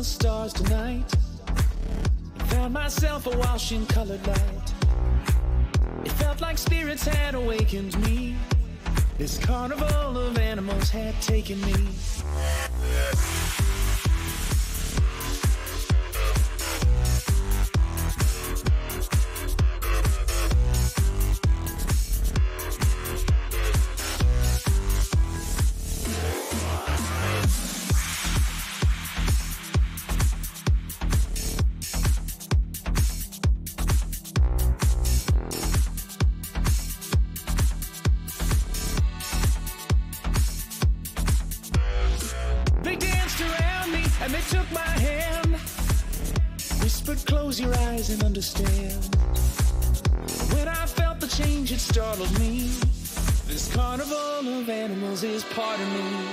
the stars tonight. Found myself awash in colored light. It felt like spirits had awakened me. This carnival of animals had taken me. And they took my hand, whispered, close your eyes and understand. When I felt the change, it startled me. This carnival of animals is part of me.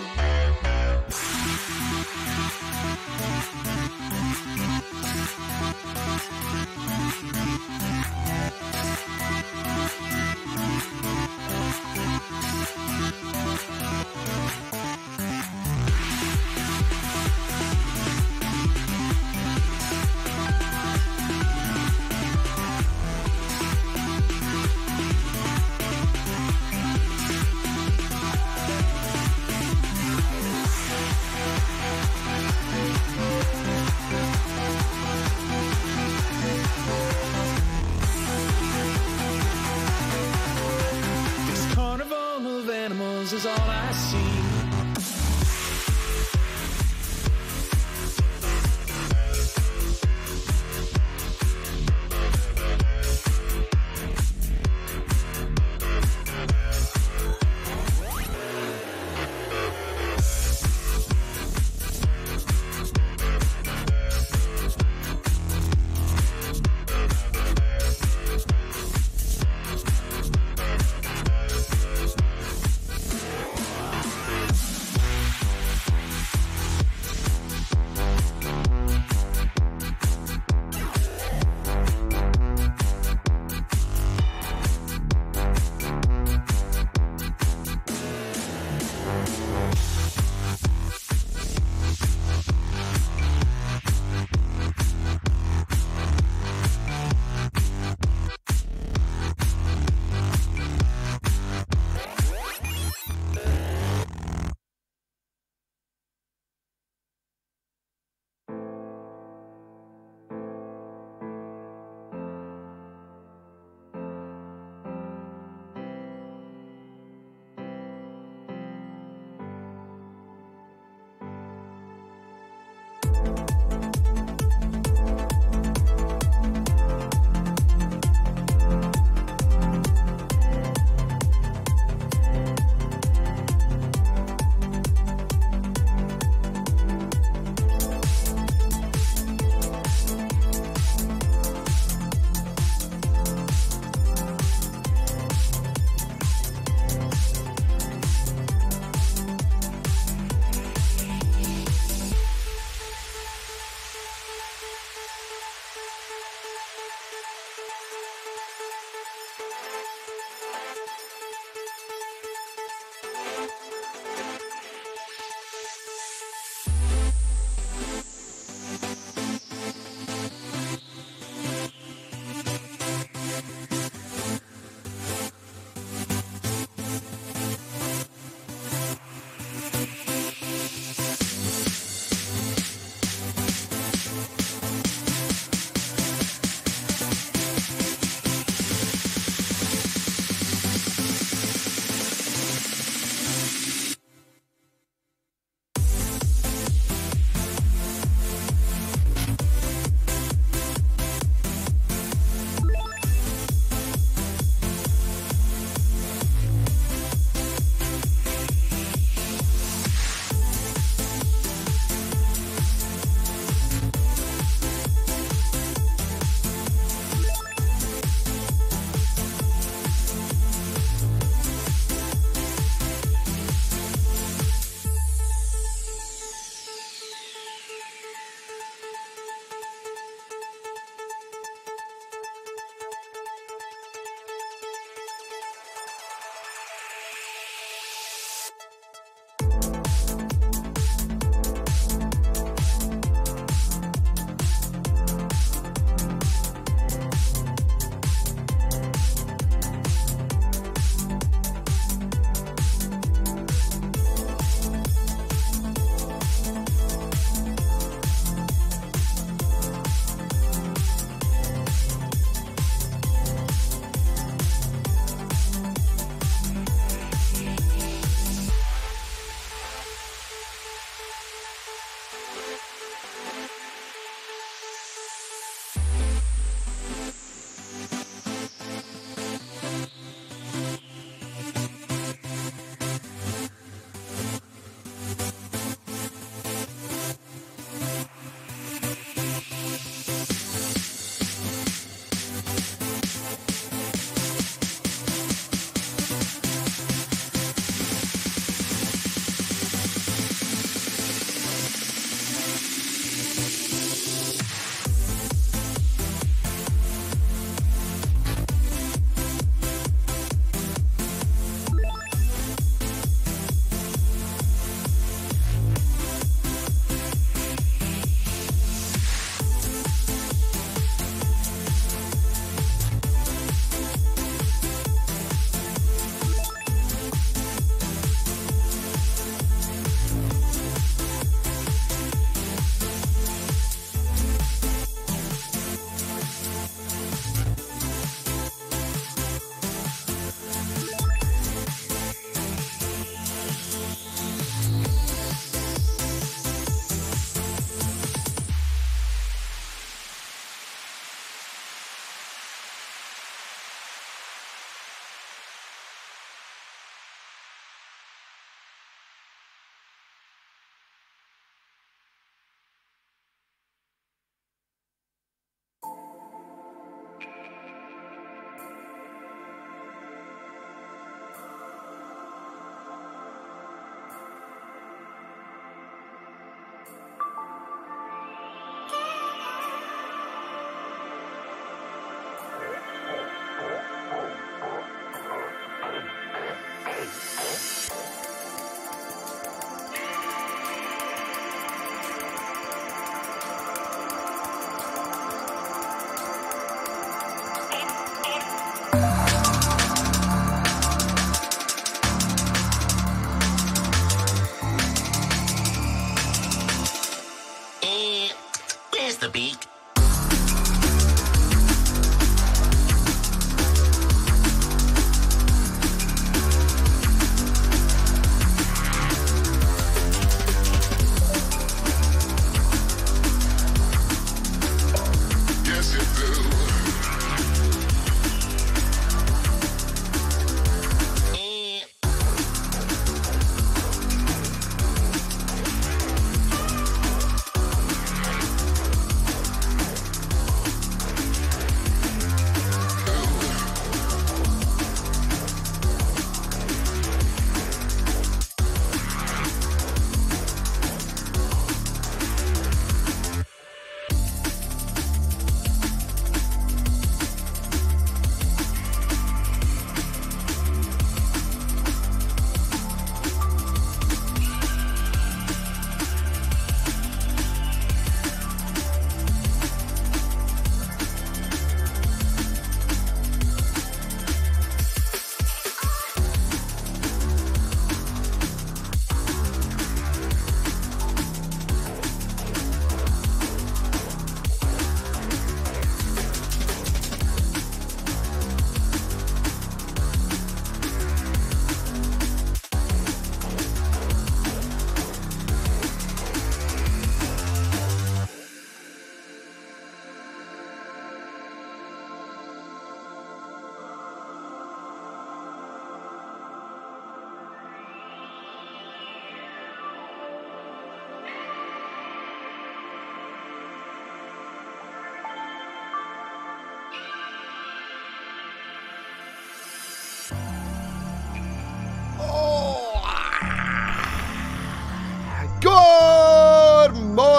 Is all I see.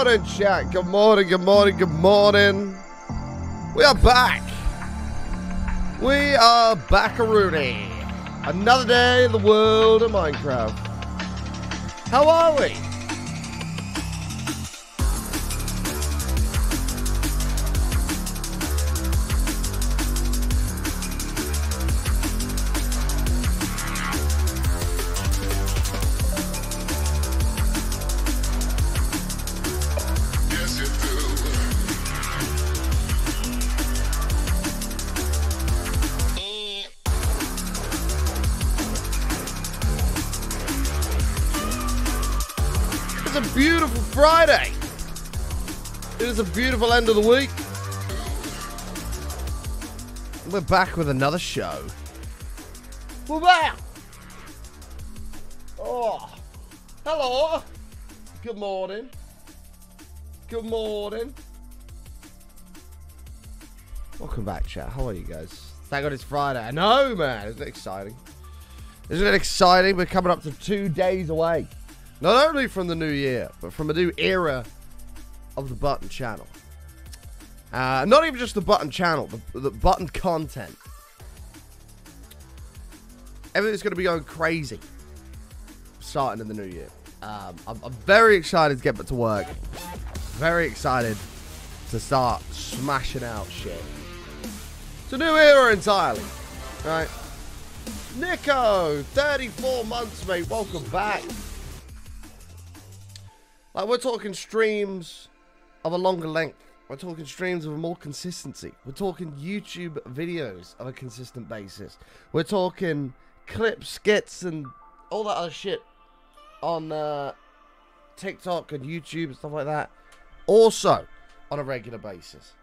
morning, chat. Good morning, good morning, good morning. We are back. We are back-a-rooney. Another day in the world of Minecraft. How are we? Beautiful Friday. It is a beautiful end of the week. We're back with another show. We're back. Oh, hello. Good morning. Good morning. Welcome back, chat. How are you guys? Thank God it's Friday. I know, man. Isn't it exciting? Isn't it exciting? We're coming up to 2 days away. Not only from the new year, but from a new era of the Button channel. Not even just the Button channel, the Button content. Everything's going to be going crazy starting in the new year. I'm very excited to get back to work. Very excited to start smashing out shit. It's a new era entirely. Right? Nico, 34 months, mate. Welcome back. Like, we're talking streams of a longer length. We're talking streams of more consistency. We're talking YouTube videos of a consistent basis. We're talking clips, skits, and all that other shit on TikTok and YouTube and stuff like that. Also on a regular basis.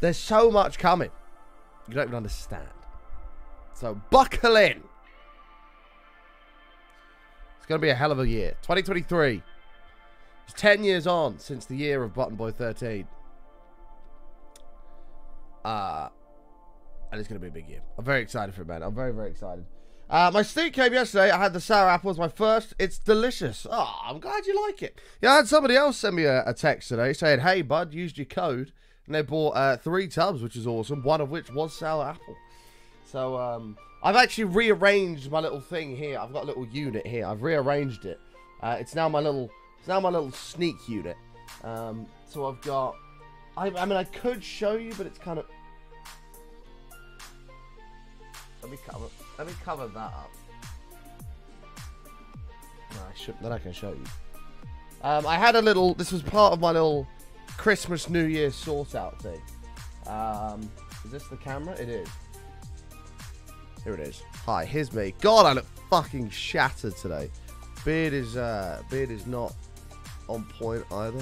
There's so much coming. You don't even understand. So buckle in. It's going to be a hell of a year. 2023. It's 10 years on since the year of Button Boy 13. And it's going to be a big year. I'm very excited for it, man. I'm very, very excited. My steak came yesterday. I had the sour apple as my first. It's delicious. Oh, I'm glad you like it. Yeah, I had somebody else send me a text today saying, hey, bud, used your code. And they bought 3 tubs, which is awesome. One of which was sour apple. So, I've actually rearranged my little thing here. I've got a little unit here. I've rearranged it. It's now my little sneak unit. So I've got. I mean, I could show you, but it's kind of. Let me cover that up. No, then I can show you. I had a little. This was part of my little Christmas New Year sort out thing. Is this the camera? It is. Here it is. Hi, here's me. God, I look fucking shattered today. Beard is not on point either.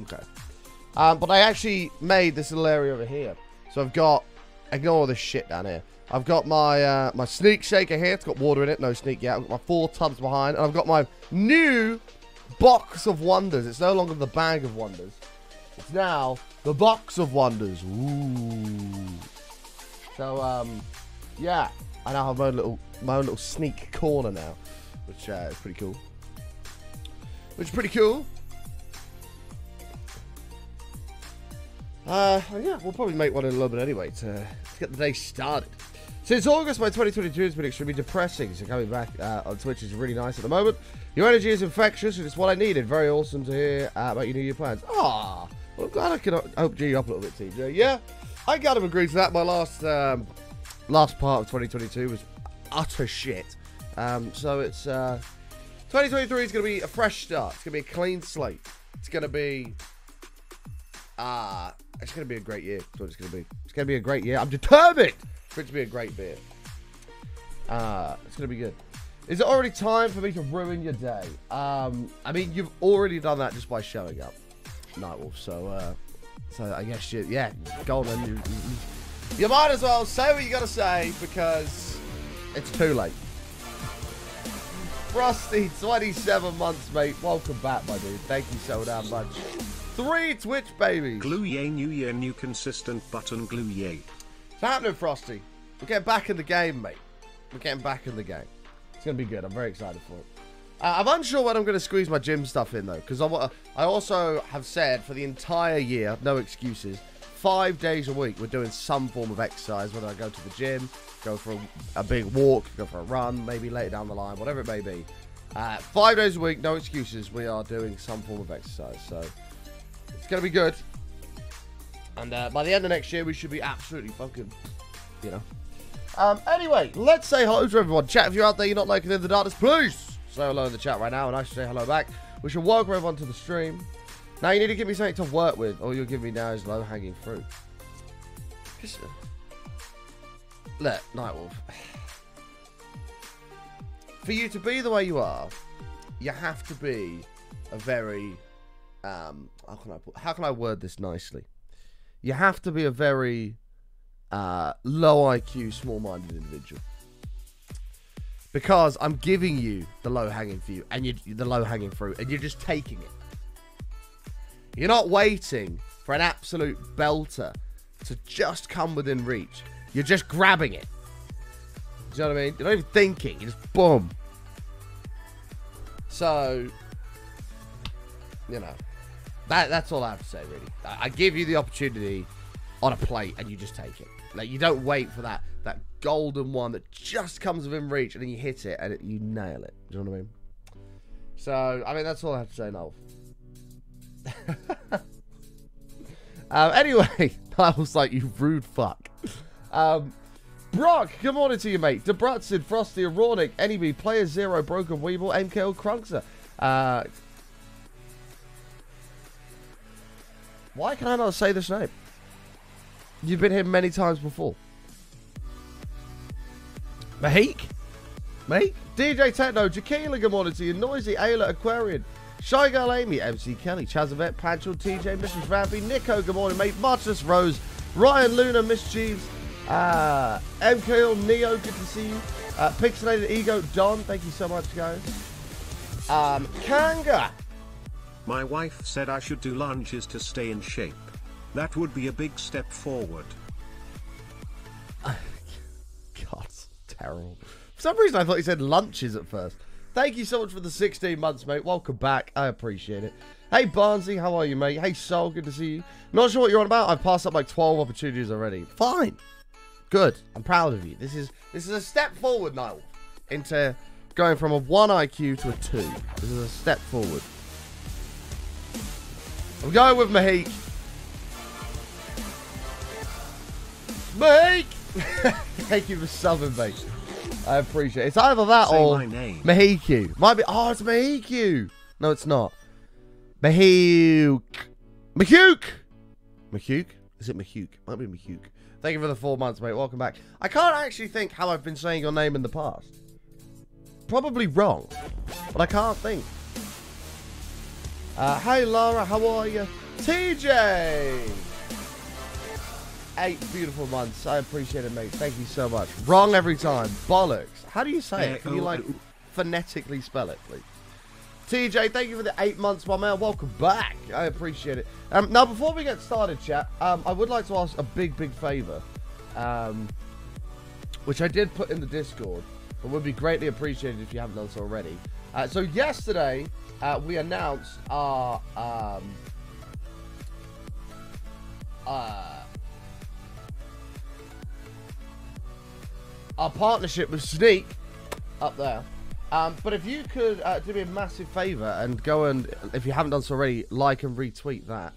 Okay. But I actually made this little area over here. So I've got, ignore all this shit down here. I've got my my sneak shaker here. It's got water in it. No sneak yet. I've got my 4 tubs behind, and I've got my new box of wonders. It's no longer the bag of wonders. It's now the box of wonders. Ooh. So, yeah, I now have my own little sneak corner now, which is pretty cool. Yeah, we'll probably make one in a little bit anyway to get the day started. Since August, my 2022 has been extremely depressing, so coming back on Twitch is really nice at the moment. Your energy is infectious, and it's what I needed. Very awesome to hear about your New Year plans. Ah, well, I'm glad I could help G you up a little bit, TJ. Yeah. I gotta agree to that. My last part of 2022 was utter shit. So it's 2023 is gonna be a fresh start. It's gonna be a clean slate. It's gonna be a great year. That's what it's gonna be. It's gonna be a great year. I'm determined for it to be a great beer. It's gonna be good. Is it already time for me to ruin your day? I mean, you've already done that just by showing up, Nightwolf. So I guess yeah, go on then. You might as well say what you gotta say because it's too late. Frosty, 27 months, mate. Welcome back, my dude. Thank you so damn much. 3 Twitch babies. Glue yay, new year, new consistent button. Glue yay. What's happening, Frosty? We're getting back in the game, mate. We're getting back in the game. It's gonna be good. I'm very excited for it. I'm unsure when I'm going to squeeze my gym stuff in, though, because I also have said for the entire year, no excuses, 5 days a week, we're doing some form of exercise, whether I go to the gym, go for a big walk, go for a run, maybe later down the line, whatever it may be. 5 days a week, no excuses, we are doing some form of exercise, so it's going to be good. And by the end of next year, we should be absolutely fucking, you know. Anyway, let's say hello to everyone. Chat, if you're out there, you're not liking In the Darkness, please say hello in the chat right now, and I should say hello back. We should welcome everyone to the stream. Now, you need to give me something to work with. All you'll give me now is low-hanging fruit. Just, look, Nightwolf. For you to be the way you are, you have to be a very... how can I word this nicely? You have to be a very low IQ, small-minded individual. Because I'm giving you the low-hanging fruit, and you're just taking it. You're not waiting for an absolute belter to just come within reach. You're just grabbing it. Do you know what I mean? You're not even thinking. You just boom. So, you know, that's all I have to say, really. I give you the opportunity on a plate, and you just take it. Like, you don't wait for that golden one that just comes within reach, and then you hit it, and you nail it. Do you know what I mean? So, I mean, that's all I have to say, Noel. Anyway, I was like, you rude fuck. Brock, good morning to you, mate. Debrutsid, Frosty, Rornick, NEB, Player Zero, Broken Weeble, MKO, Crunkser. Why can I not say this name? You've been here many times before. Mahik? Mate? DJ Techno, Jaquila, good morning to you. Noisy, Ayla, Aquarian, Shy Girl Amy, MC Kelly, Chazavet, Panchel, TJ, Mrs. Vampy, Nico, good morning, mate. Marcus Rose, Ryan Luna, Miss Jeeves, MKL, Neo, good to see you. Pixelated Ego, Don, thank you so much, guys. Kanga. My wife said I should do lunges to stay in shape. That would be a big step forward. God, terrible. For some reason, I thought he said lunches at first. Thank you so much for the 16 months, mate. Welcome back. I appreciate it. Hey, Barnsey, how are you, mate? Hey, Soul, good to see you. Not sure what you're on about. I've passed up like 12 opportunities already. Fine. Good. I'm proud of you. This is a step forward, Niall, into going from a 1 IQ to a 2. This is a step forward. I'm going with Mahik. Mahik! Thank you for subbing, mate. I appreciate it. It's either that or Mahiku. Might be. Oh, it's Mahiku. No, it's not. Mahuk. Mahuk. Mahuk? Is it Mahuk? Might be Mahuk. Thank you for the 4 months, mate. Welcome back. I can't actually think how I've been saying your name in the past. Probably wrong, but I can't think. Hey, Laura, how are you? TJ! 8 beautiful months. I appreciate it, mate. Thank you so much. Wrong every time. Bollocks. How do you say it? Can you, like, phonetically spell it, please? TJ, thank you for the 8 months, my man. Welcome back. I appreciate it. Now, before we get started, chat, I would like to ask a big favour, which I did put in the Discord, but would be greatly appreciated if you haven't done so already. So yesterday, we announced our partnership with Sneak up there. But if you could do me a massive favour and go and, if you haven't done so already, like and retweet that.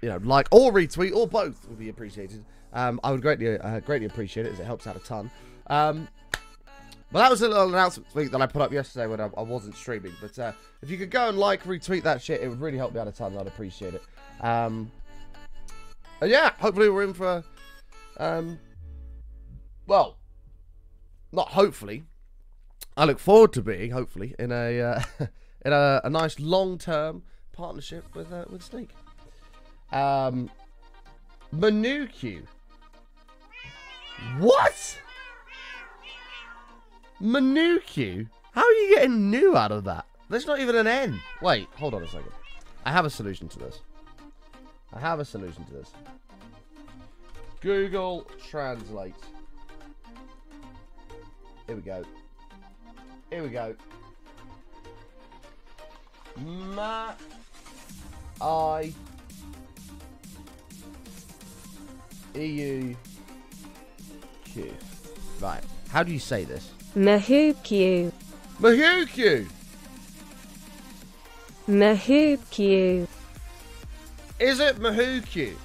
You know, like or retweet or both would be appreciated. I would greatly appreciate it, as it helps out a ton. Well, that was a little announcement that I put up yesterday when I wasn't streaming. But if you could go and like, retweet that shit, it would really help me out a ton. I'd appreciate it. And yeah, hopefully we're in for, well, not hopefully. I look forward to being, hopefully, in a in a nice long-term partnership with Sneak. Manuku. What? Manuku? How are you getting new out of that? There's not even an N. Wait, hold on a second. I have a solution to this. Google Translate. Here we go. M-A-I-E-U-Q. Right. How do you say this? Mahukyu. Mahukyu. Mahukyu. Is it Mahukyu?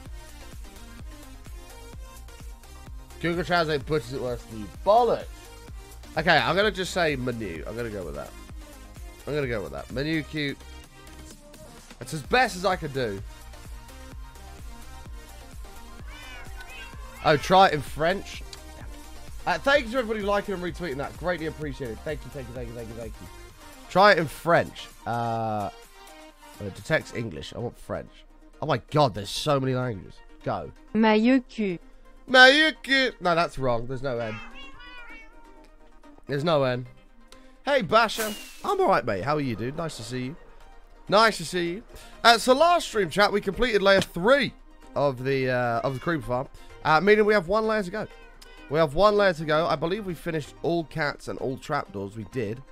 Google Translate butchers it worse than you. Bollocks. Okay, I'm going to just say Manu. I'm going to go with that. Manukyu. It's as best as I could do. Oh, try it in French. Thank you to everybody liking and retweeting that. Greatly appreciated. Thank you. Try it in French. It detects English. I want French. Oh my god, there's so many languages. Go. Mayuku. Mayuku. No, that's wrong. There's no N. There's no N. Hey, Basha. I'm alright, mate. How are you, dude? Nice to see you. So last stream chat, we completed layer 3 of the creeper farm. Meaning we have 1 layer to go. I believe we finished all cats and all trapdoors. We did.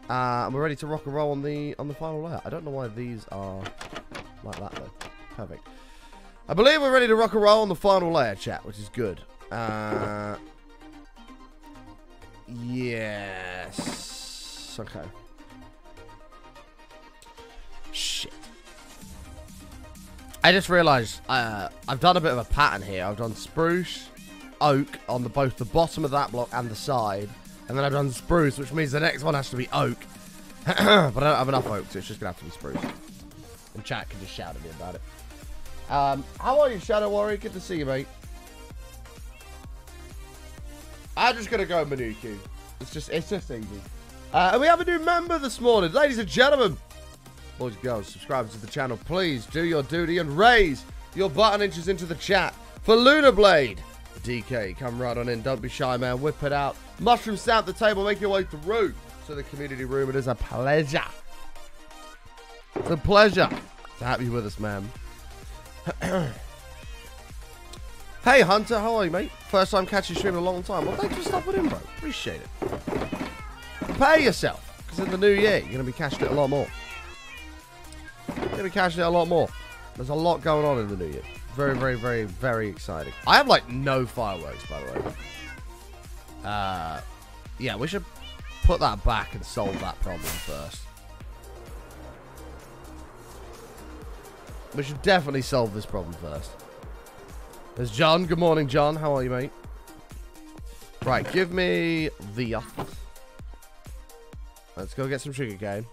And we're ready to rock and roll on the final layer. I don't know why these are like that, though. Perfect. I believe we're ready to rock and roll on the final layer, chat, which is good. Yes. Okay. Shit. I just realised I've done a bit of a pattern here. I've done spruce, oak on both the bottom of that block and the side. And then I've done spruce, which means the next one has to be oak. But I don't have enough oak, so it's just going to have to be spruce. And chat can just shout at me about it. How are you, Shadow Warrior? Good to see you, mate. I'm just going to go Manuku. It's just easy. And we have a new member this morning. Ladies and gentlemen, boys and girls, subscribe to the channel. Please do your duty and raise your button inches into the chat for Lunar Blade. DK, come right on in. Don't be shy, man. Whip it out. Mushroom stamp the table. Make your way through to the community room. It is a pleasure. It's a pleasure to have you with us, man. Hey, Hunter. How are you, mate? First time catching stream in a long time. Well, thanks for stopping in, bro. Appreciate it. Prepare yourself, because in the new year, you're going to be cashing it a lot more. There's a lot going on in the new year. Very, very, very, very exciting. I have, like, no fireworks, by the way. Yeah, we should put that back and solve that problem first. We should definitely solve this problem first. There's John. Good morning, John. How are you, mate? Right, give me the... Let's go get some sugar cane.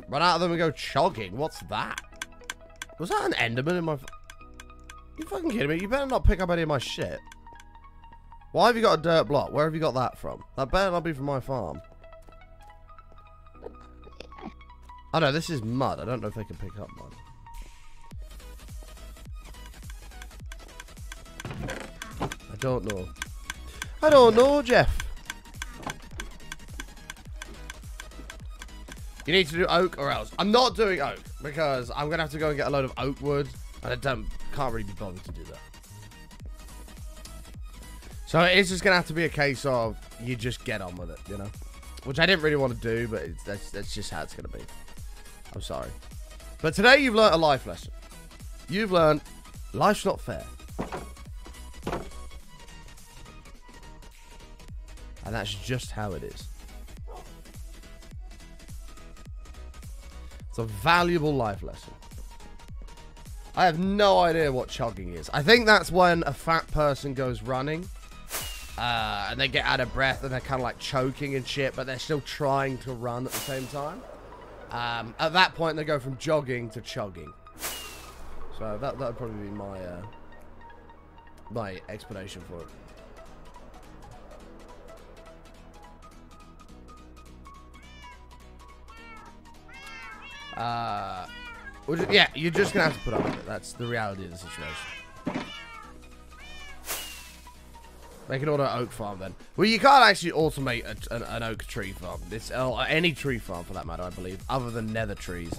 Run out of them and go chogging. What's that? Was that an Enderman in my... You fucking kidding me? You better not pick up any of my shit. Why have you got a dirt block? Where have you got that from? That better not be from my farm. Oh no, this is mud. I don't know if they can pick up mud. I don't know. I don't know, Jeff. You need to do oak or else. I'm not doing oak because I'm going to have to go and get a load of oak wood. And I can't really be bothered to do that. So it's just going to have to be a case of you just get on with it, you know. Which I didn't really want to do, but that's just how it's going to be. I'm sorry. But today you've learned a life lesson. You've learned life's not fair. And that's just how it is. It's a valuable life lesson. I have no idea what chogging is. I think that's when a fat person goes running. And they get out of breath and they're kind of like choking and shit, but they're still trying to run at the same time. At that point, they go from jogging to chogging. So that would probably be my my explanation for it. Yeah, you're just gonna have to put up with it. That's the reality of the situation. Make an auto oak farm then. Well, you can't actually automate an oak tree farm. It's any tree farm for that matter, I believe, other than nether trees.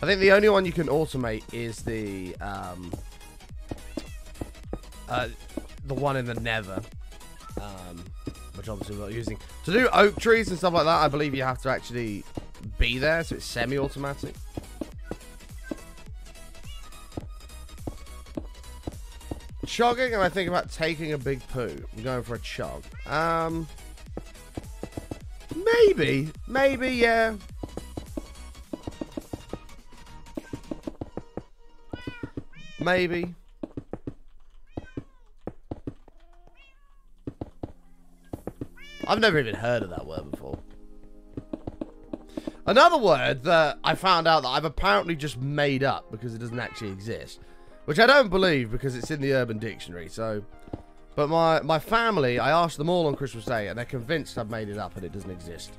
I think the only one you can automate is the The one in the nether. Which obviously we're not using. To do oak trees and stuff like that, I believe you have to actually be there, so it's semi-automatic. Chogging, and I think about taking a big poo. I'm going for a chog. Maybe. Maybe, yeah. Maybe. I've never even heard of that word before. Another word that I found out that I've apparently just made up because it doesn't actually exist. Which I don't believe because it's in the Urban Dictionary, so... But my family, I asked them all on Christmas Day, and they're convinced I've made it up and it doesn't exist.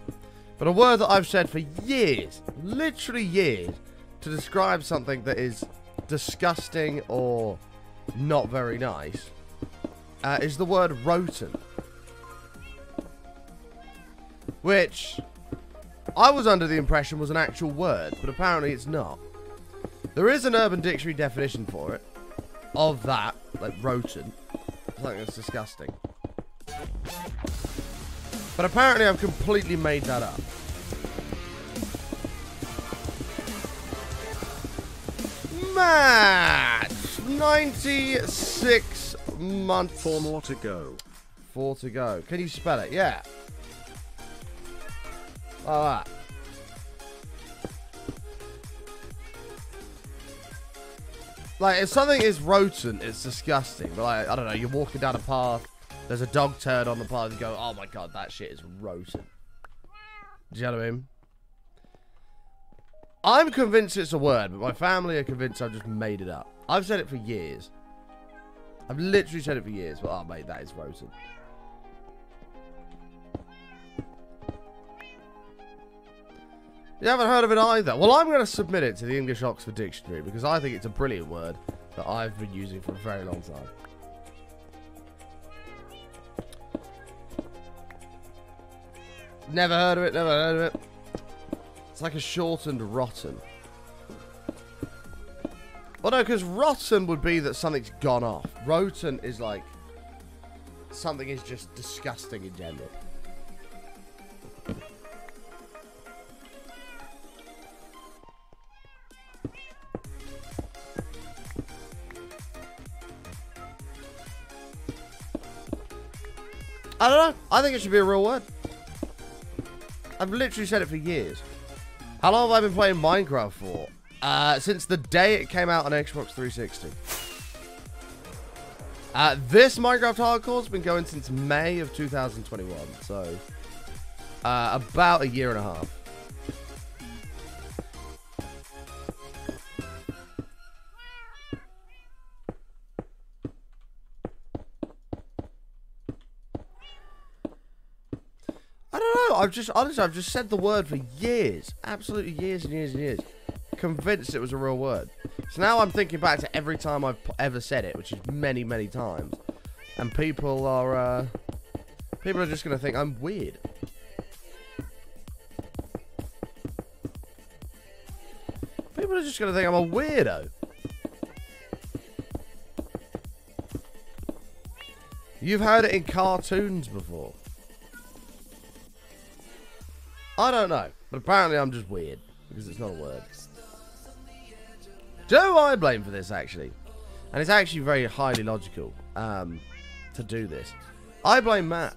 But a word that I've said for years, literally years, to describe something that is disgusting or not very nice, is the word rotten. Which I was under the impression was an actual word, but apparently it's not. There is an Urban Dictionary definition for it, of that, like rotten. Something that's disgusting. But apparently I've completely made that up. Match! 96 months. 4 more to go. 4 to go. Can you spell it? Yeah. Alright. Like, if something is rotten, it's disgusting. But, like, I don't know, you're walking down a path, there's a dog turd on the path, you go, oh my god, that shit is rotten. Do you know what I mean? I'm convinced it's a word, but my family are convinced I've just made it up. I've said it for years. I've literally said it for years, but, oh mate, that is rotten. You haven't heard of it either. Well, I'm going to submit it to the English Oxford Dictionary because I think it's a brilliant word that I've been using for a very long time. Never heard of it, never heard of it. It's like a shortened rotten. Well, no, because rotten would be that something's gone off. Rotten is like something is just disgusting in general. I don't know. I think it should be a real word. I've literally said it for years. How long have I been playing Minecraft for? Since the day it came out on Xbox 360. This Minecraft Hardcore's been going since May of 2021. So, about a year and a half. I've just said the word for years. Absolutely years and years and years. Convinced it was a real word. So now I'm thinking back to every time I've ever said it, which is many, many times. And people are just going to think I'm weird. People are just going to think I'm a weirdo. You've heard it in cartoons before. I don't know, but apparently I'm just weird, because it's not a word. Do you know who I blame for this, actually? And it's actually very highly logical, to do this. I blame Matt.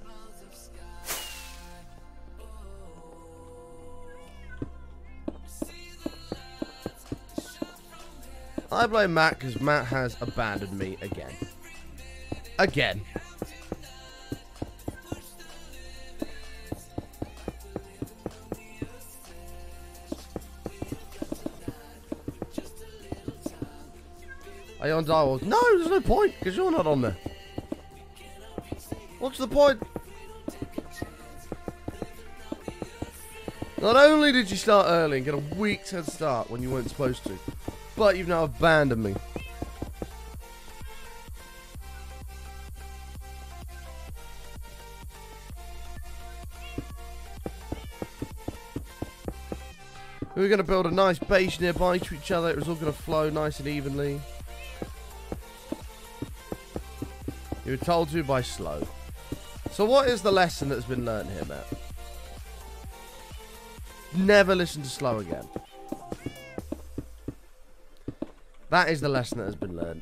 I blame Matt because Matt has abandoned me again. Again. Are you on Direwolves? No, there's no point, because you're not on there. What's the point? Not only did you start early and get a week's head start when you weren't supposed to, but you've now abandoned me. We were going to build a nice base nearby to each other. It was all going to flow nice and evenly. You were told to by slow. So what is the lesson that's been learned here, Matt? Never listen to slow again. That is the lesson that has been learned.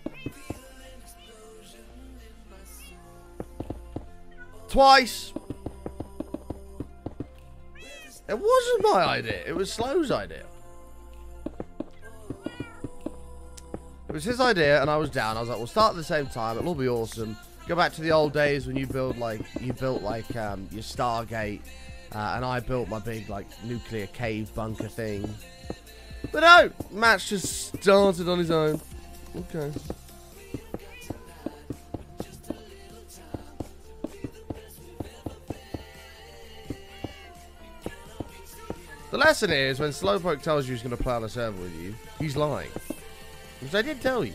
Twice. It wasn't my idea. It was Slow's idea. It was his idea, and I was down. I was like, we'll start at the same time. It'll all be awesome. Go back to the old days when you built like your Stargate, and I built my big like nuclear cave bunker thing. But no, Matt's just started on his own. Okay. The lesson is when Slowpoke tells you he's going to play on a server with you, he's lying. Because I did tell you.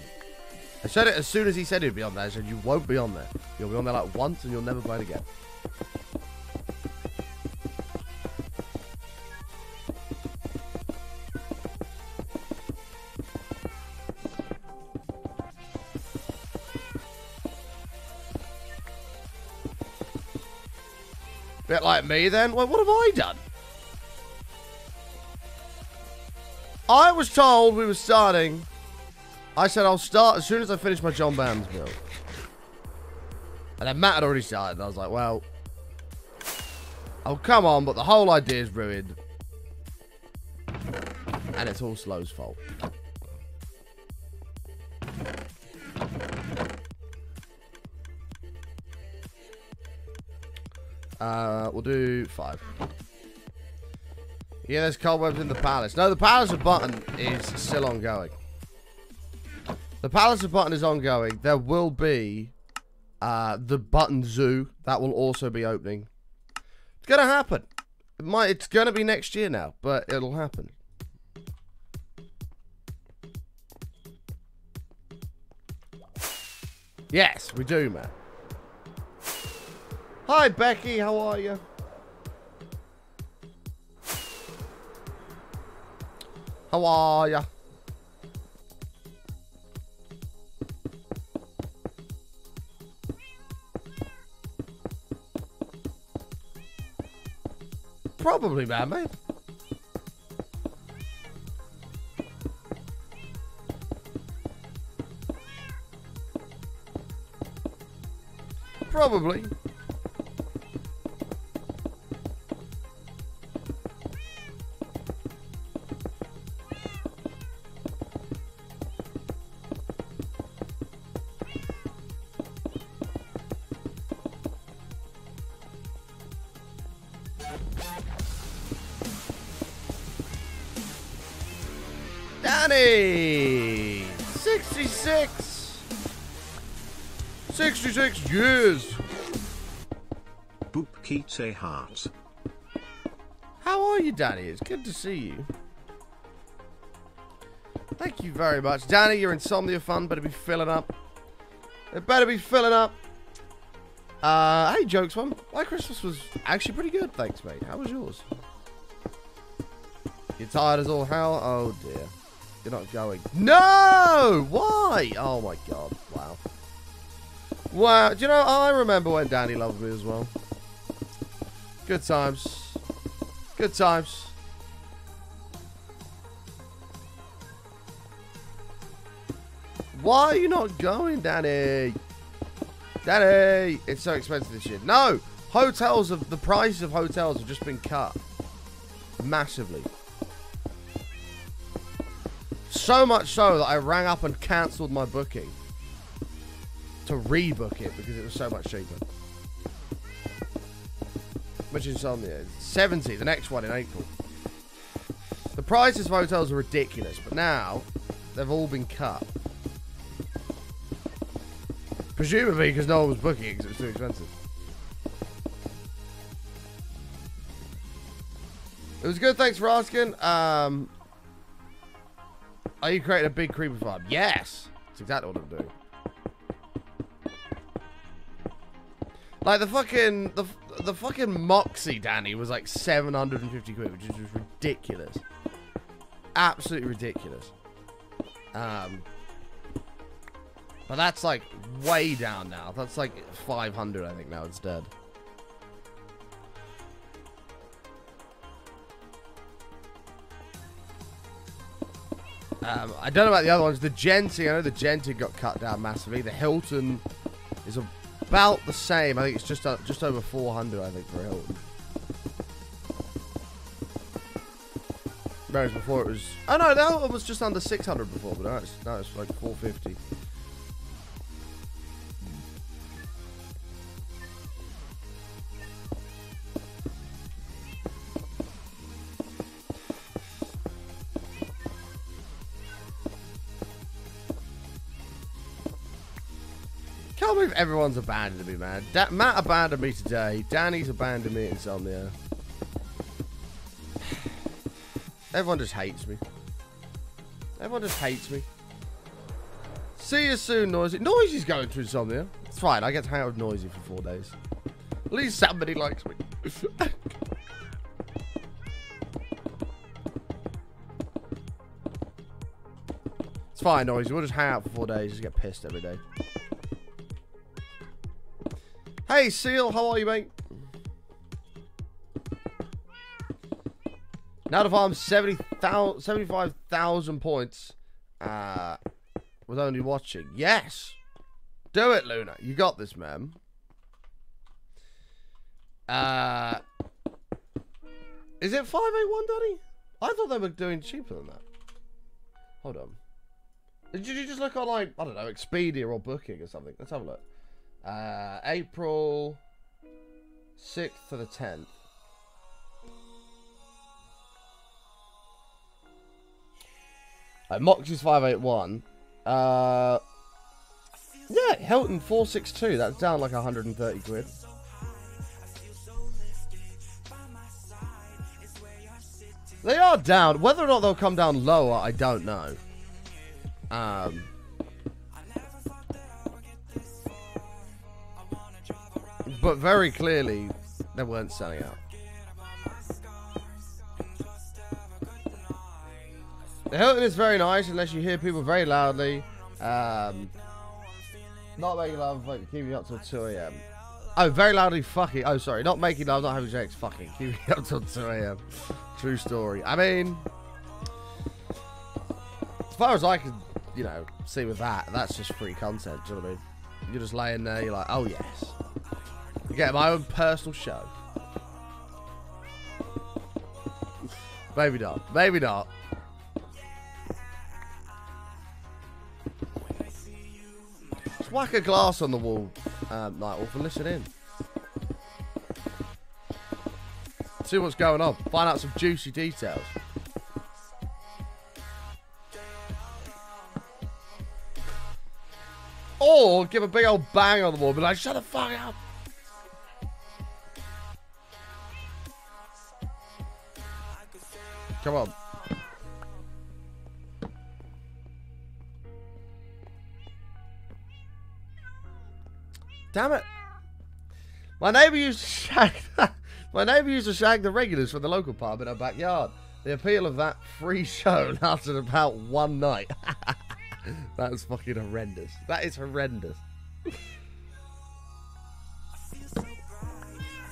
I said it as soon as he said he'd be on there. I said, you won't be on there. You'll be on there like once and you'll never play it again. Bit like me then? Well, what have I done? I was told we were starting. I said I'll start as soon as I finish my John Bams build. And then Matt had already started. And I was like, well, oh, come on, but the whole idea is ruined. And it's all Slow's fault. We'll do 5. Yeah, there's cobwebs in the palace. No, the Palace of Button is still ongoing. The Palace of Button is ongoing. There will be the Button Zoo. That will also be opening. It's going to happen. It's going to be next year now, but it'll happen. Yes, we do, man. Hi, Becky. How are you? How are ya? Probably, man, mate. Probably. Danny! 66! 66 years! Boop keeps a heart. How are you, Danny? It's good to see you. Thank you very much. Danny, your insomnia fund better be filling up. It better be filling up. Hey, Jokes One. My Christmas was actually pretty good, thanks, mate. How was yours? You're tired as all hell? Oh, dear. You're not going. No! Why? Oh, my God. Wow. Wow. Do you know, I remember when Danny loved me as well. Good times. Good times. Why are you not going, Danny? Danny! It's so expensive this year. No! Hotels, the price of hotels have just been cut. Massively. So much so that I rang up and cancelled my booking to rebook it because it was so much cheaper. Which insomnia? 70, the next one in April. The prices of hotels are ridiculous, but now they've all been cut. Presumably because no one was booking it because it was too expensive. It was good, thanks for asking. Are you creating a big creeper farm? Yes! That's exactly what I'm doing. Like, the fucking Moxie, Danny, was like 750 quid, which is just ridiculous. Absolutely ridiculous. But But that's like way down now. That's like 500, I think, now it's dead. I don't know about the other ones. The Genting, I know the Genting got cut down massively. The Hilton is about the same. I think it's just over 400, I think, for Hilton. Whereas before it was... Oh no, that one was just under 600 before, but now it's like 450. I can't believe everyone's abandoned me, man. Matt abandoned me today. Danny's abandoned me at Insomnia. Everyone just hates me. Everyone just hates me. See you soon, Noisy. Noisy's going to Insomnia. It's fine. I get to hang out with Noisy for 4 days. At least somebody likes me. It's fine, Noisy. We'll just hang out for 4 days. Just get pissed every day. Hey, Seal, how are you, mate? Now to farm 75,000 points with only watching. Yes! Do it, Luna. You got this, man. Is it 581, Danny? I thought they were doing cheaper than that. Hold on. Did you just look on, like, I don't know, Expedia or Booking or something? Let's have a look. April 6th to the 10th. Moxie's 581. Yeah, Hilton 462. That's down like 130 quid. They are down. Whether or not they'll come down lower, I don't know. But very clearly, they weren't selling out. The Hilton is very nice unless you hear people very loudly. Not making love, like keeping you up till 2 a.m. Oh, very loudly fucking. Oh, sorry. Not making love, not having sex, fucking. Keeping you up till 2 a.m. True story. I mean, as far as I can, you know, see with that, that's just free content. Do you know what I mean? You're just laying there, you're like, oh, yes. You get my own personal show. Maybe not. Maybe not. Just whack a glass on the wall, Nightwolf, and listen in. See what's going on. Find out some juicy details. Or give a big old bang on the wall and be like, shut the fuck up. Come on. Damn it. My neighbour used to shag my neighbour used to shag the regulars from the local pub in her backyard. The appeal of that free show lasted about one night. That is fucking horrendous. That is horrendous.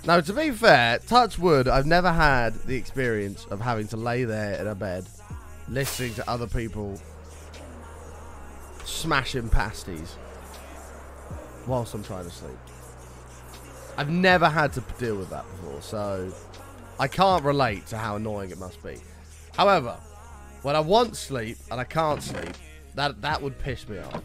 Now, to be fair, touch wood, I've never had the experience of having to lay there in a bed listening to other people smashing pasties whilst I'm trying to sleep. I've never had to deal with that before, so I can't relate to how annoying it must be. However, when I want sleep and I can't sleep, that would piss me off.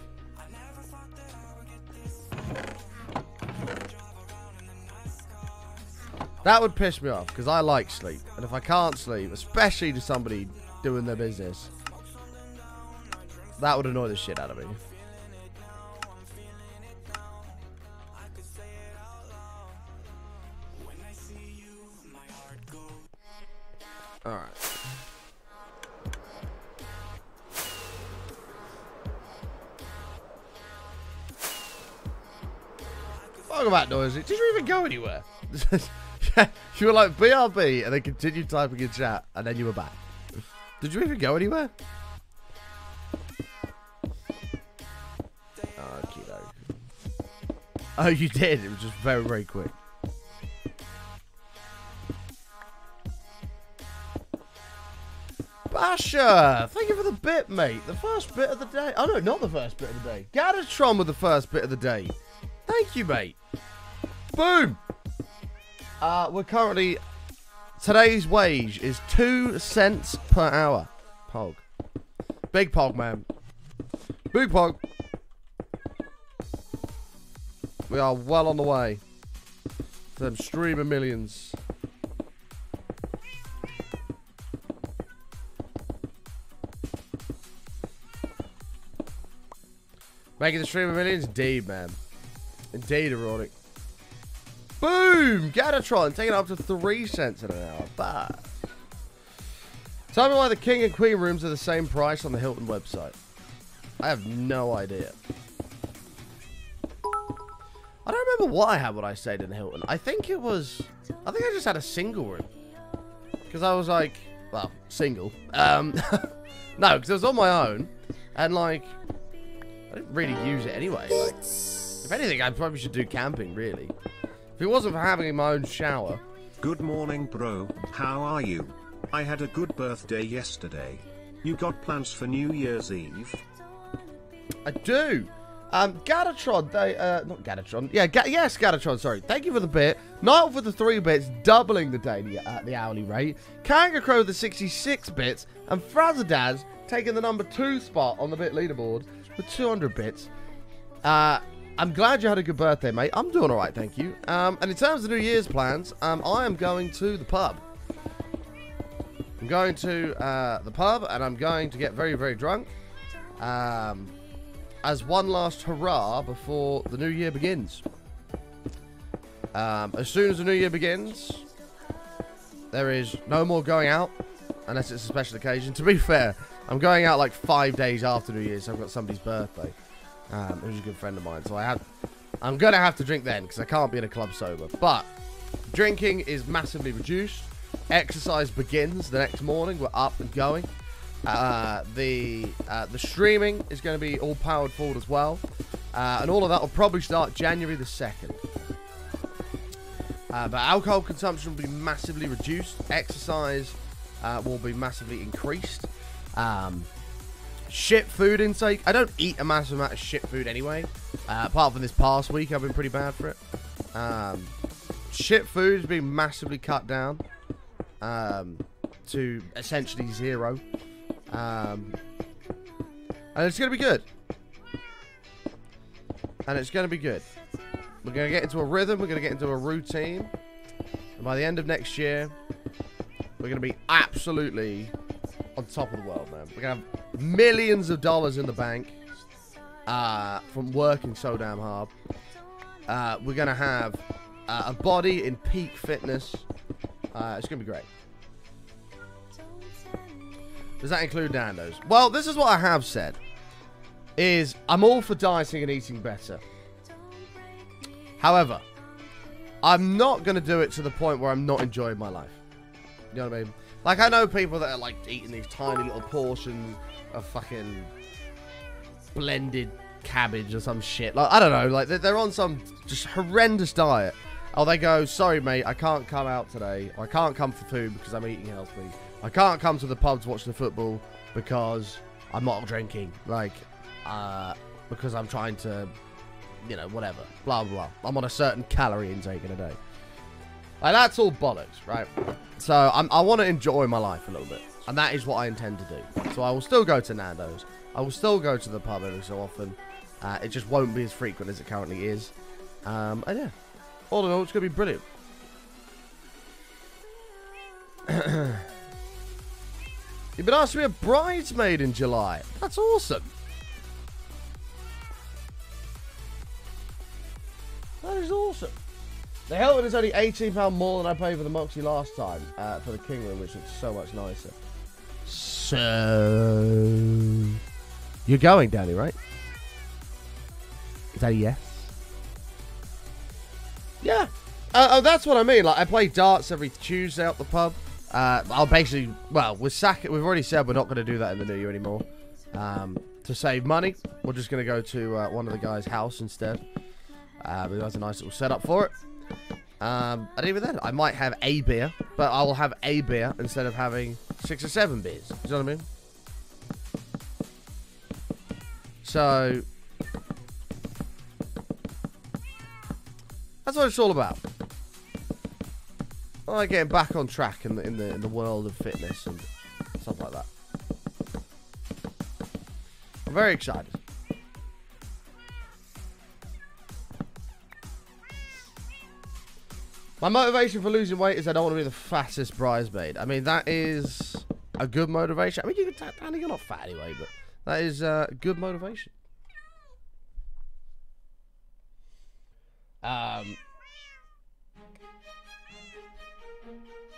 That would piss me off, because I like sleep. And if I can't sleep, especially to somebody doing their business, that would annoy the shit out of me. Alright. Talk about noisy. Did you even go anywhere? You were like BRB and then continued typing in chat and then you were back. Did you even go anywhere? Oh, you did? It was just very, very quick. Basha, thank you for the bit, mate. The first bit of the day. Oh, no, not the first bit of the day. Gatatron with the first bit of the day. Thank you, mate. Boom. We're currently... Today's wage is 2 cents per hour. Pog. Big pog, man. Big pog. We are well on the way to them streaming millions. Making the stream of millions? Indeed, man. Indeed, ironic. Boom! Gatatron taking it up to 3 cents an hour. Bah. Tell me why the king and queen rooms are the same price on the Hilton website. I have no idea. I don't remember what I had when I stayed in Hilton. I think it was... I think I just had a single room. Because I was like... Well, single. No, because I was on my own. And like... I didn't really use it anyway. Like, if anything, I probably should do camping, really. If it wasn't for having my own shower. Good morning, bro. How are you? I had a good birthday yesterday. You got plans for New Year's Eve? I do. Gatatron, not Gatatron. Yeah, yes, Gatatron, sorry. Thank you for the bit. Night with the 3 bits, doubling the daily, the hourly rate. Kangaroo with the 66 bits. And Frazzadaz taking the number 2 spot on the bit leaderboard with 200 bits. I'm glad you had a good birthday, mate. I'm doing all right, thank you. And in terms of New Year's plans, I am going to the pub. I'm going to the pub, and I'm going to get very, very drunk. As one last hurrah before the new year begins. As soon as the new year begins, there is no more going out, unless it's a special occasion. To be fair, I'm going out like 5 days after New Year, so I've got somebody's birthday, who's a good friend of mine. So I'm going to have to drink then, because I can't be in a club sober. But drinking is massively reduced. Exercise begins the next morning. We're up and going. The streaming is going to be all powered forward as well. And all of that will probably start January the 2nd. But alcohol consumption will be massively reduced. Exercise will be massively increased. Shit food intake. I don't eat a massive amount of shit food anyway. Apart from this past week, I've been pretty bad for it. Shit food has been massively cut down to essentially 0. And it's going to be good. And it's going to be good. We're going to get into a rhythm. We're going to get into a routine. And by the end of next year, we're going to be absolutely on top of the world, man. We're going to have millions of dollars in the bank from working so damn hard. We're going to have a body in peak fitness. It's going to be great. Does that include Nando's? Well, this is what I have said. Is I'm all for dieting and eating better. However, I'm not going to do it to the point where I'm not enjoying my life. You know what I mean? Like, I know people that are, like, eating these tiny little portions of fucking blended cabbage or some shit. Like, I don't know. Like, they're on some just horrendous diet. Oh, they go, sorry, mate, I can't come out today. Or I can't come for food because I'm eating healthy. I can't come to the pub to watch the football because I'm not drinking. Like, because I'm trying to, you know, whatever. Blah, blah, blah. I'm on a certain calorie intake in a day. Like, that's all bollocks, right? So, I want to enjoy my life a little bit. And that is what I intend to do. So, I will still go to Nando's. I will still go to the pub every so often. It just won't be as frequent as it currently is. And yeah. All in all, it's going to be brilliant. You've been asked to be a bridesmaid in July. That's awesome. That is awesome. The Hilton is only £18 more than I paid for the Moxie last time for the King Room, which looks so much nicer. So... You're going, Danny, right? Is that a yes? Yeah. Oh, that's what I mean. Like, I play darts every Tuesday at the pub. I'll basically, well, we've already said we're not going to do that in the new year anymore. To save money, we're just going to go to one of the guys' house instead. But it has a nice little setup for it. And even then, I might have a beer, but I will have a beer instead of having 6 or 7 beers. You know what I mean? So that's what it's all about. I like getting back on track in the world of fitness and stuff like that. I'm very excited. My motivation for losing weight is I don't want to be the fattest bridesmaid. I mean, that is a good motivation. I mean, Danny, you're not fat anyway, but that is good motivation.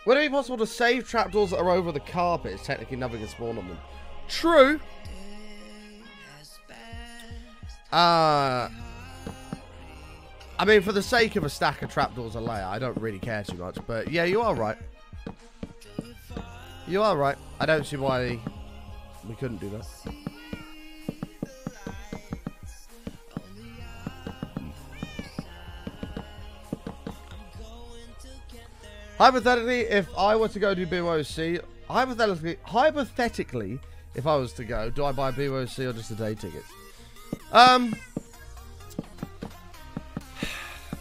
Would it be possible to save trapdoors that are over the carpet? It's technically nothing can spawn on them. True. I mean, for the sake of a stack of trapdoors a layer, I don't really care too much. But yeah, you are right. You are right. I don't see why we couldn't do that. Hypothetically, if I were to go do BYOC, hypothetically, if I was to go, do I buy BYOC or just a day ticket?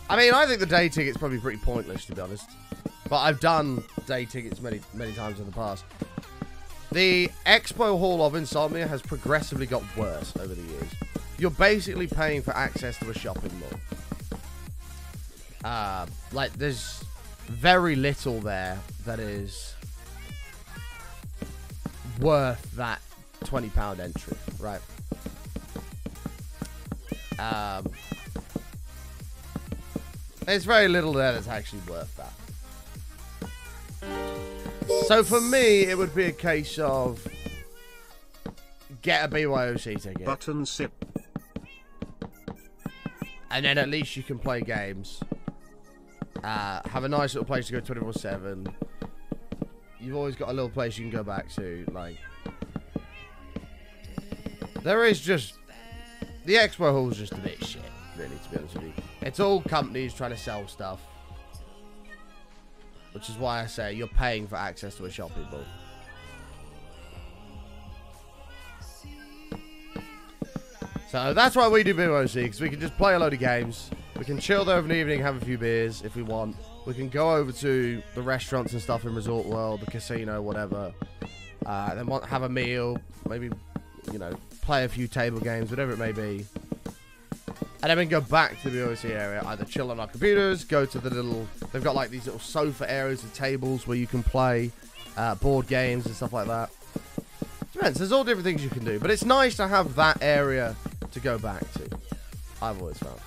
I mean, I think the day ticket's probably pretty pointless, to be honest. But I've done day tickets many times in the past. The Expo Hall of Insomnia has progressively got worse over the years. You're basically paying for access to a shopping mall. Like, there's very little there that is worth that £20 entry, right? There's very little there that's actually worth that. So for me, it would be a case of get a BYOC ticket. Button sip. And then at least you can play games. Have a nice little place to go 24/7. You've always got a little place you can go back to. Like, there is just... The Expo Hall's just a bit shit, really, to be honest with you. It's all companies trying to sell stuff. Which is why I say you're paying for access to a shopping mall. So that's why we do BYOC, because we can just play a load of games. We can chill there over an evening, have a few beers if we want. We can go over to the restaurants and stuff in Resort World, the casino, whatever. Then have a meal, maybe, you know, play a few table games, whatever it may be. And then we can go back to the BYOC area, either chill on our computers, go to the little... They've got like these little sofa areas with tables where you can play board games and stuff like that. Depends, there's all different things you can do. But it's nice to have that area to go back to. I've always found.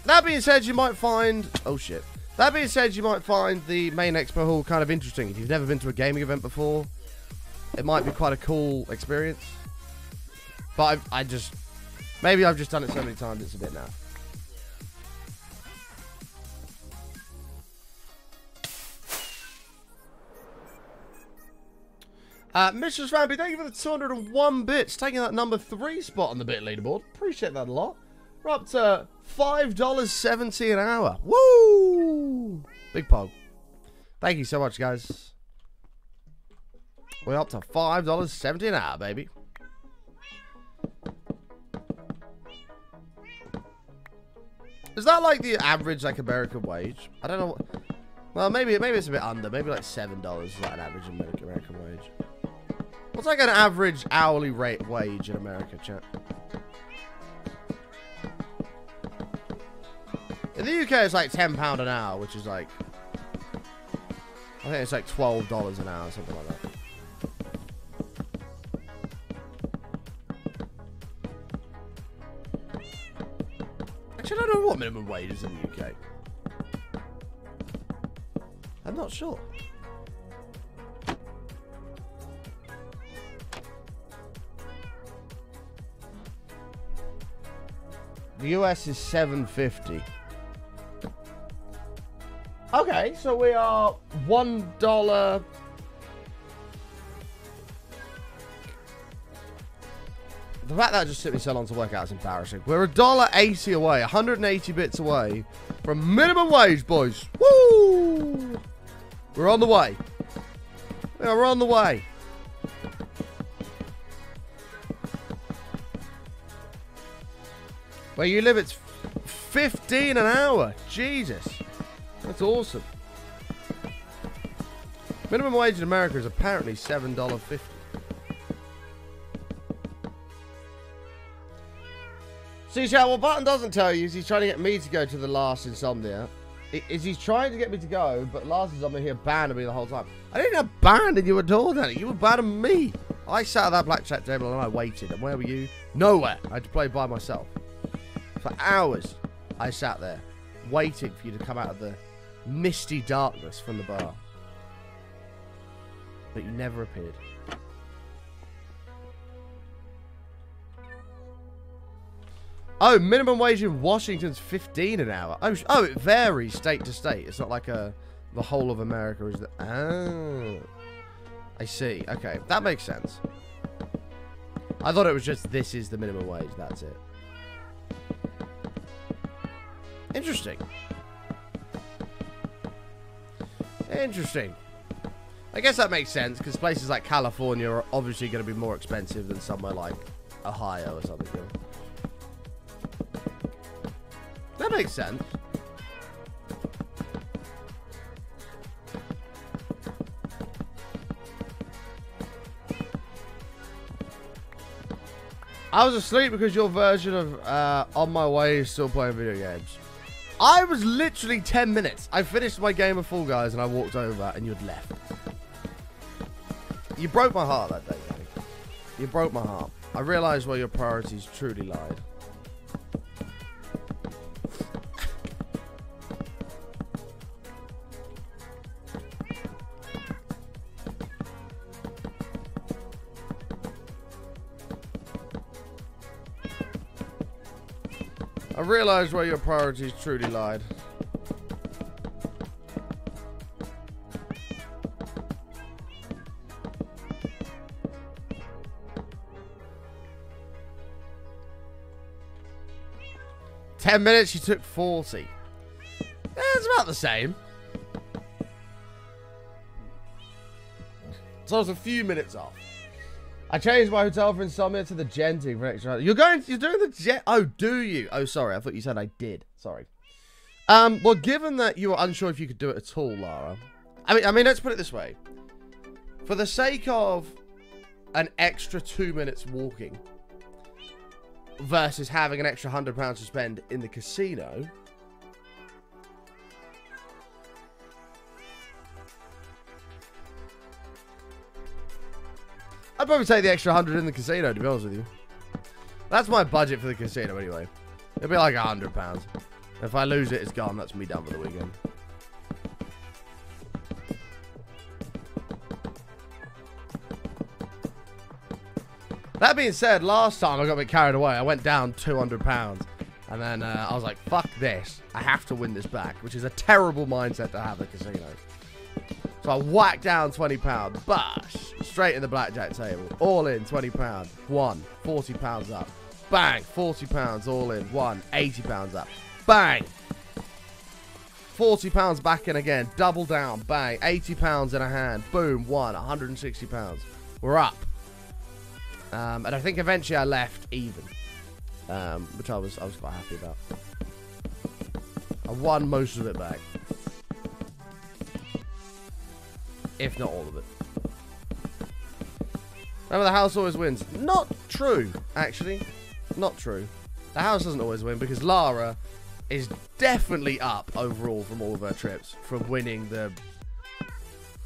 That being said, you might find... Oh, shit. That being said, you might find the main expo hall kind of interesting. If you've never been to a gaming event before, it might be quite a cool experience. But I just... Maybe I've just done it so many times, it's a bit now. Mr. Rampy, thank you for the 201 bits. Taking that number 3 spot on the bit leaderboard. Appreciate that a lot. We're up to $5.70 an hour. Woo! Big pog. Thank you so much, guys. We're up to $5.70 an hour, baby. Is that like the average, like, American wage? I don't know. Well, maybe it's a bit under. Maybe like $7 is like an average American wage. What's like an average hourly rate wage in America, chat? In the UK, it's like £10 an hour, which is like... I think it's like $12 an hour, something like that. Actually, I don't know what minimum wage is in the UK. I'm not sure. The US is $7.50. Okay, so we are $1. The fact that it just took me so long to work out is embarrassing. We're $1.80 away, 180 bits away from minimum wage, boys. Woo! We're on the way. We're on the way. Where you live, it's 15 an hour. Jesus. That's awesome. Minimum wage in America is apparently $7.50. See, chat, what Button doesn't tell you is he's trying to get me to go to the last Insomnia. He's trying to get me to go, but last Insomnia he abandoned me the whole time. I didn't abandon you at all, Danny. You abandoned me. I sat at that blackjack table and I waited. And where were you? Nowhere. I had to play by myself. For hours, I sat there, waiting for you to come out of the misty darkness from the bar. But you never appeared. Oh, minimum wage in Washington's 15 an hour. Oh, it varies state to state. It's not like the whole of America is the... Oh. I see. Okay, that makes sense. I thought it was just this is the minimum wage. That's it. Interesting. Interesting. I guess that makes sense, because places like California are obviously going to be more expensive than somewhere like Ohio or something. That makes sense. I was asleep because your version of On My Way is still playing video games. I was literally 10 minutes. I finished my game of Fall Guys and I walked over and you'd left. You broke my heart that day, Danny. You broke my heart. I realised where your priorities truly lied. I realised where your priorities truly lied. "10 minutes, you took 40. It's about the same. So I was a few minutes off. I changed my hotel for Insomnia to the Genting for extra. You're doing the Gent. Oh, do you? Oh, sorry. I thought you said I did. Sorry. Well, given that you were unsure if you could do it at all, Lara. I mean, let's put it this way. For the sake of an extra 2 minutes walking versus having an extra £100 to spend in the casino, I'd probably take the extra 100 in the casino, to be honest with you. That's my budget for the casino anyway. It'll be like £100. If I lose it, it's gone. That's me done for the weekend. That being said, last time I got a bit carried away. I went down £200. And then I was like, fuck this. I have to win this back, which is a terrible mindset to have at a casino. So I whacked down £20, bash, straight in the blackjack table. All in, £20, won, £40 up. Bang, £40, all in, won, £80 up. Bang, £40 back in again, double down, bang, £80 in a hand, boom, won, £160. We're up. And I think eventually I left even, which I was quite happy about. I won most of it back. If not all of it. Remember, the house always wins. Not true, actually. Not true. The house doesn't always win because Lara is definitely up overall from all of her trips. From winning the...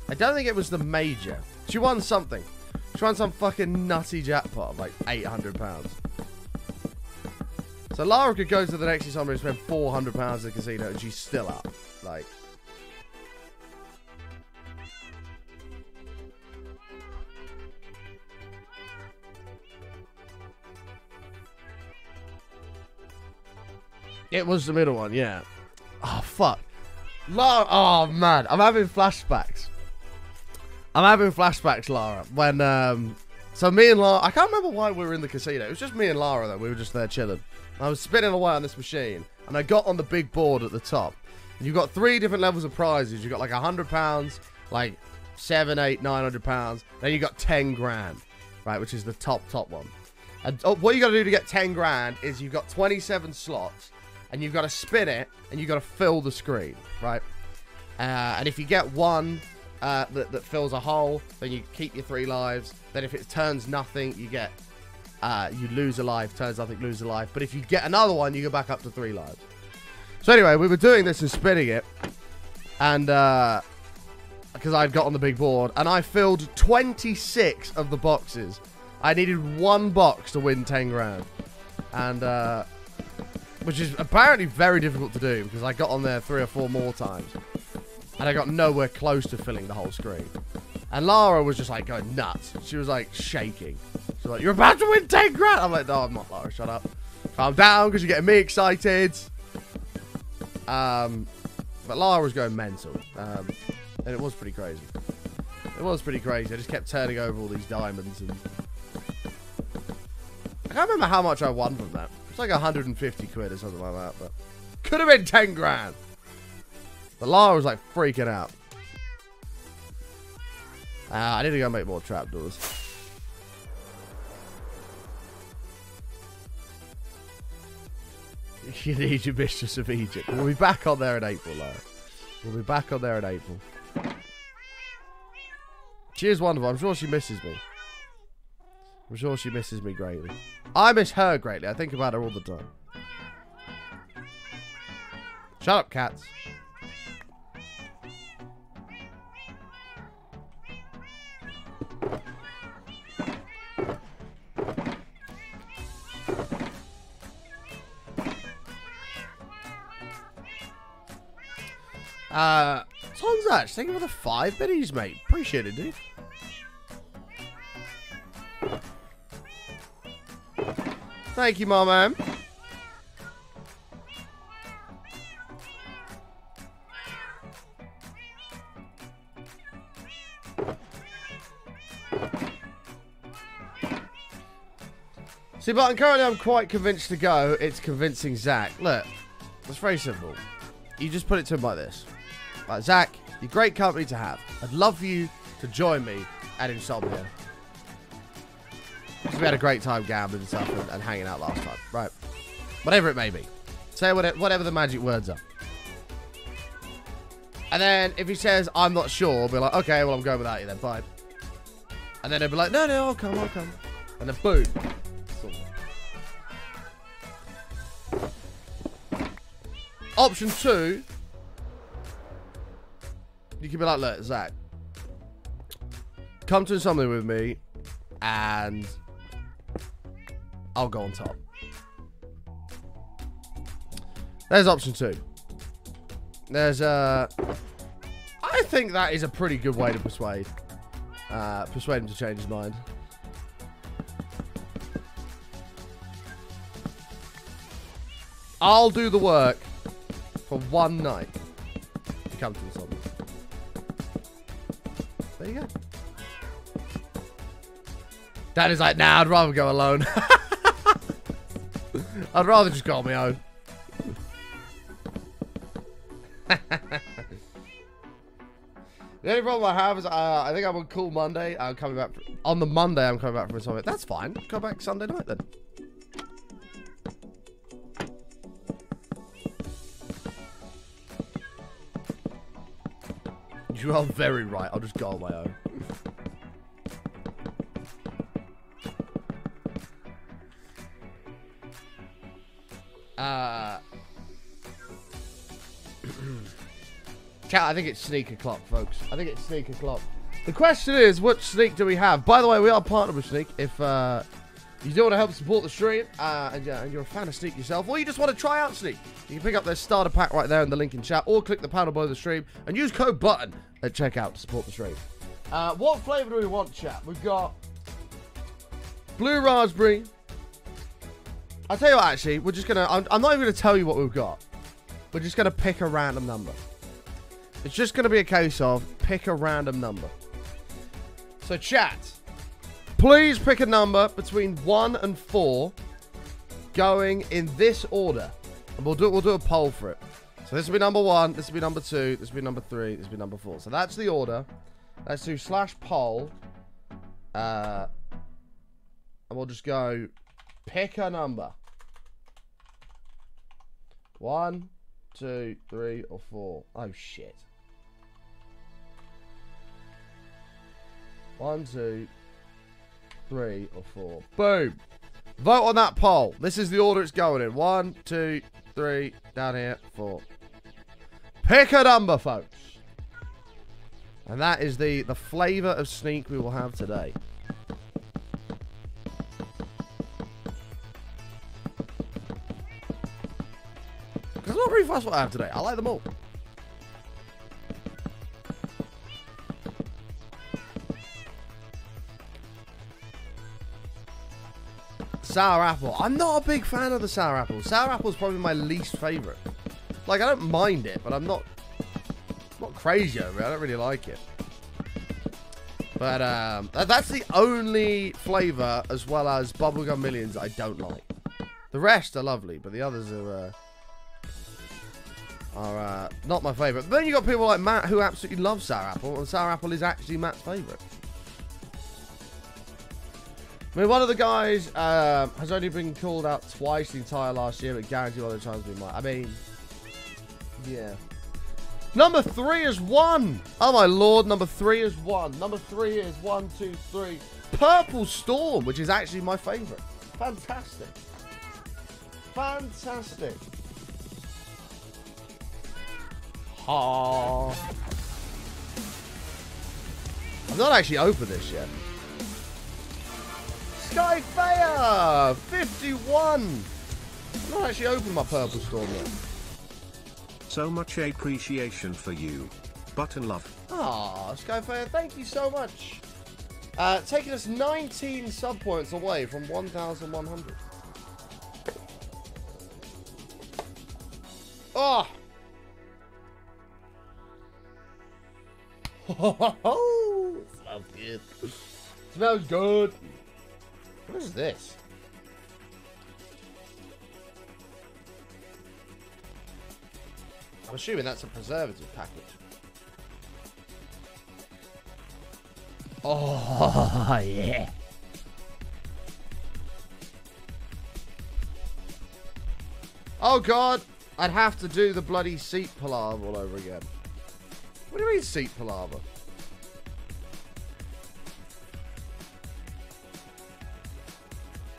I don't think it was the major. She won something. She won some fucking nutty jackpot of like £800. So Lara could go to the next Insomnia and spend £400 at the casino and she's still up. Like... It was the middle one, yeah. Oh, fuck. Lara, oh, man. I'm having flashbacks. I'm having flashbacks, Lara. When, So me and Lara, I can't remember why we were in the casino. It was just me and Lara, though. We were just there chilling. I was spinning away on this machine, and I got on the big board at the top. And you've got 3 different levels of prizes. You've got like £100, like 7, 8, 900 pounds. Then you got 10 grand, right, which is the top one. And what you got to do to get 10 grand is you've got 27 slots, and you've got to spin it, and you've got to fill the screen, right? And if you get one that fills a hole, then you keep your 3 lives. Then if it turns nothing, you get you lose a life. Turns nothing, lose a life. But if you get another one, you go back up to 3 lives. So anyway, we were doing this and spinning it, and because I'd got on the big board, and I filled 26 of the boxes. I needed 1 box to win 10 grand, and which is apparently very difficult to do because I got on there 3 or 4 more times, and I got nowhere close to filling the whole screen. And Lara was just like going nuts. She was like shaking. She was like, "You're about to win 10 grand." I'm like, "No, I'm not, Lara. Shut up. Calm down, because you're getting me excited." But Lara was going mental, and it was pretty crazy. It was pretty crazy. I just kept turning over all these diamonds, and I can't remember how much I won from that. It's like 150 quid or something like that, but could have been 10 grand. But Lara was like freaking out. I need to go make more trapdoors. You need your Mistress of Egypt. We'll be back on there in April, Lara. We'll be back on there in April. She is wonderful. I'm sure she misses me. I'm sure she misses me greatly. I miss her greatly. I think about her all the time. Shut up, cats. Songs Ash, thank you for the 5 biddies, mate. Appreciate it, dude. Thank you, my man. See, but currently I'm quite convinced to go. It's convincing Zach. Look, it's very simple. You just put it to him like this. Like, Zach, you're great company to have. I'd love for you to join me at Insomnia. Because we had a great time gambling and stuff and hanging out last time. Right. Whatever it may be. Say whatever the magic words are. And then if he says, I'm not sure, I'll be like, okay, well, I'm going without you then. Fine. And then he'll be like, no, I'll come. And then boom. Option 2. You can be like, look, Zach, come to something with me, and I'll go on top. There's option 2. There's I think that is a pretty good way to persuade him to change his mind. I'll do the work for 1 night to come to something. There you go. Dad is like, nah, I'd rather go alone. I'd rather just go on my own. The only problem I have is I think I'm on Cool Monday. I'm coming back on the Monday. I'm coming back from something. That's fine. Come back Sunday night then. You are very right. I'll just go on my own. Chat, I think it's sneak o'clock, folks. I think it's sneak o'clock. The question is, what sneak do we have? By the way, we are partnered with Sneak. If you do want to help support the stream, and you're a fan of Sneak yourself, or you just want to try out Sneak, you can pick up their starter pack right there in the link in chat, or click the panel below the stream and use code BUTTON at checkout to support the stream. What flavor do we want, chat? We've got blue raspberry. I'll tell you what, actually, we're just gonna. I'm not even gonna tell you what we've got. We're just gonna pick a random number. It's just gonna be a case of pick a random number. So, chat, Please pick a number between 1 and 4, going in this order. And we'll do a poll for it. So this will be number 1, this will be number 2, this will be number 3, this will be number 4. So that's the order. Let's do /poll. And we'll just go pick a number. 1, 2, 3, or 4. Oh shit. 1, 2, 3, or 4. Boom. Vote on that poll. This is the order it's going in. 1, 2, 3, down here, 4. Pick a number, folks. And that is the flavor of sneak we will have today. Because I'm not really fussed what I have today. I like them all. Sour apple. I'm not a big fan of the sour apple. Sour apple is probably my least favorite. Like, I don't mind it, but I'm not crazy over it. I don't really like it. But that's the only flavor, as well as Bubblegum Millions, I don't like. The rest are lovely, but the others are not my favorite. But then you got people like Matt who absolutely love sour apple, and sour apple is actually Matt's favorite. I mean, one of the guys has only been called out twice the entire last year, but guaranteed one of the times we might. I mean, yeah. Number 3 is 1. Oh my lord, number 3 is 1. Number 3 is 1, 2, 3. Purple Storm, which is actually my favorite. Fantastic. Fantastic. Ha. I've not actually opened this yet. Skyfire 51. I've not actually opened my Purple Storm yet. So much appreciation for you. Button love. Ah, Skyfire, thank you so much. Taking us 19 sub points away from 1,100. Oh. Smells good. Smells good. What is this? I'm assuming that's a preservative package. Oh, yeah. Oh, God. I'd have to do the bloody seat palaver all over again. What do you mean seat palaver?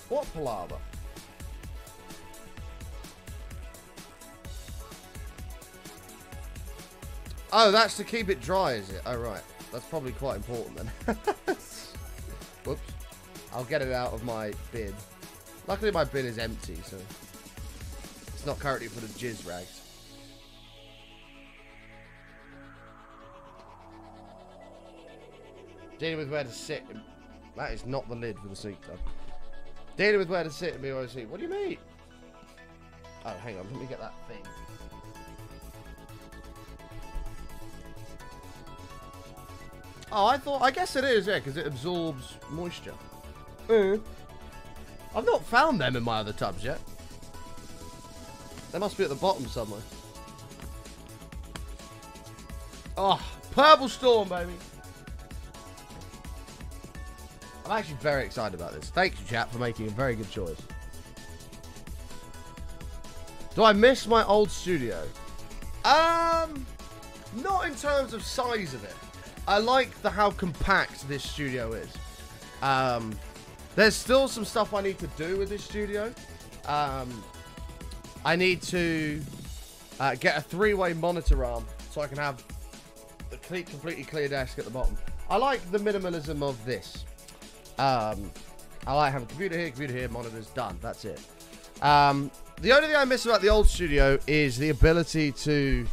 What palaver? Oh, that's to keep it dry, is it? Oh, right. That's probably quite important then. Whoops. I'll get it out of my bin. Luckily, my bin is empty, so it's not currently full of jizz rags. Dealing with where to sit. That is not the lid for the seat, though. Dealing with where to sit and be on the seat. What do you mean? Oh, hang on. Let me get that thing. Oh, I guess it is, yeah, because it absorbs moisture. I've not found them in my other tubs yet. They must be at the bottom somewhere. Oh, Purple Storm, baby. I'm actually very excited about this. Thank you, chat, for making a very good choice. Do I miss my old studio? Not in terms of size of it. I like how compact this studio is. There's still some stuff I need to do with this studio. I need to get a 3-way monitor arm so I can have the completely clear desk at the bottom. I like the minimalism of this. I like having a computer here, monitors, done. That's it. The only thing I miss about the old studio is the ability to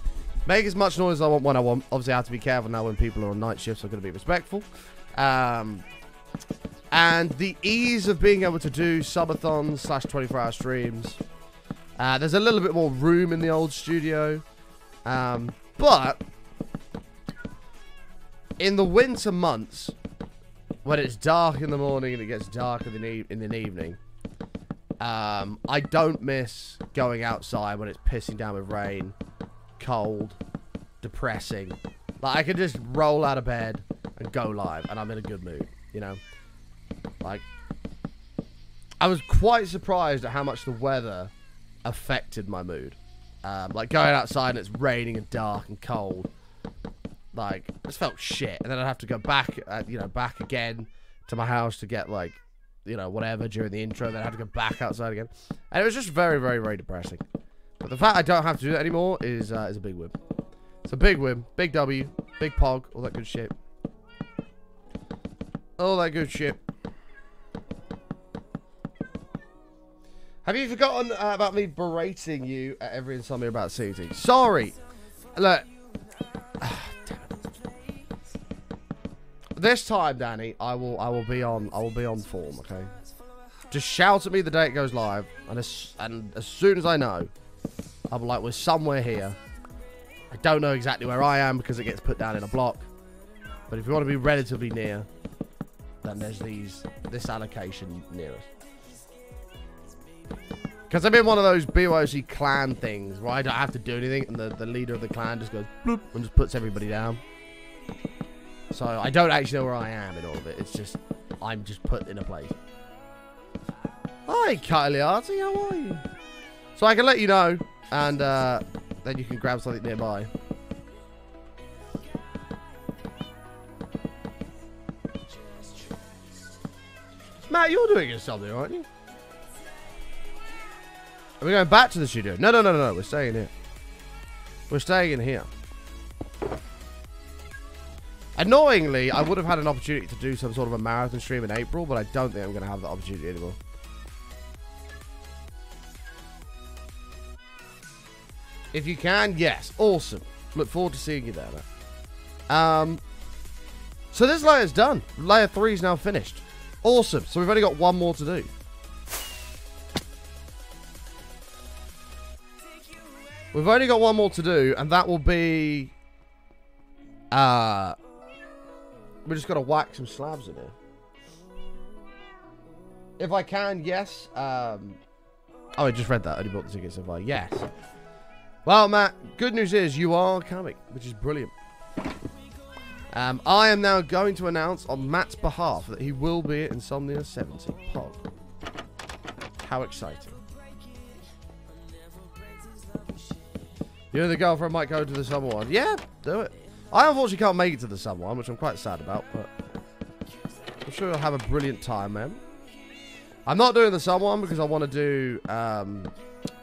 make as much noise as I want when I want. Obviously, I have to be careful now when people are on night shifts. I'm going to be respectful. And the ease of being able to do subathons / 24-hour streams. There's a little bit more room in the old studio. But in the winter months, when it's dark in the morning and it gets dark in the evening, I don't miss going outside when it's pissing down with rain, cold, depressing. Like, I can just roll out of bed and go live, and I'm in a good mood, you know? Like, I was quite surprised at how much the weather affected my mood. Like, going outside and it's raining and dark and cold, like, it just felt shit. And then I'd have to go back, back again to my house to get, like, whatever during the intro. Then I had to go back outside again. And it was just very, very, very depressing. But the fact I don't have to do that anymore is a big win. It's a big win. Big W. Big Pog. All that good shit. All that good shit. Have you forgotten about me berating you at every insomnia about CT? Sorry. Look. This time, Danny, I will be on form, okay? Just shout at me the day it goes live, and as soon as I know, I'm like, we're somewhere here. I don't know exactly where I am because it gets put down in a block. But if you want to be relatively near, then there's this allocation near us. Because I'm in one of those BYOC clan things where I don't have to do anything, and the leader of the clan just goes bloop and just puts everybody down. So I don't actually know where I am in all of it. It's just, I'm just put in a place. Hi, Kyliarty, how are you? So I can let you know, and then you can grab something nearby. Matt, you're doing something, aren't you? Are we going back to the studio? No. We're staying here. We're staying in here. Annoyingly, I would have had an opportunity to do some sort of a marathon stream in April, but I don't think I'm going to have that opportunity anymore. If you can, yes. Awesome. Look forward to seeing you there, man. So this layer's done. Layer 3 is now finished. Awesome. So we've only got one more to do. We've only got one more to do, and that will be... we just got to whack some slabs in here. If I can, yes. Oh, I just read that. I only bought the tickets if I... Yes. Well, Matt, good news is you are coming, which is brilliant. I am now going to announce on Matt's behalf that he will be at Insomnia 70 Pod. How exciting. You and the girlfriend might go to the summer one. Yeah, do it. I unfortunately can't make it to the summer one, which I'm quite sad about, but I'm sure you'll have a brilliant time, man. I'm not doing the summer one because I want to do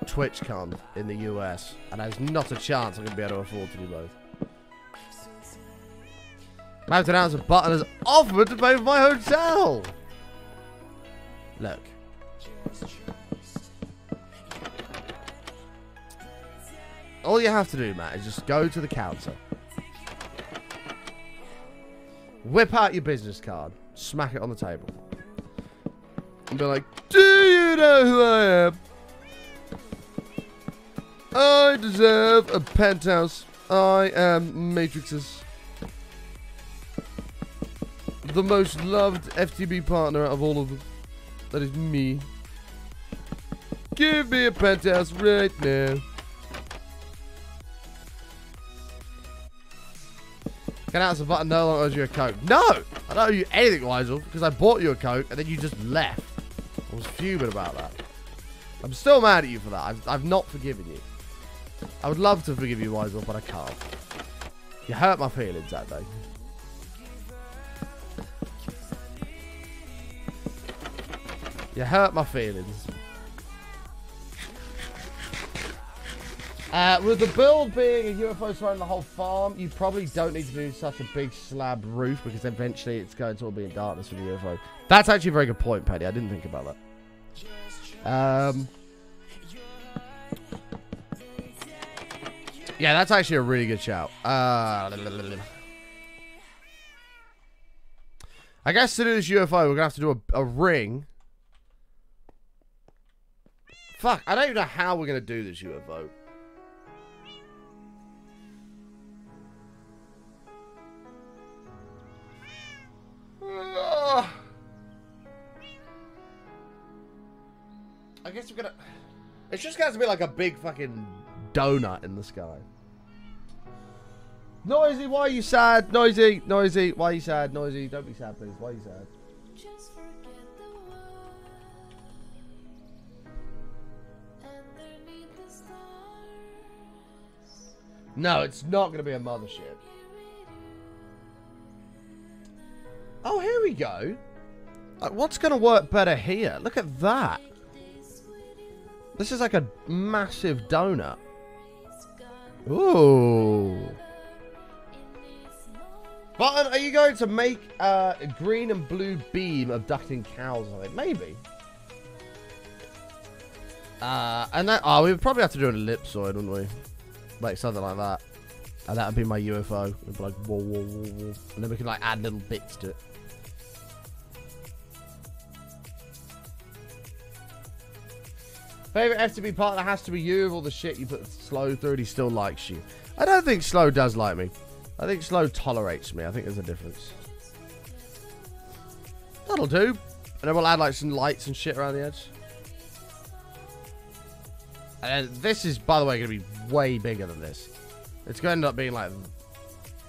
TwitchCon in the US, and there's not a chance I'm going to be able to afford to do both. I have to announce a button has offered to pay for my hotel. Look. All you have to do, Matt, is just go to the counter. Whip out your business card. Smack it on the table. And be like, do you know who I am? I deserve a penthouse. I am Matrix's. The most loved FTB partner out of all of them. That is me. Give me a penthouse right now. Can I answer the button? No longer owes you a Coke. No! I don't owe you anything, Weisel, because I bought you a Coke and then you just left. I was fuming about that. I'm still mad at you for that. I've not forgiven you. I would love to forgive you, Weisel, but I can't. You hurt my feelings that day. You hurt my feelings. With the build being a UFO surrounding the whole farm, you probably don't need to do such a big slab roof because eventually it's going to all be in darkness for the UFO. That's actually a very good point, Paddy. I didn't think about that. Yeah, that's actually a really good shout. I guess to do this UFO, we're going to have to do a ring. Fuck, I don't even know how we're going to do this UFO. guess we're gonna... It's just going to be like a big fucking donut in the sky. Noisy, why are you sad? Noisy, Noisy, why are you sad? Noisy, don't be sad, please. Why are you sad? No, it's not going to be a mothership. Oh, here we go. What's going to work better here? Look at that. This is like a massive donut. Ooh. Button, are you going to make a green and blue beam abducting cows on it? Maybe. And that... Oh, we would probably have to do an ellipsoid, wouldn't we? Like something like that. And that would be my UFO. It would be like, whoa, whoa, whoa, whoa. And then we can like add little bits to it. Favorite FTB partner has to be you with all the shit you put Slow through and he still likes you. I don't think Slow does like me. I think Slow tolerates me. I think there's a difference. That'll do. And then we'll add like some lights and shit around the edge. And then this is, by the way, going to be way bigger than this. It's going to end up being like,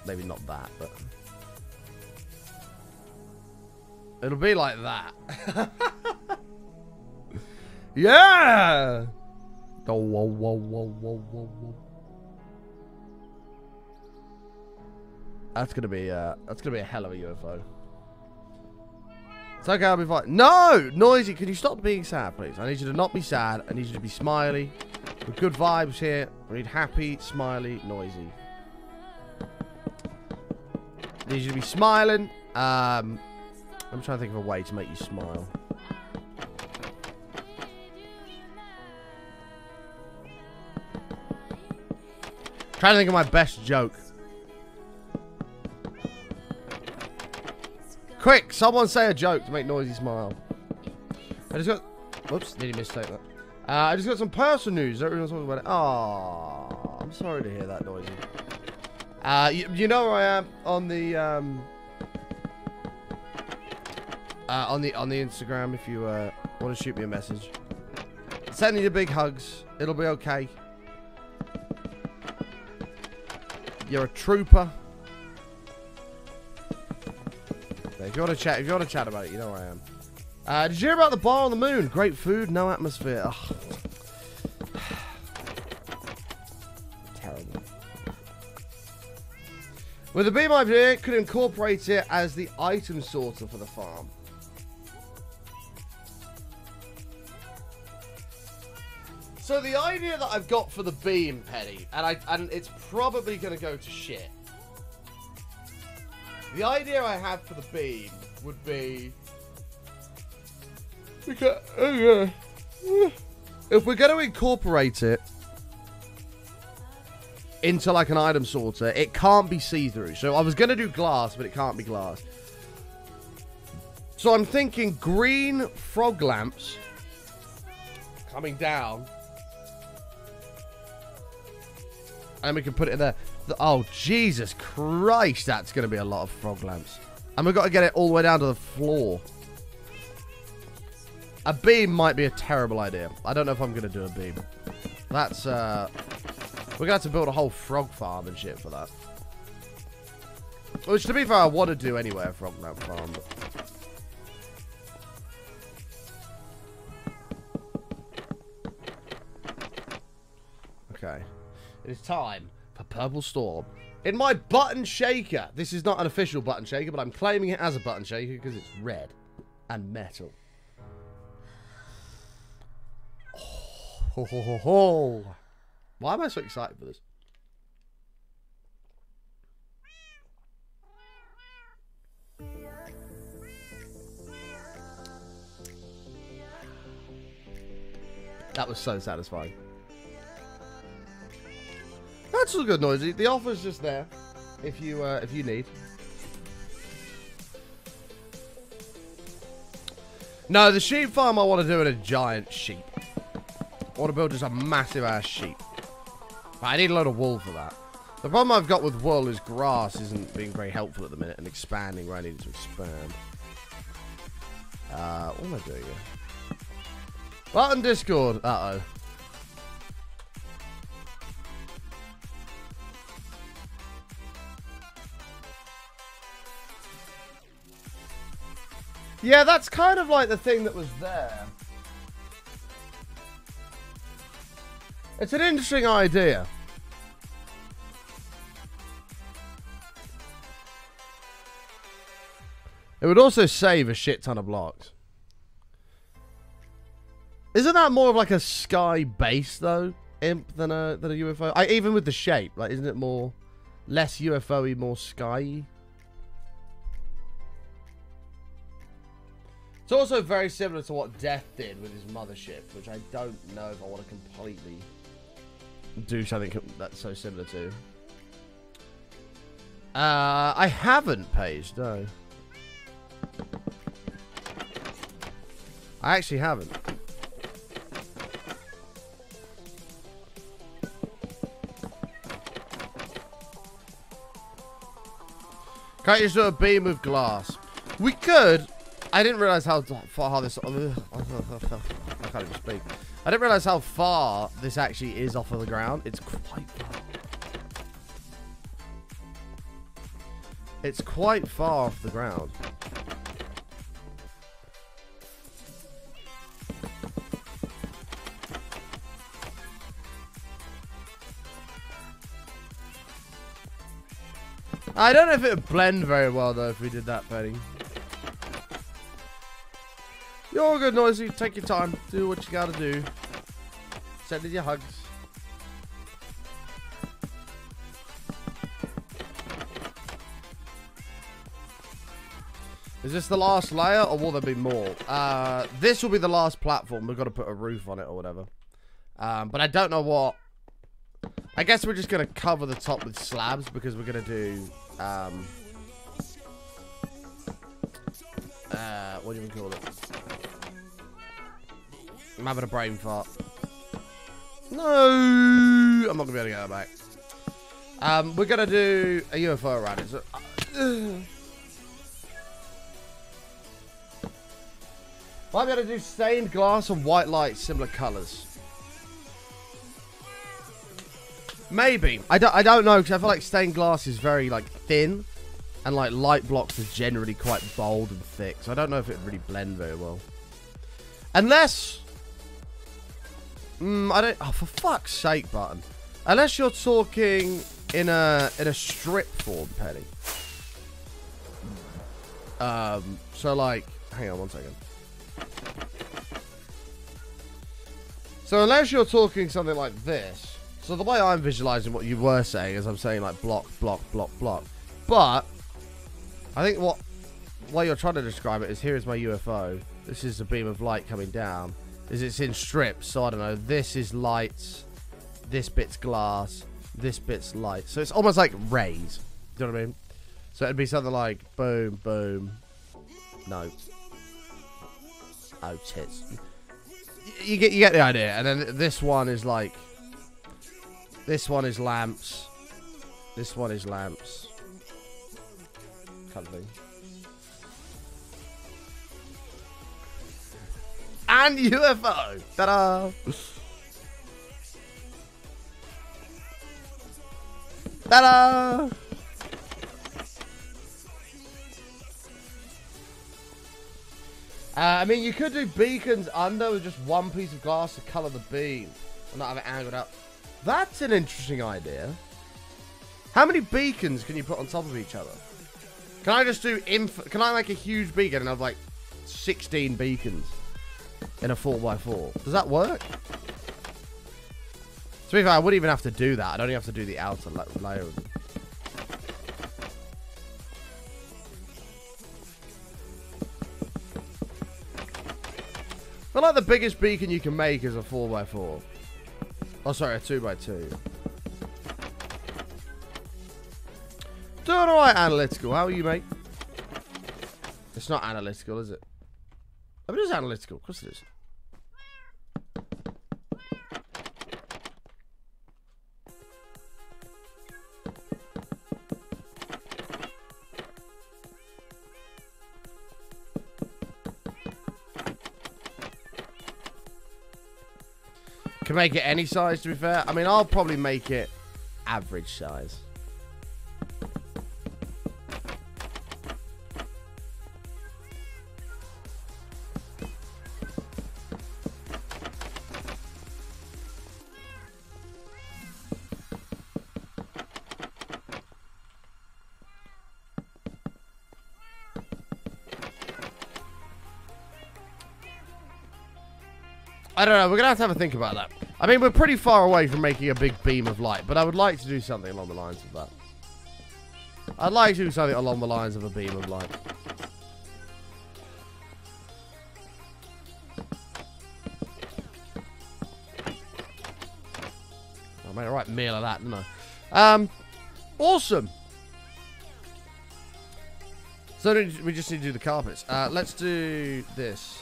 maybe not that, but... It'll be like that. Yeah! Oh, whoa, whoa, whoa, whoa, whoa, whoa. That's gonna be a hell of a UFO. It's okay, I'll be fine. No! Noisy, can you stop being sad, please? I need you to not be sad. I need you to be smiley. With good vibes here. I need happy, smiley, noisy. I need you to be smiling. I'm trying to think of a way to make you smile. Trying to think of my best joke. Quick, someone say a joke to make Noisy smile. I just got... Whoops, nearly mistake that. I just got some personal news. Everyone's talking about it. Aww, I'm sorry to hear that, Noisy. You know where I am on the on the Instagram if you want to shoot me a message. Sending you big hugs. It'll be okay. You're a trooper. If you want to chat about it, you know where I am. Did you hear about the bar on the moon? Great food, no atmosphere. Ugh. Terrible. With the beam idea, could incorporate it as the item sorter for the farm. So the idea that I've got for the beam, Penny, and it's probably going to go to shit. The idea I have for the beam would be... Because, if we're going to incorporate it into like an item sorter, it can't be see-through. So I was going to do glass, but it can't be glass. So I'm thinking green frog lamps coming down. And we can put it in there. Oh, Jesus Christ, that's going to be a lot of frog lamps. And we've got to get it all the way down to the floor. A beam might be a terrible idea. I don't know if I'm going to do a beam. That's, we're going to have to build a whole frog farm and shit for that. Which, to be fair, I want to do anyway, a frog lamp farm. But... Okay. It is time for Purple Storm. In my button shaker. This is not an official button shaker, but I'm claiming it as a button shaker because it's red and metal. Oh, ho, ho, ho, ho. Why am I so excited for this? That was so satisfying. That's all good, Noisy. The offer's just there, if you need. No, the sheep farm I want to do in a giant sheep. I want to build just a massive ass sheep. But I need a load of wool for that. The problem I've got with wool is grass isn't being very helpful at the minute and expanding where I need it to expand. What am I doing here? What on Discord? Uh-oh. Yeah, that's kind of like the thing that was there. It's an interesting idea. It would also save a shit ton of blocks. Isn't that more of like a sky base though, imp, than a UFO? Even with the shape, like, isn't it more less UFO-y, more sky-y? It's also very similar to what Death did with his mothership, which I don't know if I want to completely do something that's so similar to. I haven't, Paige, no. I actually haven't. Can't you just do a beam with glass? We could. I didn't realize how far this. I can't even speak. I didn't realize how far this actually is off of the ground. It's quite far. It's quite far off the ground. I don't know if it would blend very well, though, if we did that, Penny. You're all good, Noisy. Take your time. Do what you gotta do. Send in your hugs. Is this the last layer, or will there be more? This will be the last platform. We've got to put a roof on it or whatever. But I don't know what... I guess we're just going to cover the top with slabs because we're going to do... what do you call it? I'm having a brain fart. No! I'm not going to be able to get that back. We're going to do a UFO around it. So, might be able to do stained glass and white light, similar colours. Maybe. I don't know, because I feel like stained glass is very, like, thin. And, like, light blocks are generally quite bold and thick. So I don't know if it would really blend very well. Unless... I don't... Oh, for fuck's sake, Button. Unless you're talking in a strip form, Penny. So, like... Hang on one second. So unless you're talking something like this... So the way I'm visualizing what you were saying is I'm saying like block, block, block, block. But I think what way you're trying to describe it is here is my UFO. This is a beam of light coming down. Is it's in strips. So I don't know. This is light. This bit's glass. This bit's light. So it's almost like rays. Do you know what I mean? So it'd be something like boom, boom. No. Oh, tits. You get the idea. And then this one is like... This one is lamps. This one is lamps. Kind of thing. And UFO! Ta-da! Ta-da! I mean, you could do beacons under with just one piece of glass to colour the beam. And not have it angled up. That's an interesting idea. How many beacons can you put on top of each other? Can I just do... Can I make a huge beacon and have like 16 beacons in a 4x4? Does that work? To be fair, I wouldn't even have to do that. I'd only have to do the outer layer of them. I feel like the biggest beacon you can make is a 4x4. Oh, sorry, a 2x2. Doing alright, analytical. How are you, mate? It's not analytical, is it? I mean, it is analytical. Of course it is. Can make it any size, to be fair. I mean, I'll probably make it average size. I don't know, we're going to have a think about that. I mean, we're pretty far away from making a big beam of light, but I would like to do something along the lines of that. I'd like to do something along the lines of a beam of light. I made a right meal of that, didn't I? Awesome. So we just need to do the carpets. Let's do this.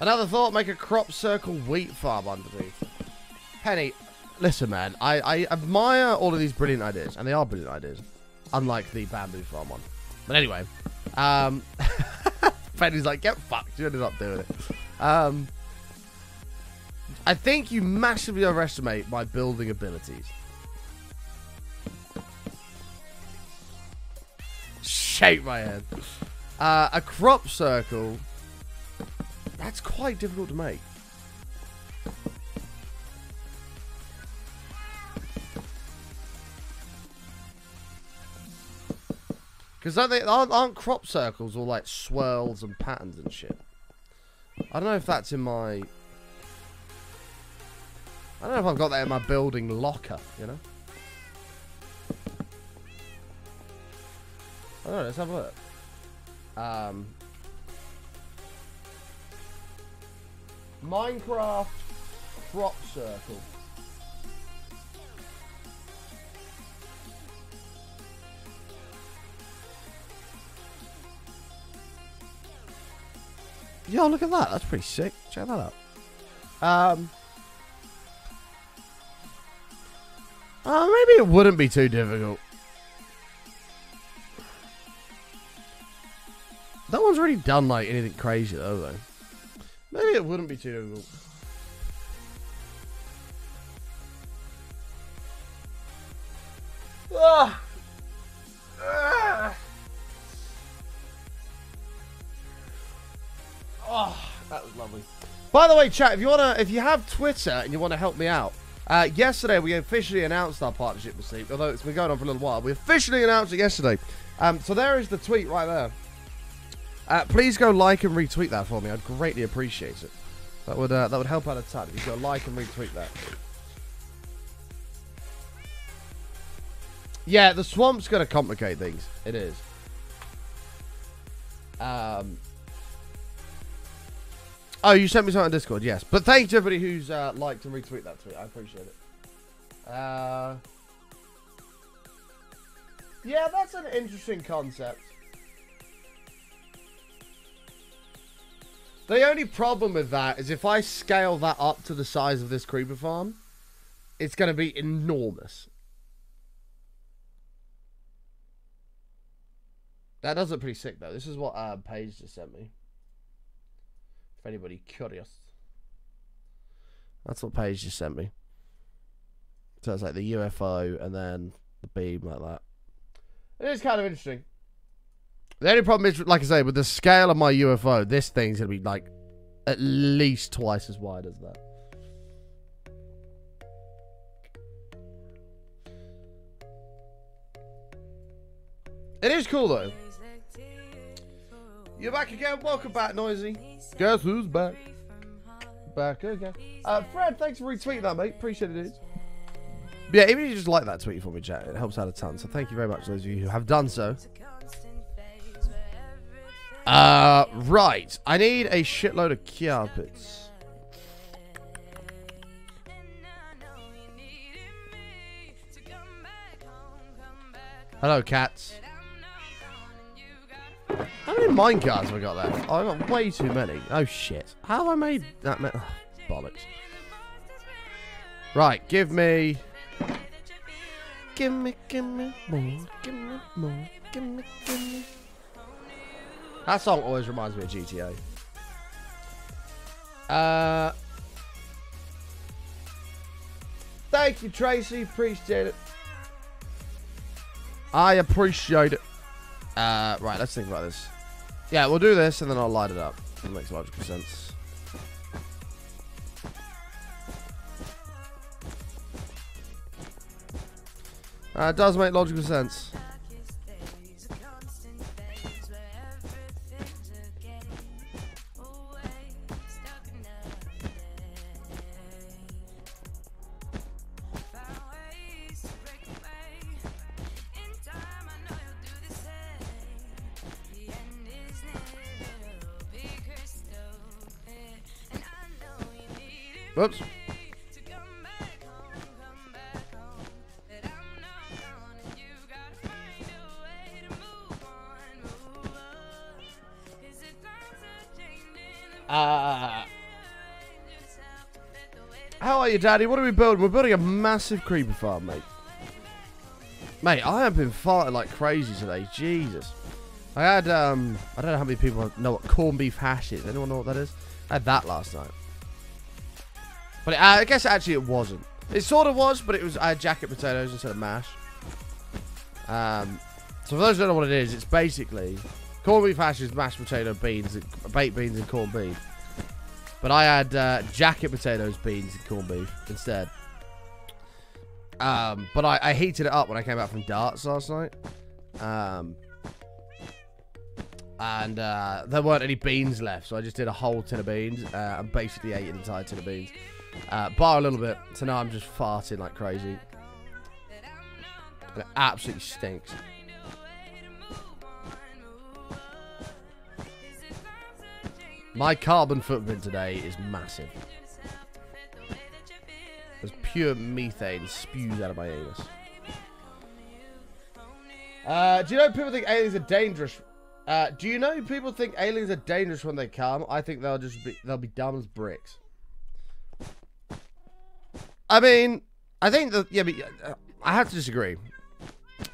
Another thought, make a crop circle wheat farm underneath. Penny, listen, man. I admire all of these brilliant ideas, and they are brilliant ideas. Unlike the bamboo farm one. But anyway. Penny's like, get fucked. You ended up doing it. I think you massively overestimate my building abilities. Shake my head. A crop circle... That's quite difficult to make. Because aren't crop circles all like swirls and patterns and shit? I don't know if that's in my... I don't know if I've got that in my building locker, you know? I don't know, let's have a look. Minecraft crop circle. Yo, look at that. That's pretty sick. Check that out. Maybe it wouldn't be too difficult. That one's already done like anything crazy though. Maybe it wouldn't be too difficult. Ah. Ah. Oh, that was lovely. By the way, chat, if you have Twitter and you want to help me out, yesterday we officially announced our partnership with Sleep, although it's been going on for a little while. We officially announced it yesterday. So there is the tweet right there. Please go like and retweet that for me. I'd greatly appreciate it. That would help out a ton if you go like and retweet that. Yeah, the swamp's gonna complicate things. It is. Oh, you sent me something on Discord, yes. But thank you to everybody who's liked and retweeted that tweet. I appreciate it. Yeah, that's an interesting concept. The only problem with that is if I scale that up to the size of this creeper farm, it's going to be enormous. That does look pretty sick, though. This is what Paige just sent me. If anybody curious. That's what Paige just sent me. So it's like the UFO and then the beam like that. It is kind of interesting. The only problem is, like I say, with the scale of my UFO, this thing's going to be like at least twice as wide as that. It is cool, though. You're back again. Welcome back, Noisy. Guess who's back? Back again. Fred, thanks for retweeting that, mate. Appreciate it, dude. Yeah, even if you just like that tweet for me, chat, it helps out a ton. So thank you very much, those of you who have done so. Right. I need a shitload of carpets. Hello, cats. How many minecarts have I got left? Oh, I got way too many. Oh, shit. How have I made that many? Oh, bollocks. Right, give me more, give me more, give me. That song always reminds me of GTA. Thank you, Tracy. Appreciate it. I appreciate it. Right, let's think about this. Yeah, we'll do this and then I'll light it up. It makes logical sense. It does make logical sense. Whoops. How are you, Daddy? What are we building? We're building a massive creeper farm, mate. Mate, I have been farting like crazy today. Jesus. I had, I don't know how many people know what corned beef hash is. Anyone know what that is? I had that last night. But I guess actually it wasn't. It sort of was, but it was, I had jacket potatoes instead of mash. So for those who don't know what it is, it's basically corned beef hash is mashed potato, beans, baked beans and corned beef. But I had jacket potatoes, beans and corned beef instead. But I heated it up when I came back from darts last night. And there weren't any beans left, so I just did a whole tin of beans and basically ate an entire tin of beans. Bar a little bit, so now I'm just farting like crazy. And it absolutely stinks. My carbon footprint today is massive. There's pure methane spews out of my anus. Do you know people think aliens are dangerous? Do you know people think aliens are dangerous when they come? I think they'll be dumb as bricks. I mean, I think that, yeah, but I have to disagree.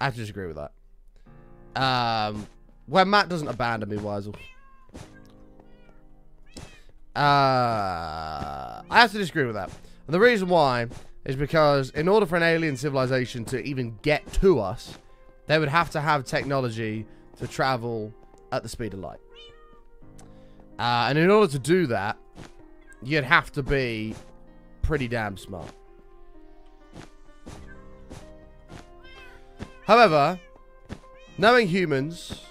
I have to disagree with that. When Matt doesn't abandon me, Weisel. I have to disagree with that. And the reason why is because in order for an alien civilization to even get to us, they would have to have technology to travel at the speed of light. And in order to do that, you'd have to be pretty damn smart. However, knowing humans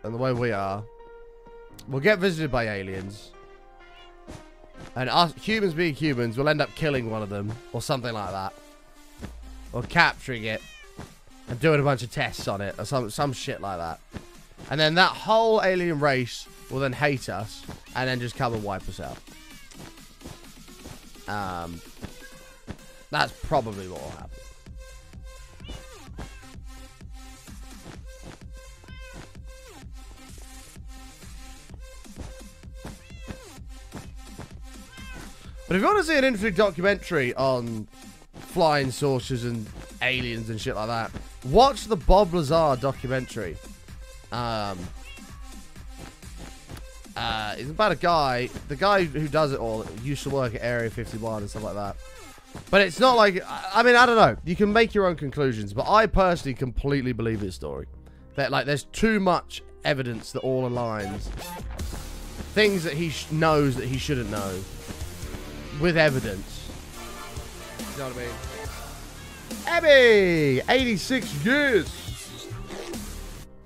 and the way we are, we'll get visited by aliens. And us humans being humans, we'll end up killing one of them or something like that. Or capturing it and doing a bunch of tests on it or some shit like that. And then that whole alien race will then hate us and then just come and wipe us out. That's probably what will happen. But if you want to see an interesting documentary on flying saucers and aliens and shit like that, watch the Bob Lazar documentary. It's about a guy, the guy who does it all used to work at Area 51 and stuff like that. But it's not like, I mean, I don't know. You can make your own conclusions, but I personally completely believe his story. That, like, there's too much evidence that all aligns. Things that he knows that he shouldn't know. With evidence. You know what I mean? Abby! 86 years!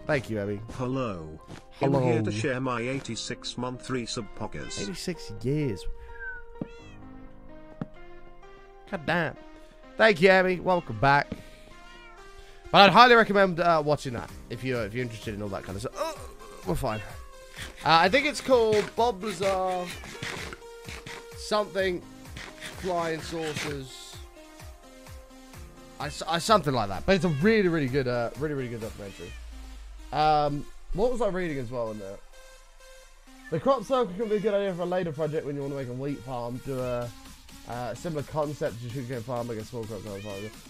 Thank you, Abby. Hello. Hello. I'm here to share my 86-month resub poggers. 86 years. God damn. Thank you, Abby. Welcome back. But I'd highly recommend watching that if you're interested in all that kind of stuff. Oh, we're fine. I think it's called Bob Lazar something flying saucers. Something like that. But it's a really, really good documentary. What was I reading as well in there? The crop circle can be a good idea for a later project when you want to make a wheat farm. Do a similar concept to sugarcane farm, make a small crop farm.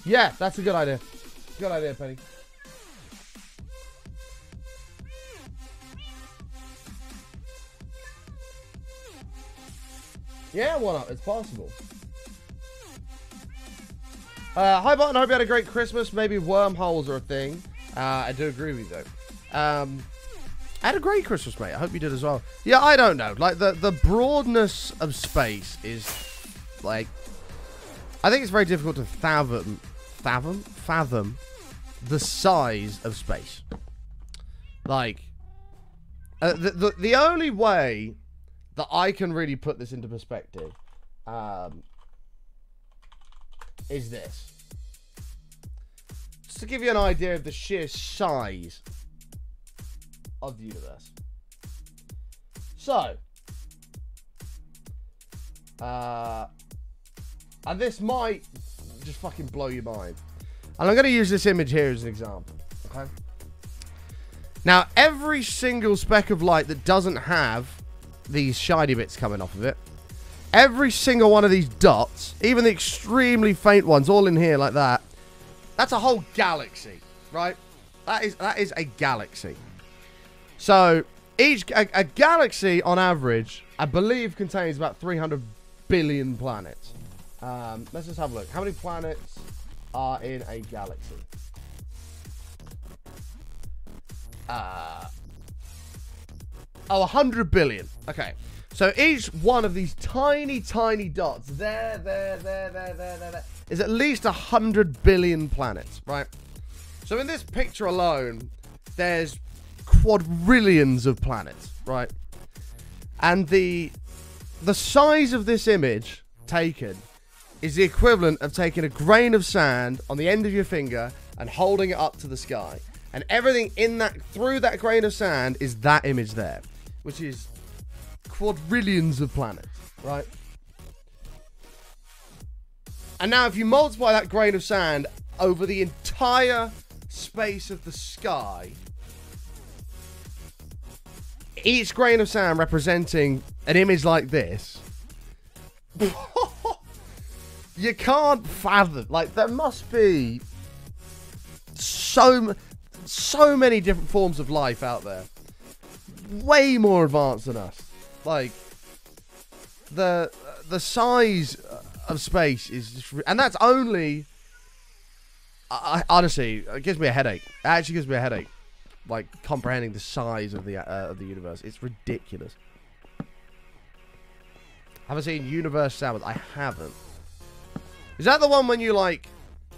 Yeah, that's a good idea. Good idea, Penny. Yeah, why not? It's possible. Hi, Button. Hope you had a great Christmas. Maybe wormholes are a thing. I do agree with you, though. I had a great Christmas, mate. I hope you did as well. Yeah, I don't know. Like, the broadness of space is, like... I think it's very difficult to fathom the size of space. Like, the only way that I can really put this into perspective is this. Just to give you an idea of the sheer size of the universe. So, and this might just fucking blow your mind. And I'm going to use this image here as an example. Okay. Now, every single speck of light that doesn't have these shiny bits coming off of it, every single one of these dots, even the extremely faint ones, all in here like that, that's a whole galaxy, right? That is a galaxy. So, a galaxy, on average, I believe contains about 300 billion planets. Let's just have a look. How many planets are in a galaxy? 100 billion. Okay. So each one of these tiny, tiny dots, there, is at least 100 billion planets, right? So in this picture alone, there's quadrillions of planets, right? And the size of this image taken is the equivalent of taking a grain of sand on the end of your finger and holding it up to the sky. And everything in that, through that grain of sand, is that image there, which is quadrillions of planets, right? And now if you multiply that grain of sand over the entire space of the sky, each grain of sand representing an image like this, you can't fathom. Like, there must be so many different forms of life out there, way more advanced than us. Like, the size of space is just, and that's only, honestly, it gives me a headache. It actually gives me a headache, like, comprehending the size of the universe. It's ridiculous. Haven't seen Universe Sound. I haven't. Is that the one when you, like,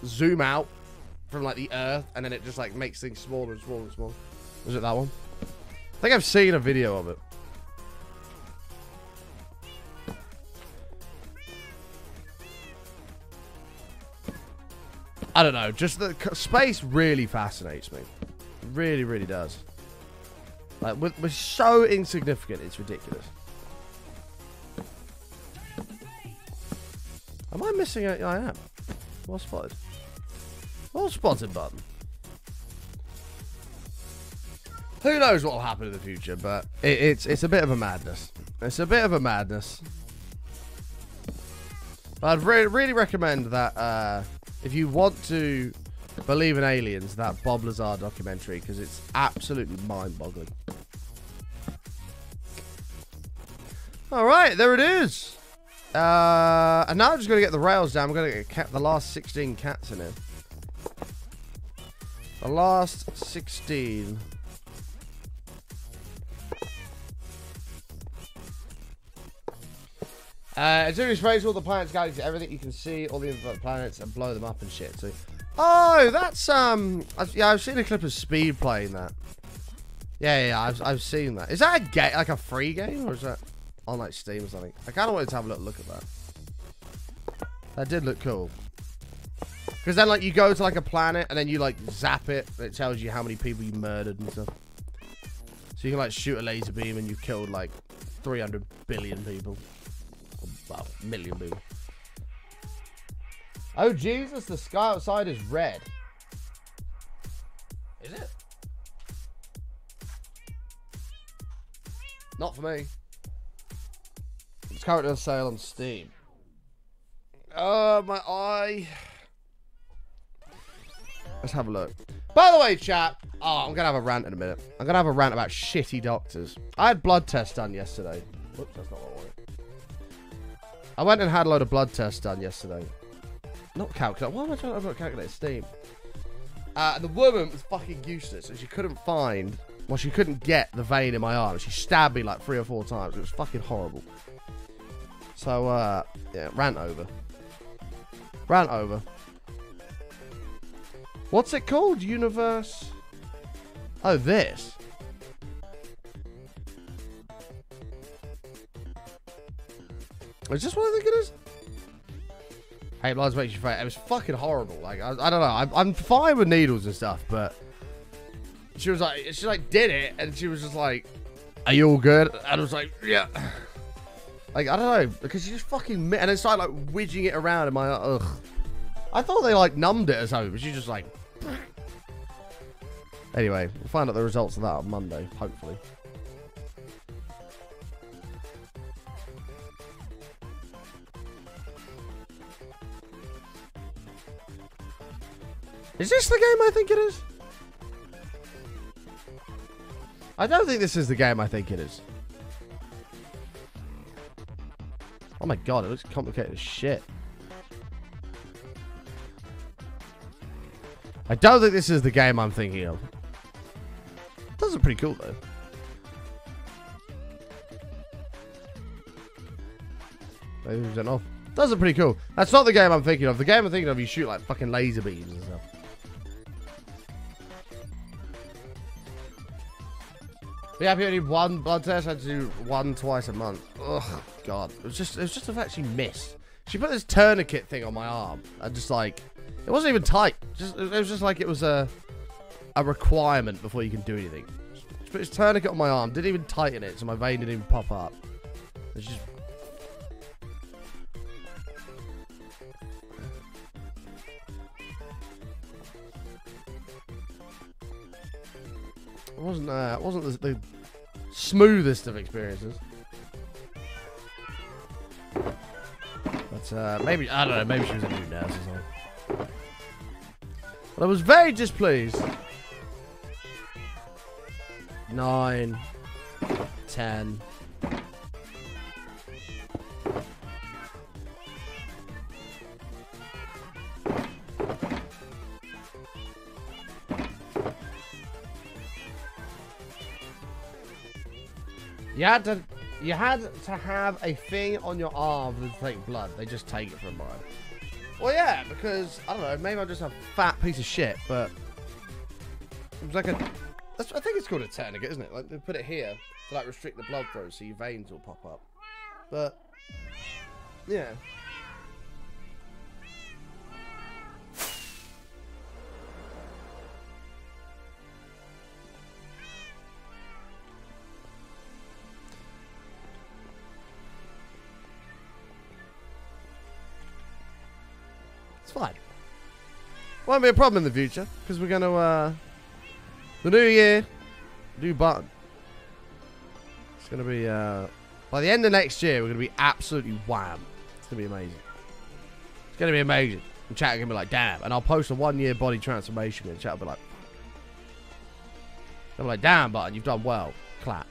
zoom out from, like, the Earth and then it just, like, makes things smaller and smaller and smaller? Was it that one? I think I've seen a video of it. I don't know. Just the space really fascinates me. It really, really does. Like, we're so insignificant, it's ridiculous. Am I missing it? I am. Well spotted. Well spotted, Button. Who knows what will happen in the future, but it's a bit of a madness. It's a bit of a madness. But I'd really recommend that if you want to believe in aliens, that Bob Lazar documentary, because it's absolutely mind-boggling. Alright, there it is. And now I'm just going to get the rails down. I'm going to get the last 16 cats in here. The last 16. Into space, all the planets, galaxies, everything you can see, all the planets, and blow them up and shit. So, oh, that's yeah, I've seen a clip of Speed playing that. Yeah, I've seen that. Is that a game, like a free game, or is that on like Steam or something? I kind of wanted to have a little look at that. That did look cool. Because then, like, you go to like a planet and then you like zap it, and it tells you how many people you murdered and stuff. So you can like shoot a laser beam and you've killed like 300 billion people. Well, million people. Oh Jesus, the sky outside is red. Is it? Not for me. It's currently on sale on Steam. Oh, my eye. Let's have a look. By the way, chat. Oh, I'm going to have a rant in a minute. I'm going to have a rant about shitty doctors. I had blood tests done yesterday. Whoops, that's not what I wanted. I went and had a load of blood tests done yesterday. Not calculator. Why am I trying to open up calculator Steam? The woman was fucking useless, and she couldn't find... Well, she couldn't get the vein in my arm. She stabbed me like 3 or 4 times. It was fucking horrible. So, yeah, rant over. Rant over. What's it called? Universe... Oh, this. Is this what I think it is? Hey, blood makes you faint. It was fucking horrible. Like, I don't know. I'm fine with needles and stuff, but she was like, did it, and she was just like, "Are you all good?" And I was like, "Yeah." Like, I don't know, because she just fucking and it started like widging it around in my ugh. I thought they like numbed it or something, but she just like. Anyway, we'll find out the results of that on Monday, hopefully. Is this the game I think it is? I don't think this is the game I think it is. Oh my god, it looks complicated as shit. I don't think this is the game I'm thinking of. Those are pretty cool though. Maybe we've done off. Those are pretty cool. That's not the game I'm thinking of. The game I'm thinking of, you shoot like fucking laser beams and stuff. Yeah, if you only one blood test, I had to do one twice a month. Ugh, god. It was just to actually miss. She put this tourniquet thing on my arm. And just like, it wasn't even tight. It was just like it was a requirement before you can do anything. She put this tourniquet on my arm, didn't even tighten it, so my vein didn't even pop up. It's just... It wasn't the smoothest of experiences. But maybe, I don't know, maybe she was a new nurse or something. But I was very displeased. 9, 10. You had to have a thing on your arm to take blood. They just take it from mine. Well, yeah, because I don't know. Maybe I'm just a fat piece of shit, but it was like a. I think it's called a tourniquet, isn't it? Like they put it here to like restrict the blood flow, so your veins will pop up. But yeah. It's fine. Won't be a problem in the future because we're going to the new year, new button. It's going to be by the end of next year we're going to be absolutely wham. It's going to be amazing. It's going to be amazing. And chat going to be like, damn. And I'll post a 1-year body transformation and chat will be like, they'll be like, damn, button, you've done well. Clap.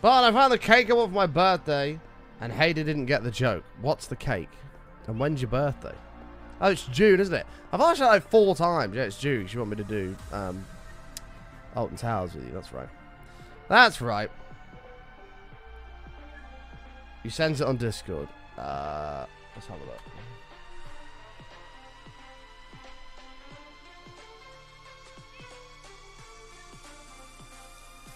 But I found the cake I want for my birthday, and Hader didn't get the joke. What's the cake? And when's your birthday? Oh, it's June, isn't it? I've asked her like 4 times. Yeah, it's June. She want me to do Alton Towers with you. That's right. That's right. You sent it on Discord. Let's have a look.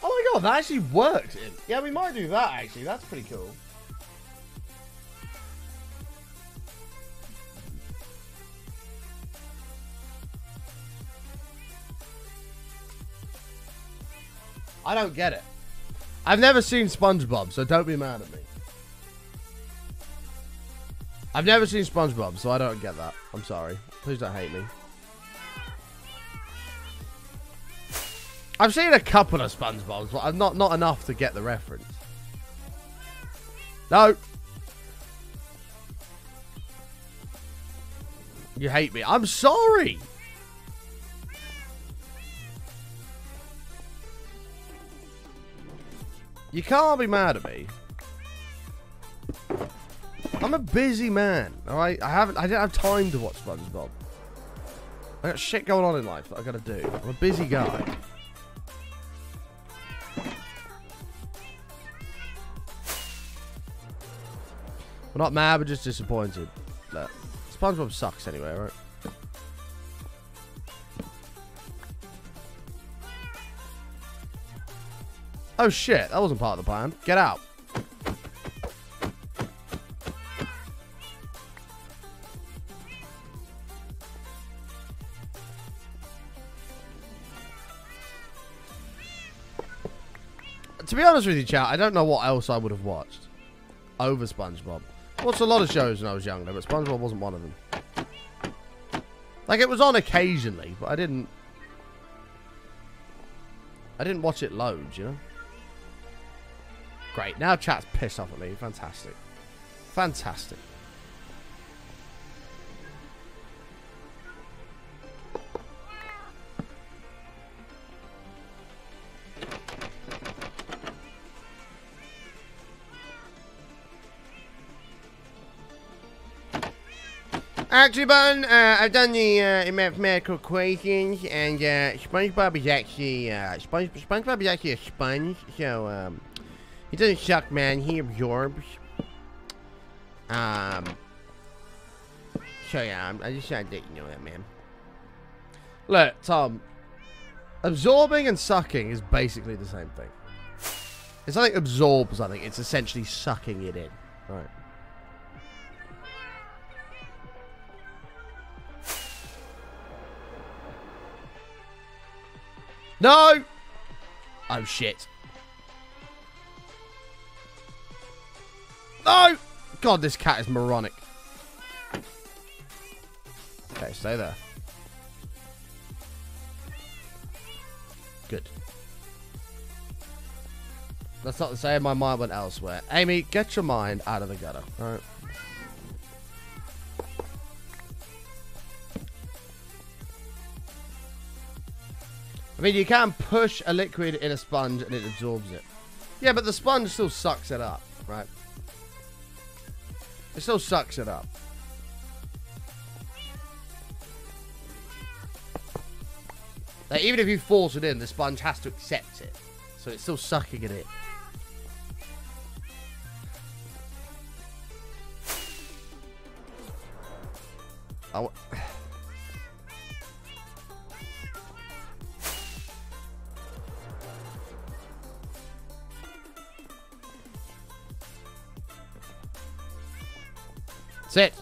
Oh my god, that actually works. Yeah, we might do that actually. That's pretty cool. I don't get it. I've never seen SpongeBob, so don't be mad at me. I've never seen SpongeBob, so I don't get that. I'm sorry. Please don't hate me. I've seen a couple of SpongeBobs, but I'm not enough to get the reference. No. You hate me. I'm sorry. You can't be mad at me. I'm a busy man, alright? I didn't have time to watch SpongeBob. I got shit going on in life that I gotta do. I'm a busy guy. We're not mad, we're just disappointed. Look, SpongeBob sucks anyway, right? Oh shit, that wasn't part of the plan. Get out. To be honest with you, chat, I don't know what else I would have watched over SpongeBob. I watched a lot of shows when I was younger, but SpongeBob wasn't one of them. Like, it was on occasionally, but I didn't watch it loads, you know? Great, now chat's pissed off at me. Fantastic. Fantastic. Actually, Bun, I've done the mathematical equations, and SpongeBob is actually SpongeBob is actually a sponge, so he doesn't suck, man. He absorbs. So yeah, I just had to let you know that, man. Look, Tom, absorbing and sucking is basically the same thing. It's like absorbs. I think it's essentially sucking it in. All right. No! Oh, shit. No! God, this cat is moronic. Okay, stay there. Good. That's not to say my mind went elsewhere. Amy, get your mind out of the gutter, alright? I mean, you can push a liquid in a sponge and it absorbs it. Yeah, but the sponge still sucks it up, right? It still sucks it up. Like, even if you force it in, the sponge has to accept it. So it's still sucking it in. Oh. Sit.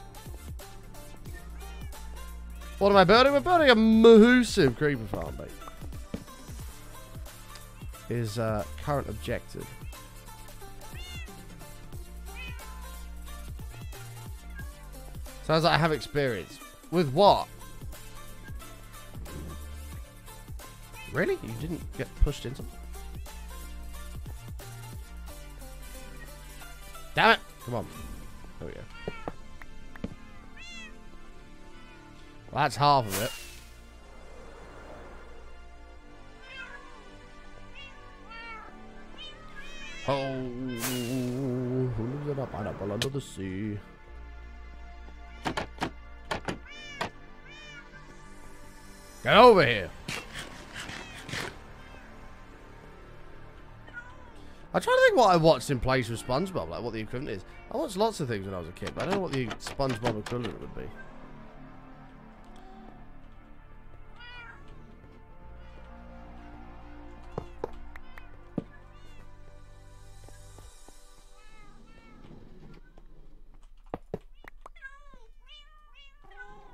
What am I building? We're building a massive creeper farm, mate. Is current objective. Sounds like I have experience. With what? Really? You didn't get pushed into? Damn it! Come on. There we go. Well, that's half of it. Oh, who's in a pineapple under the sea? Get over here. I'm trying to think what I watched in place with SpongeBob, like what the equivalent is. I watched lots of things when I was a kid, but I don't know what the SpongeBob equivalent would be.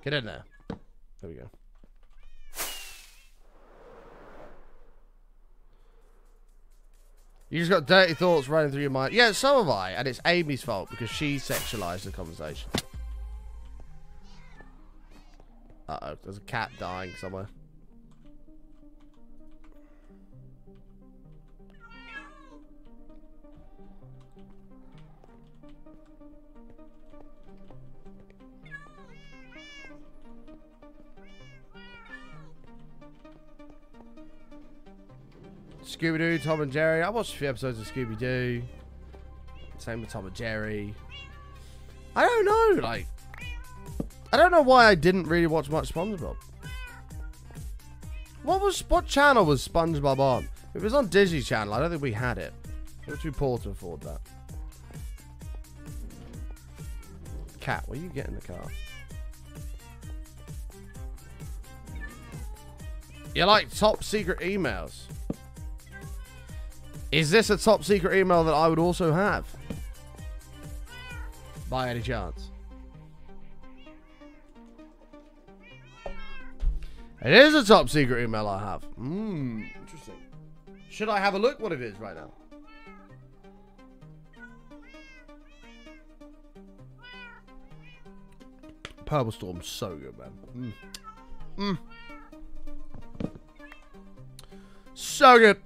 Get in there. There we go. You just got dirty thoughts running through your mind. Yeah, so have I. And it's Amy's fault because she sexualized the conversation. Uh-oh. There's a cat dying somewhere. Scooby-Doo, Tom and Jerry. I watched a few episodes of Scooby-Doo. Same with Tom and Jerry. I don't know, like... I don't know why I didn't really watch much SpongeBob. What channel was SpongeBob on? If it was on Disney Channel, I don't think we had it. We're too poor to afford that. Cat, where you get in the car? You like top secret emails? Is this a top secret email that I would also have? By any chance? It is a top secret email I have. Interesting. Should I have a look what it is right now? Purple Storm's so good, man. So good.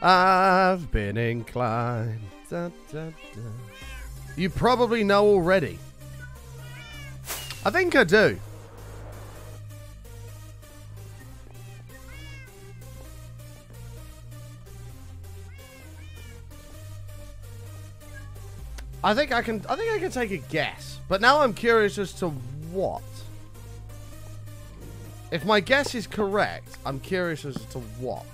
I've been inclined. Da, da, da. You probably know already. I think I do. I think I can take a guess. But now I'm curious as to what. If my guess is correct, I'm curious as to what.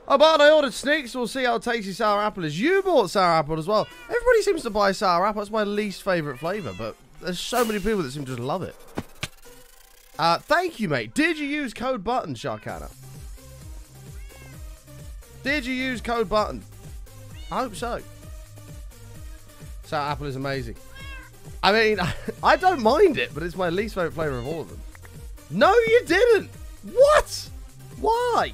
Oh, but I ordered sneaks. We'll see how tasty sour apple is. You bought sour apple as well. Everybody seems to buy sour apple. It's my least favourite flavour, but there's so many people that seem to just love it. Thank you, mate. Did you use code button, Sharkana? Did you use code button? I hope so. Sour apple is amazing. I mean, I don't mind it, but it's my least favourite flavour of all of them. No, you didn't. What? Why?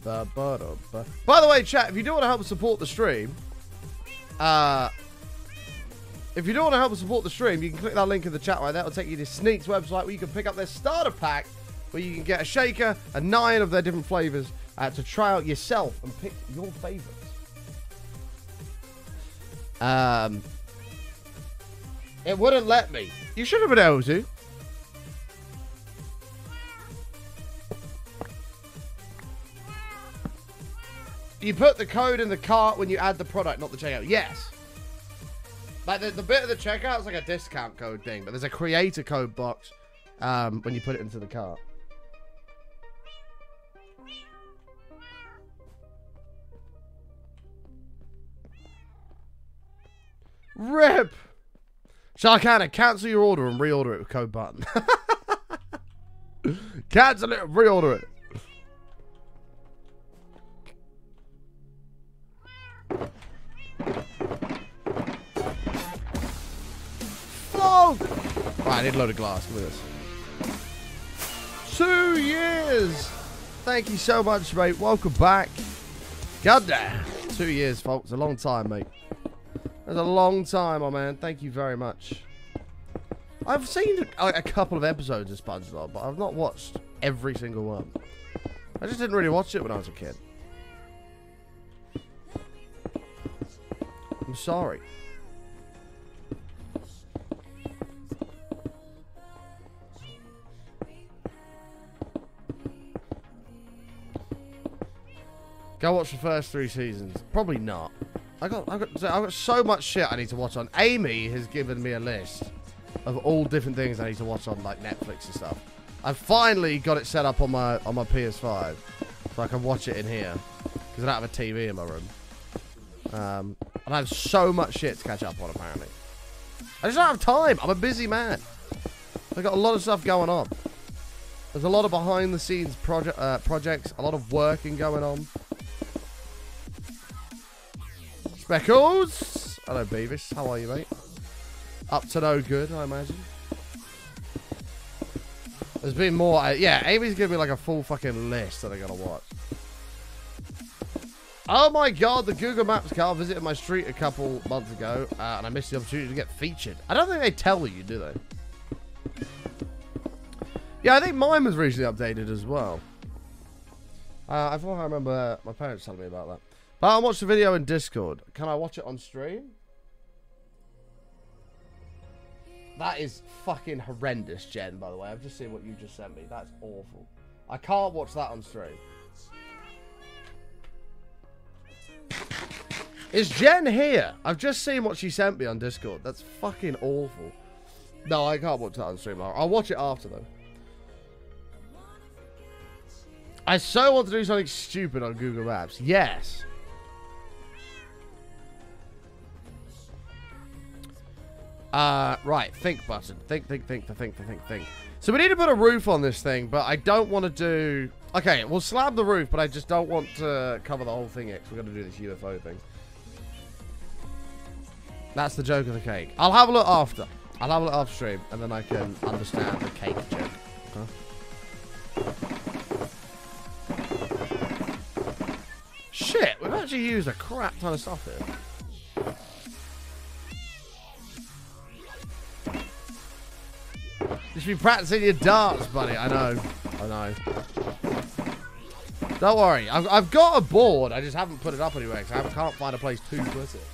By the way, chat, if you do want to help support the stream, you can click that link in the chat right there. It'll take you to Sneak's website where you can pick up their starter pack, where you can get a shaker and 9 of their different flavors to try out yourself and pick your favorites. It wouldn't let me. You should have been able to. You put the code in the cart when you add the product, not the checkout. Yes. Like the bit of the checkout is like a discount code thing, but there's a creator code box when you put it into the cart. RIP! Sharkana, cancel your order and reorder it with code button. Cancel it and reorder it. Fuck! Right, I need a load of glass. Look at this. 2 years! Thank you so much, mate. Welcome back. Goddamn. 2 years, folks. A long time, mate. That's a long time, my man. Thank you very much. I've seen a couple of episodes of SpongeBob, but I've not watched every single one. I just didn't really watch it when I was a kid. I'm sorry. Go watch the first 3 seasons. Probably not. I've got so much shit I need to watch on. Amy has given me a list of all different things I need to watch on like Netflix and stuff. I've finally got it set up on my PS5 so I can watch it in here because I don't have a TV in my room. And I have so much shit to catch up on apparently. I just don't have time. I'm a busy man. I've got a lot of stuff going on. There's a lot of behind the scenes projects, a lot of working going on. Speckles! Hello, Beavis. How are you, mate? Up to no good, I imagine. There's been more. Yeah, Amy's giving me like a full fucking list that I gotta watch. Oh my god, the Google Maps car visited my street a couple months ago, and I missed the opportunity to get featured. I don't think they tell you, do they? Yeah, I think mine was recently updated as well. I thought I remember my parents telling me about that. But I'll watch the video in Discord. Can I watch it on stream? That is fucking horrendous, Jen, by the way. I've just seen what you just sent me. That's awful. I can't watch that on stream. Is Jen here? I've just seen what she sent me on Discord. That's fucking awful. No, I can't watch that on stream. I'll watch it after, though. I so want to do something stupid on Google Maps. Yes. Right. Think button. Think. So we need to put a roof on this thing, but I don't want to do... Okay, we'll slab the roof, but I just don't want to cover the whole thing yet, because we're going to do this UFO thing. That's the joke of the cake. I'll have a look after. I'll have a look off stream, and then I can understand the cake joke. Huh? Shit, we've actually used a crap ton of stuff here. You should be practicing your darts, buddy. I know. Don't worry. I've got a board. I just haven't put it up anywhere because I can't find a place to put it.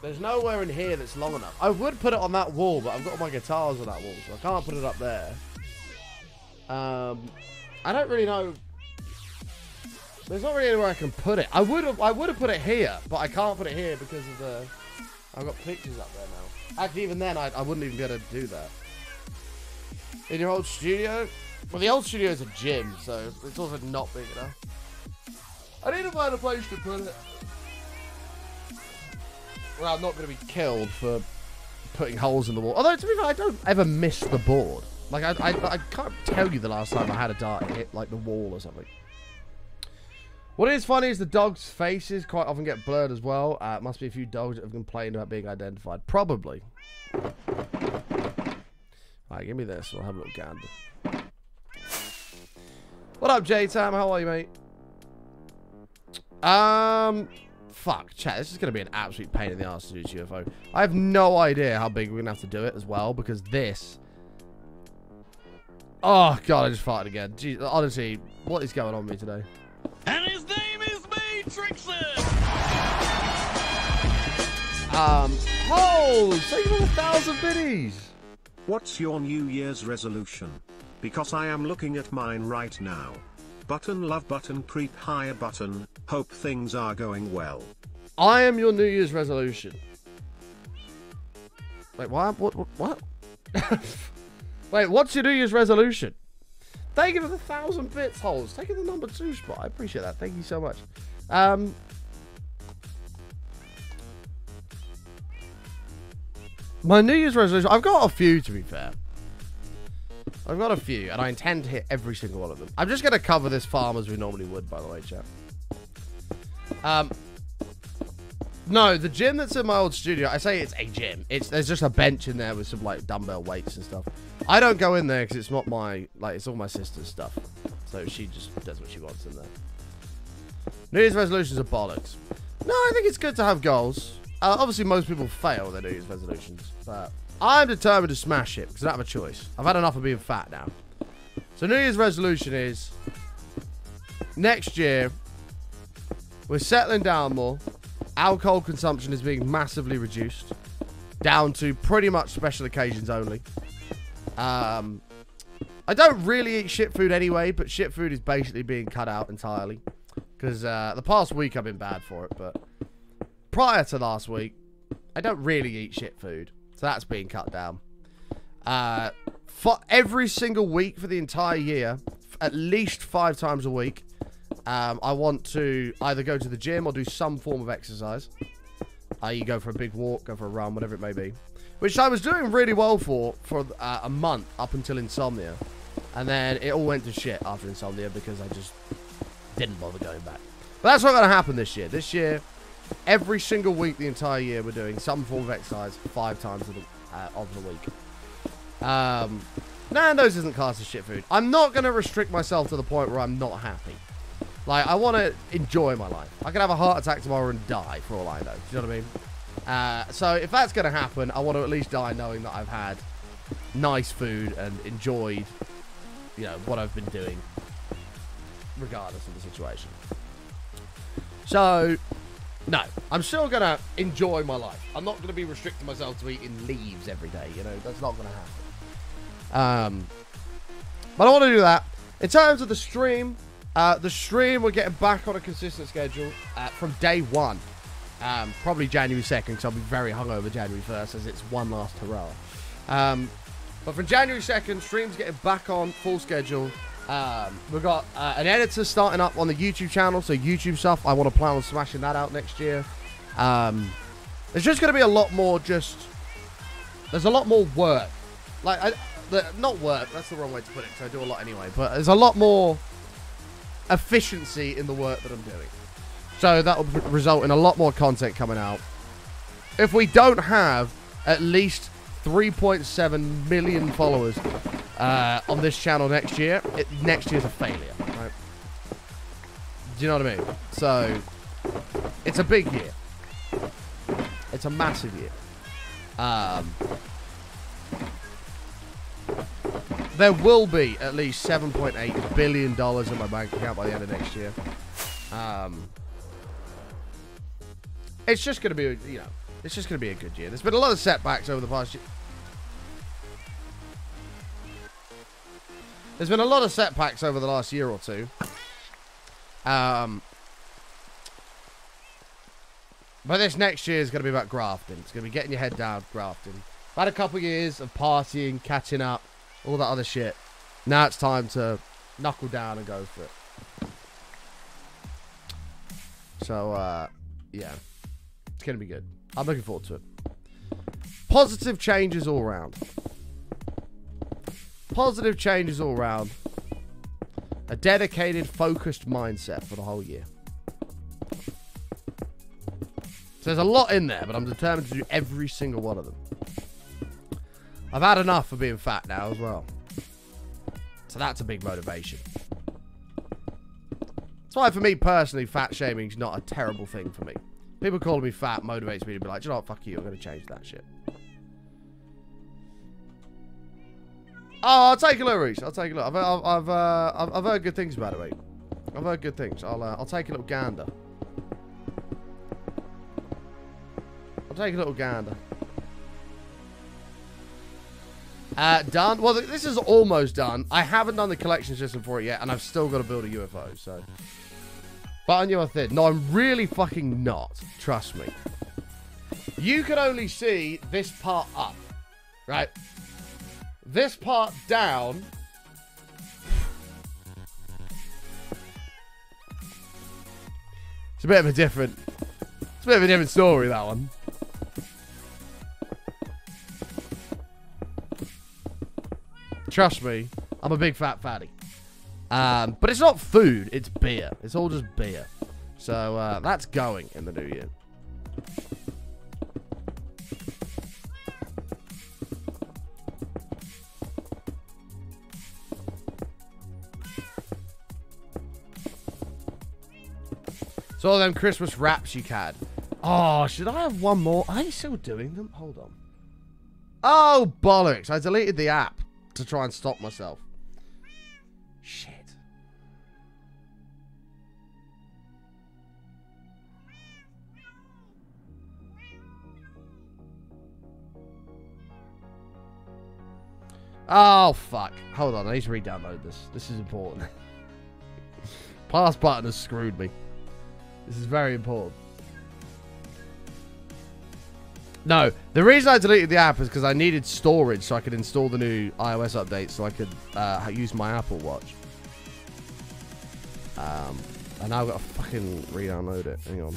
There's nowhere in here that's long enough. I would put it on that wall, but I've got all my guitars on that wall, so I can't put it up there. I don't really know. There's not really anywhere I can put it. I would have put it here, but I can't put it here because of the... I've got pictures up there now. Actually, even then, I wouldn't even be able to do that. In your old studio? Well, the old studio is a gym, so it's also not big enough. I need to find a place to put it. Well, I'm not going to be killed for putting holes in the wall. Although, to be fair, I don't ever miss the board. Like, I can't tell you the last time I had a dart hit, like, the wall or something. What is funny is the dogs' faces quite often get blurred as well. Must be a few dogs that have complained about being identified. Probably. Alright, give me this. We'll have a little gander. What up, J-Tam? How are you, mate? Fuck, chat. This is going to be an absolute pain in the ass to do this UFO. I have no idea how big we're going to have to do it as well, because this... Oh, God, I just farted again. Jeez, honestly, what is going on with me today? And his name is Matrixon! Holes! Thank you for 1,000 biddies! What's your New Year's resolution? Because I am looking at mine right now. Button love button creep higher button, hope things are going well. I am your New Year's resolution. Wait, what? What? Wait, what's your New Year's resolution? Thank you for the 1,000 bits, Holes. Taking the number 2 spot. I appreciate that. Thank you so much. My New Year's resolution... I've got a few, to be fair. I've got a few, and I intend to hit every single one of them. I'm just going to cover this farm as we normally would, by the way, chat. No, the gym that's in my old studio, I say it's a gym. There's just a bench in there with some, like, dumbbell weights and stuff. I don't go in there because it's not my... Like, it's all my sister's stuff. So she just does what she wants in there. New Year's resolutions are bollocks. No, I think it's good to have goals. Obviously, most people fail their New Year's resolutions. But I'm determined to smash it because I don't have a choice. I've had enough of being fat now. So New Year's resolution is... Next year, we're settling down more. Alcohol consumption is being massively reduced. Down to pretty much special occasions only. I don't really eat shit food anyway, but shit food is basically being cut out entirely. Because the past week I've been bad for it, but prior to last week, I don't really eat shit food. So that's being cut down. For every single week for the entire year, at least 5 times a week, I want to either go to the gym or do some form of exercise. You go for a big walk, go for a run, whatever it may be. Which I was doing really well for a month up until insomnia. And then it all went to shit after insomnia because I just didn't bother going back. But that's not going to happen this year. This year, every single week, the entire year, we're doing some form of exercise 5 times of the week. Nando's isn't classed as shit food. I'm not going to restrict myself to the point where I'm not happy. Like, I want to enjoy my life. I could have a heart attack tomorrow and die, for all I know. Do you know what I mean? So, if that's going to happen, I want to at least die knowing that I've had nice food and enjoyed, you know, what I've been doing. regardless of the situation. So, no, I'm still going to enjoy my life. I'm not going to be restricting myself to eating leaves every day, you know, that's not going to happen. But I want to do that. In terms of the stream, we're getting back on a consistent schedule from day one. Probably January 2nd, because I'll be very hungover January 1st, as it's one last hurrah. But from January 2nd, streams getting back on full schedule. We've got an editor starting up on the YouTube channel, so YouTube stuff, I want to plan on smashing that out next year. There's just going to be a lot more there's a lot more work. Like, not work, that's the wrong way to put it, because I do a lot anyway, but there's a lot more efficiency in the work that I'm doing. So that will result in a lot more content coming out. If we don't have at least 3.7 million followers on this channel next year, next year's a failure, right? Do you know what I mean? So, it's a big year. It's a massive year. There will be at least $7.8 billion in my bank account by the end of next year. It's just going to be, you know, it's just going to be a good year. There's been a lot of setbacks over the past year. There's been a lot of setbacks over the last year or two. But this next year is going to be about grafting. It's going to be getting your head down, grafting. I've had a couple of years of partying, catching up, all that other shit. Now it's time to knuckle down and go for it. So, yeah. It's going to be good. I'm looking forward to it. Positive changes all around. Positive changes all around. A dedicated, focused mindset for the whole year. So there's a lot in there, but I'm determined to do every single one of them. I've had enough of being fat now as well. So that's a big motivation. That's why for me personally, fat shaming is not a terrible thing for me. People calling me fat motivates me to be like, you know what, fuck you, I'm going to change that shit. Oh, I'll take a look, Reese. I'll take a look. I've heard good things about it, mate. I've heard good things. I'll take a little gander. I'll take a little gander. Done. Well, this is almost done. I haven't done the collection system for it yet, and I've still got to build a UFO, so. But I knew I did. No, I'm really fucking not. Trust me. You can only see this part up, right? This part down. It's a bit of a different story, that one. Trust me, I'm a big fat fatty. But it's not food, it's beer. It's all just beer. So that's going in the new year. So all them Christmas wraps you can. Oh, should I have one more? Are you still doing them? Hold on. Oh, bollocks. I deleted the app to try and stop myself. Shit. Oh, fuck. Hold on. I need to re-download this. This is important. Pass button has screwed me. This is very important. No, the reason I deleted the app is because I needed storage so I could install the new iOS update so I could use my Apple Watch. And now I've got to fucking re-download it. Hang on.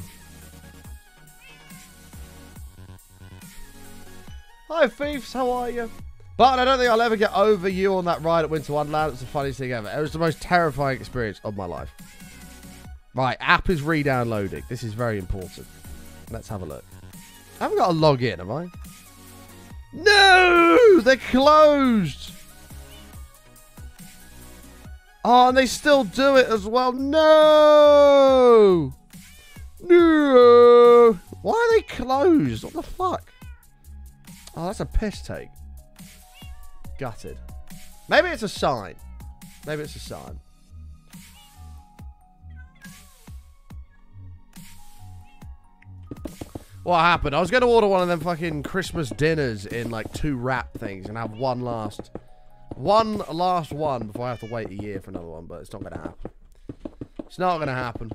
Hi, Thieves. How are you? But I don't think I'll ever get over you on that ride at Winter Wonderland. It's the funniest thing ever. It was the most terrifying experience of my life. Right, app is re-downloading. This is very important. Let's have a look. I haven't got to log in, have I? No! They're closed! Oh, and they still do it as well. No! No! Why are they closed? What the fuck? Oh, that's a piss take. Gutted. Maybe it's a sign. Maybe it's a sign. What happened? I was going to order one of them fucking Christmas dinners in like 2 wrap things and have one last one before I have to wait a year for another one, but it's not going to happen. It's not going to happen.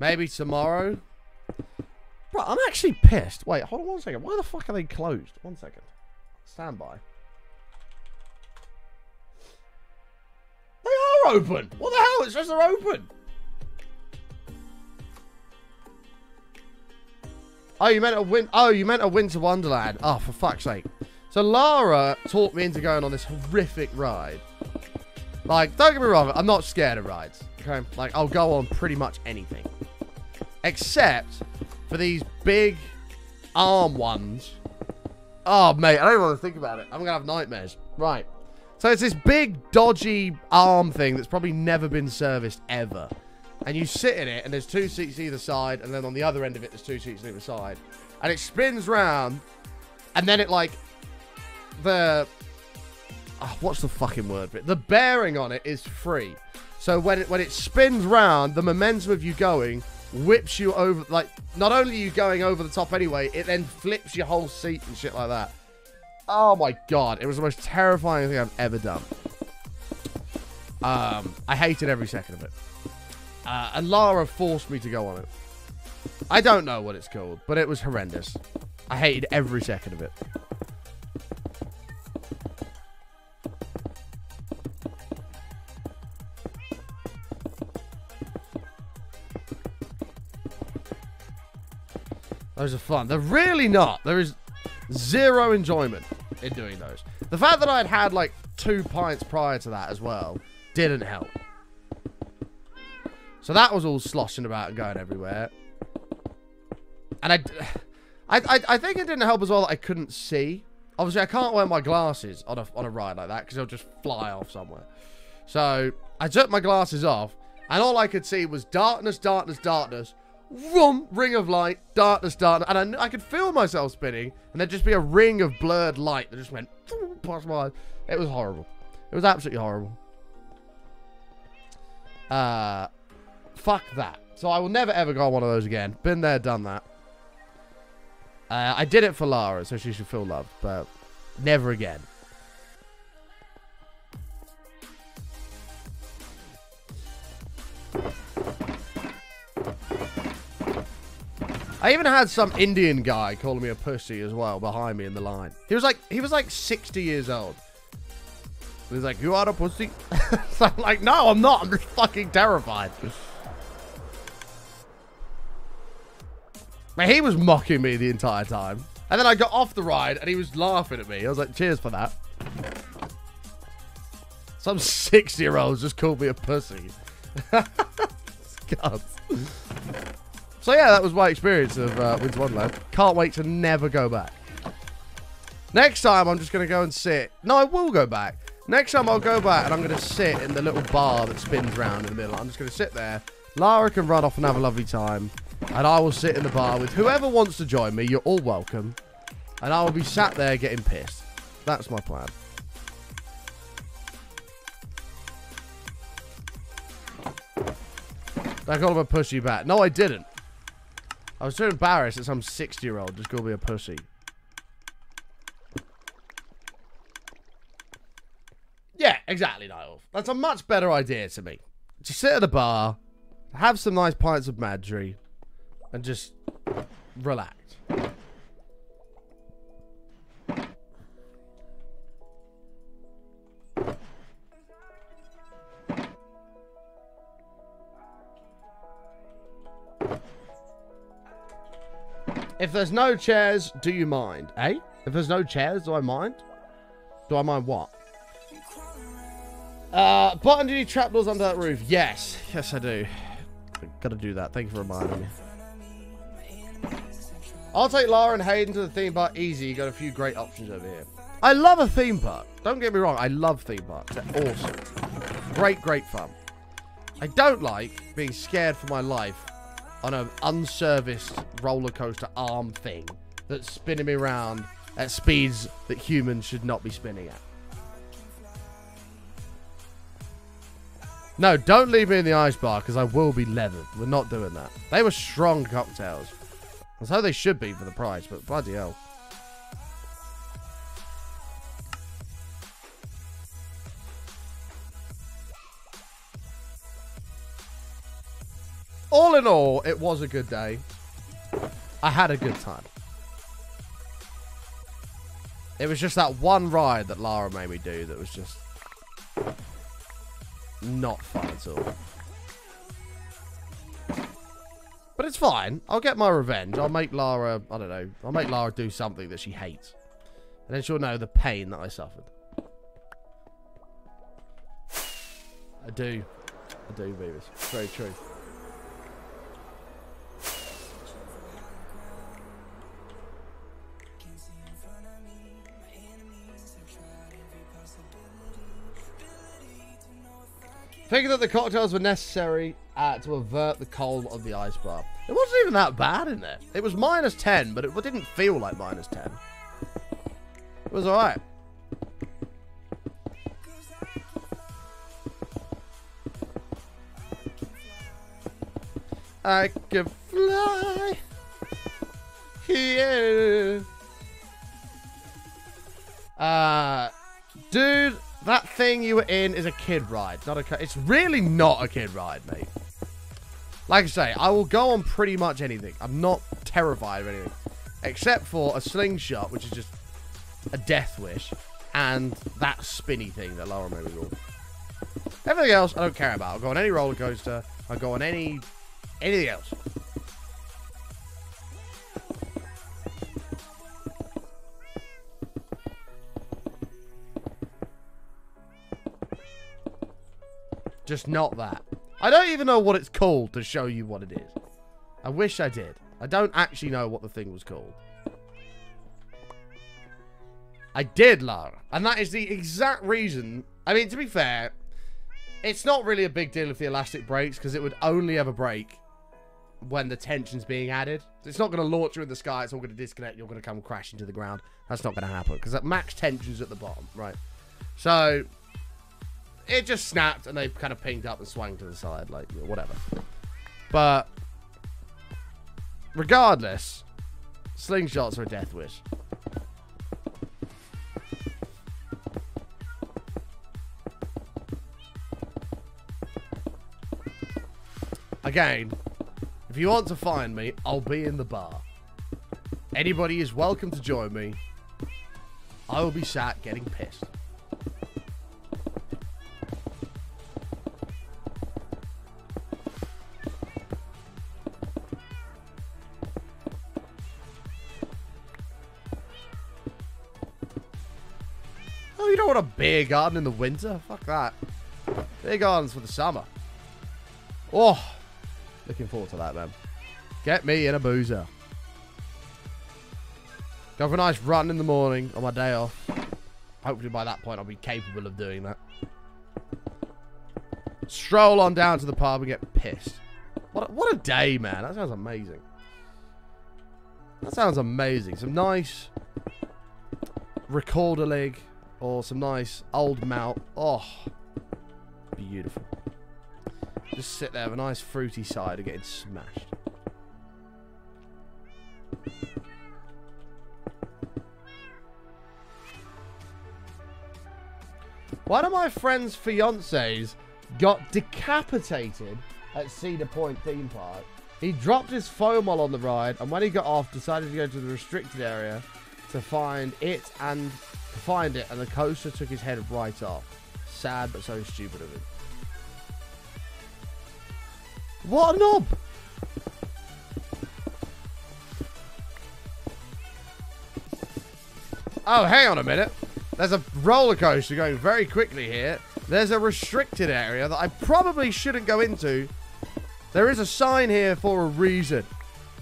Maybe tomorrow. Bro, I'm actually pissed. Wait, hold on 1 second. Why the fuck are they closed? 1 second. Stand by. They are open. What the hell? It says they're open. Oh, you meant a Winter Wonderland. Oh, for fuck's sake. So Lara taught me into going on this horrific ride. Like, don't get me wrong, I'm not scared of rides. Okay? Like, I'll go on pretty much anything. Except for these big arm ones. Oh, mate, I don't even want to think about it. I'm going to have nightmares. Right. So it's this big, dodgy arm thing that's probably never been serviced ever. And you sit in it, and there's 2 seats either side, and then on the other end of it, there's 2 seats on either side. And it spins round, and then it, like, what's the fucking word for it? The bearing on it is free. So when it spins round, the momentum of you going whips you over, like, not only are you going over the top anyway, it then flips your whole seat and shit like that. Oh my god, it was the most terrifying thing I've ever done. I hated every second of it. And Lara forced me to go on it. I don't know what it's called, but it was horrendous. I hated every second of it. Those are fun. They're really not. There is zero enjoyment in doing those. The fact that I'd had like 2 pints prior to that as well didn't help. So that was all sloshing about and going everywhere. And I think it didn't help as well that I couldn't see. Obviously, I can't wear my glasses on a ride like that because they'll just fly off somewhere. So I took my glasses off, and all I could see was darkness, darkness, darkness. Vroom, ring of light, darkness, darkness, and I could feel myself spinning, and there'd just be a ring of blurred light that just went past my eyes. It was horrible. It was absolutely horrible. Fuck that. So I will never ever go on one of those again. Been there, done that. I did it for Lara, so she should feel loved, but never again. I even had some Indian guy calling me a pussy as well behind me in the line. He was like 60 years old. He was like, "You are a pussy?" So I'm like, "No, I'm not. I'm just fucking terrified." But he was mocking me the entire time. And then I got off the ride and he was laughing at me. I was like, "Cheers for that." Some 60-year-old just called me a pussy. God. So yeah, that was my experience of Winter Wonderland. Can't wait to never go back. Next time, I'm just going to go and sit. No, I will go back. Next time, I'll go back and I'm going to sit in the little bar that spins round in the middle. I'm just going to sit there. Lara can run off and have a lovely time. And I will sit in the bar with whoever wants to join me. You're all welcome. And I will be sat there getting pissed. That's my plan. I called him a pussy back. No, I didn't. I was so embarrassed that some 60-year-old just called me a pussy. Yeah, exactly, Niall. That's a much better idea to me. Just sit at a bar, have some nice pints of Madry, and just relax. If there's no chairs, do you mind? Eh? If there's no chairs, do I mind? Do I mind what? Button, do you need trapdoors under that roof? Yes. Yes, I do. Gotta do that. Thank you for reminding me. I'll take Lara and Hayden to the theme park. Easy. You got a few great options over here. I love a theme park. Don't get me wrong. I love theme parks. They're awesome. Great, great fun. I don't like being scared for my life on an unserviced roller coaster arm thing that's spinning me around at speeds that humans should not be spinning at. No, don't leave me in the ice bar, because I will be leathered. We're not doing that. They were strong cocktails. That's how they should be for the price, but bloody hell. All in all, it was a good day. I had a good time. It was just that one ride that Lara made me do that was just not fun at all. But it's fine. I'll get my revenge. I'll make Lara, I don't know, I'll make Lara do something that she hates. And then she'll know the pain that I suffered. I do, Beavis. It's very true. Thinking that the cocktails were necessary to avert the cold of the ice bar. It wasn't even that bad in there. It was -10, but it didn't feel like -10. It was alright. I can fly. Yeah. Dude. That thing you were in is a kid ride, not a... It's really not a kid ride, mate. Like I say, I will go on pretty much anything. I'm not terrified of anything. Except for a slingshot, which is just a death wish. And that spinny thing that Laura made me do. Everything else, I don't care about. I'll go on any roller coaster. I'll go on anything else. Just not that. I don't even know what it's called to show you what it is. I wish I did. I don't actually know what the thing was called. I did, Lara. And that is the exact reason. I mean, to be fair, it's not really a big deal if the elastic breaks, because it would only ever break when the tension's being added. It's not going to launch you in the sky. It's all going to disconnect. You're going to come crashing to the ground. That's not going to happen, because that max tension's at the bottom, right? So... it just snapped, and they kind of pinged up and swung to the side, like, you know, whatever. But, regardless, slingshots are a death wish. Again, if you want to find me, I'll be in the bar. Anybody is welcome to join me. I will be sat getting pissed. Oh, you don't want a beer garden in the winter? Fuck that. Beer gardens for the summer. Oh, looking forward to that, man. Get me in a boozer. Go for a nice run in the morning on my day off. Hopefully by that point I'll be capable of doing that. Stroll on down to the pub and get pissed. What a day, man. That sounds amazing. That sounds amazing. Some nice recorder leg or some nice old malt. Oh, beautiful. Just sit there with a nice fruity cider getting smashed. One of my friend's fiancés got decapitated at Cedar Point theme park. He dropped his foam while on the ride, and when he got off, decided to go to the restricted area to find it, and the coaster took his head right off. Sad, but so stupid of him. What a knob! Oh, hang on a minute. There's a roller coaster going very quickly here. There's a restricted area that I probably shouldn't go into. There is a sign here for a reason.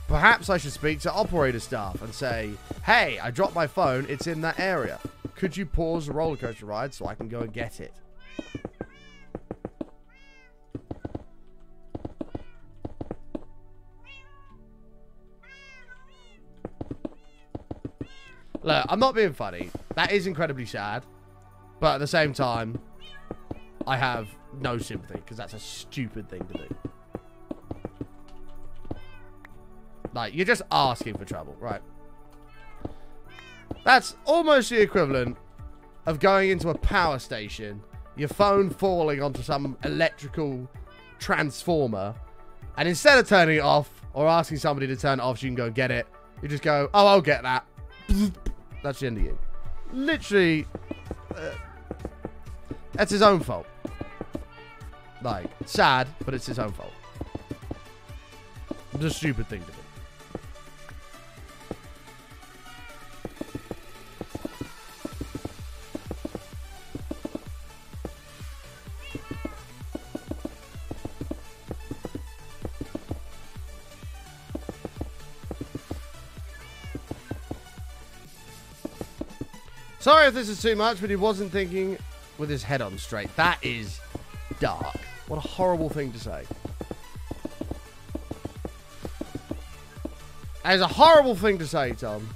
Perhaps I should speak to operator staff and say, hey, I dropped my phone. It's in that area. Could you pause the roller coaster ride so I can go and get it? Look, I'm not being funny. That is incredibly sad. But at the same time, I have no sympathy, because that's a stupid thing to do. Like, you're just asking for trouble, right? That's almost the equivalent of going into a power station, your phone falling onto some electrical transformer, and instead of turning it off or asking somebody to turn it off so you can go and get it, you just go, oh, I'll get that. That's the end of you. Literally, that's his own fault. Like, sad, but it's his own fault. It's a stupid thing to do. Sorry if this is too much, but he wasn't thinking with his head on straight. That is dark. What a horrible thing to say. That is a horrible thing to say, Tom.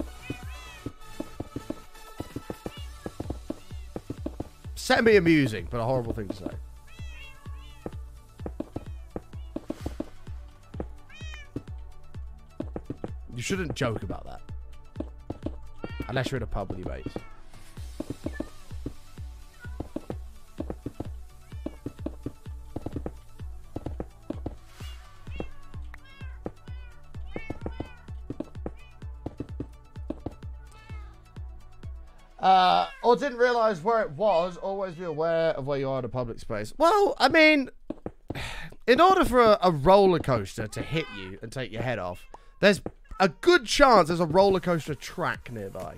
Semi-amusing, but a horrible thing to say. You shouldn't joke about that. Unless you're in a pub with your mates. Or didn't realise where it was. Always be aware of where you are in a public space. Well, I mean, in order for a roller coaster to hit you and take your head off, there's a good chance there's a roller coaster track nearby.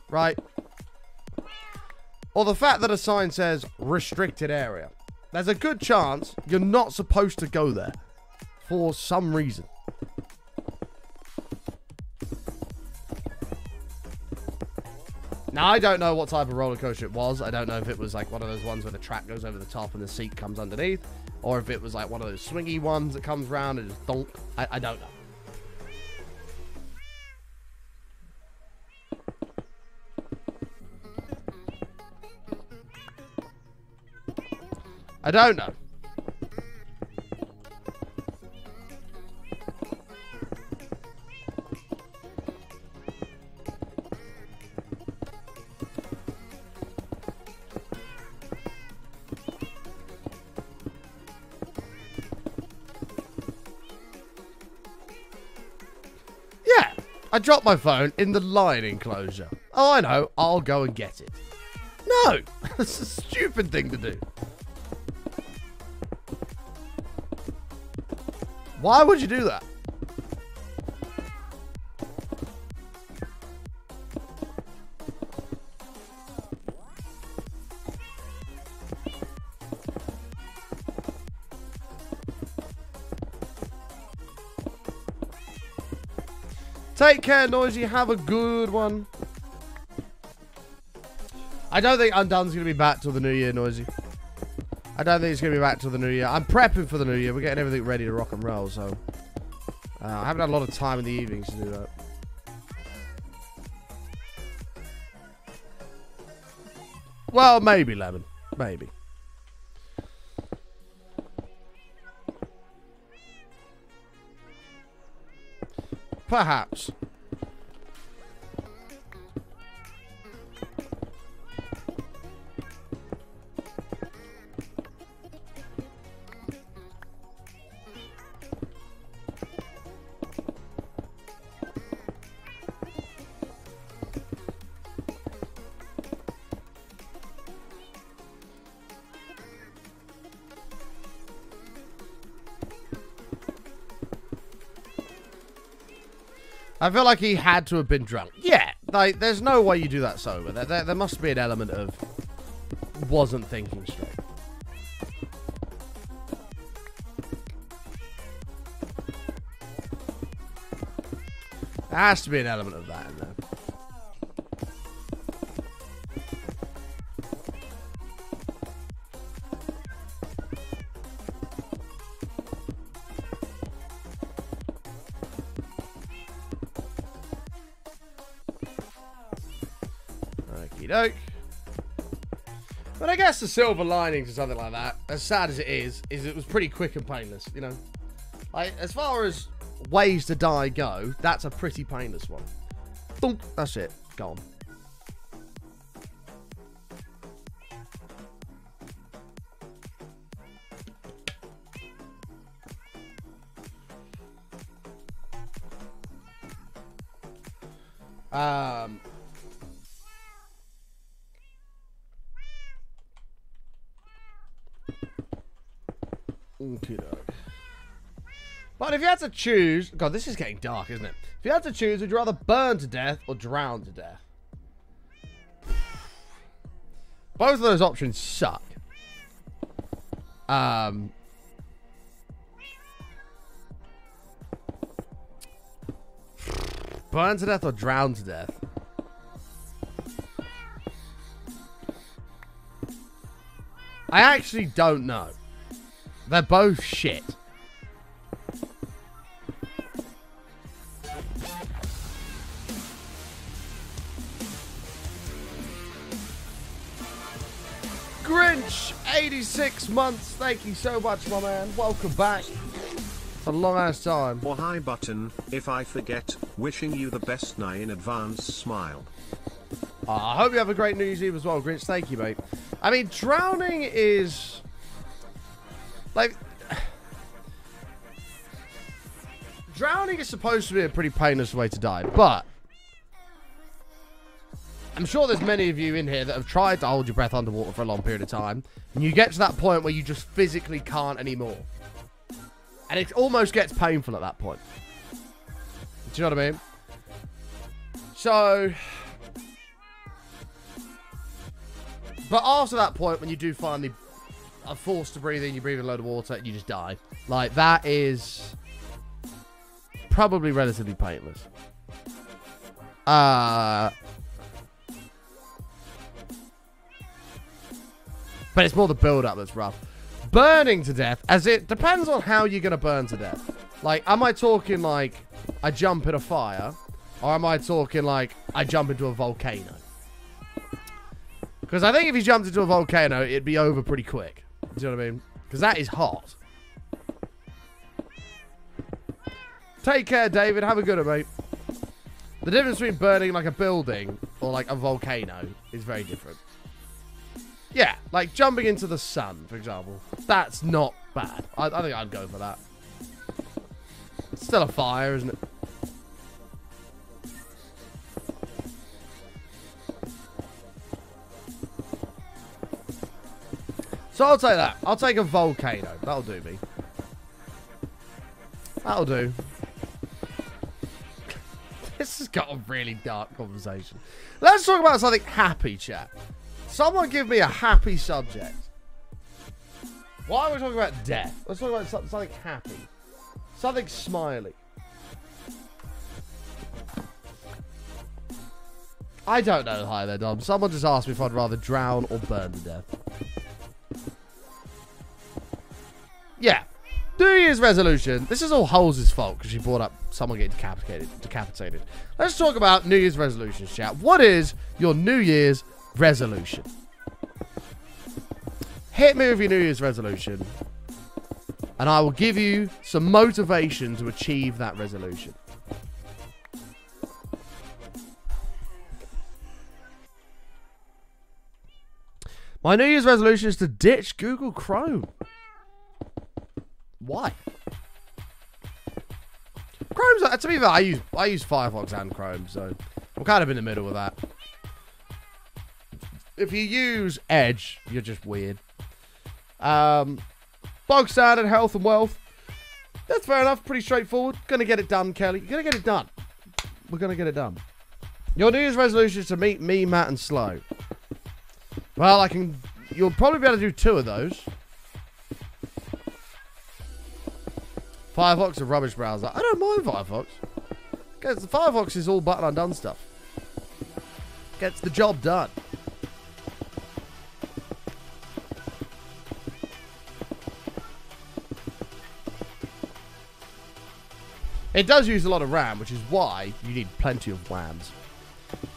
Right? Or the fact that a sign says restricted area. There's a good chance you're not supposed to go there for some reason. Now, I don't know what type of roller coaster it was. I don't know if it was like one of those ones where the track goes over the top and the seat comes underneath. Or if it was like one of those swingy ones that comes round and just donk. I don't know. I don't know. Yeah, I dropped my phone in the lion enclosure. Oh, I know. I'll go and get it. No, that's a stupid thing to do. Why would you do that? Take care, Noisy. Have a good one. I don't think Undone's going to be back till the new year, Noisy. I don't think it's going to be back till the new year. I'm prepping for the new year. We're getting everything ready to rock and roll, so... I haven't had a lot of time in the evenings to do that. Well, maybe, Lemon. Maybe. Perhaps. I feel like he had to have been drunk. Yeah, like, there's no way you do that sober. There must be an element of wasn't thinking straight. There has to be an element of that in there. Okey-doke. But I guess the silver lining to something like that, as sad as it is it was pretty quick and painless, you know? Like, as far as ways to die go, that's a pretty painless one. Thunk, that's it. Gone. Okay, but if you had to choose, God, this is getting dark, isn't it? If you had to choose, would you rather burn to death or drown to death? Both of those options suck. Burn to death or drown to death? I actually don't know. They're both shit. Grinch, 86 months. Thank you so much, my man. Welcome back. It's a long ass time. Or hi button, if I forget, wishing you the best night in advance, smile. I hope you have a great New Year's Eve as well, Grinch. Thank you, mate. I mean, drowning is... like... drowning is supposed to be a pretty painless way to die, but... I'm sure there's many of you in here that have tried to hold your breath underwater for a long period of time, and you get to that point where you just physically can't anymore. And it almost gets painful at that point. Do you know what I mean? So... but after that point, when you do finally are forced to breathe in, you breathe in a load of water, and you just die. Like, that is probably relatively painless. But it's more the build-up that's rough. Burning to death, as it depends on how you're going to burn to death. Like, am I talking like I jump in a fire? Or am I talking like I jump into a volcano? Because I think if you jumped into a volcano, it'd be over pretty quick. Do you know what I mean? Because that is hot. Take care, David. Have a good one, mate. The difference between burning like a building or like a volcano is very different. Yeah, like jumping into the sun, for example. That's not bad. I think I'd go for that. It's still a fire, isn't it? So I'll take that. I'll take a volcano. That'll do me. That'll do. This has got a really dark conversation. Let's talk about something happy, chat. Someone give me a happy subject. Why are we talking about death? Let's talk about something happy. Something smiley. I don't know. Hi there, Dom. Someone just asked me if I'd rather drown or burn to death. Yeah. New Year's resolution. This is all Holes' fault because she brought up someone getting decapitated. Let's talk about New Year's resolutions, chat. What is your New Year's resolution? Hit me with your New Year's resolution, and I will give you some motivation to achieve that resolution. My New Year's resolution is to ditch Google Chrome. Why? Chrome's, to be fair, I use Firefox and Chrome, so I'm kind of in the middle with that. If you use Edge, you're just weird. Bog standard, health and wealth. That's fair enough. Pretty straightforward. Gonna get it done, Kelly. You're gonna get it done. We're gonna get it done. Your New Year's resolution is to meet me, Matt, and Slow. Well, you'll probably be able to do 2 of those. Firefox is a rubbish browser. I don't mind Firefox. Because the Firefox is all button undone stuff. Gets the job done. It does use a lot of RAM, which is why you need plenty of WAMs.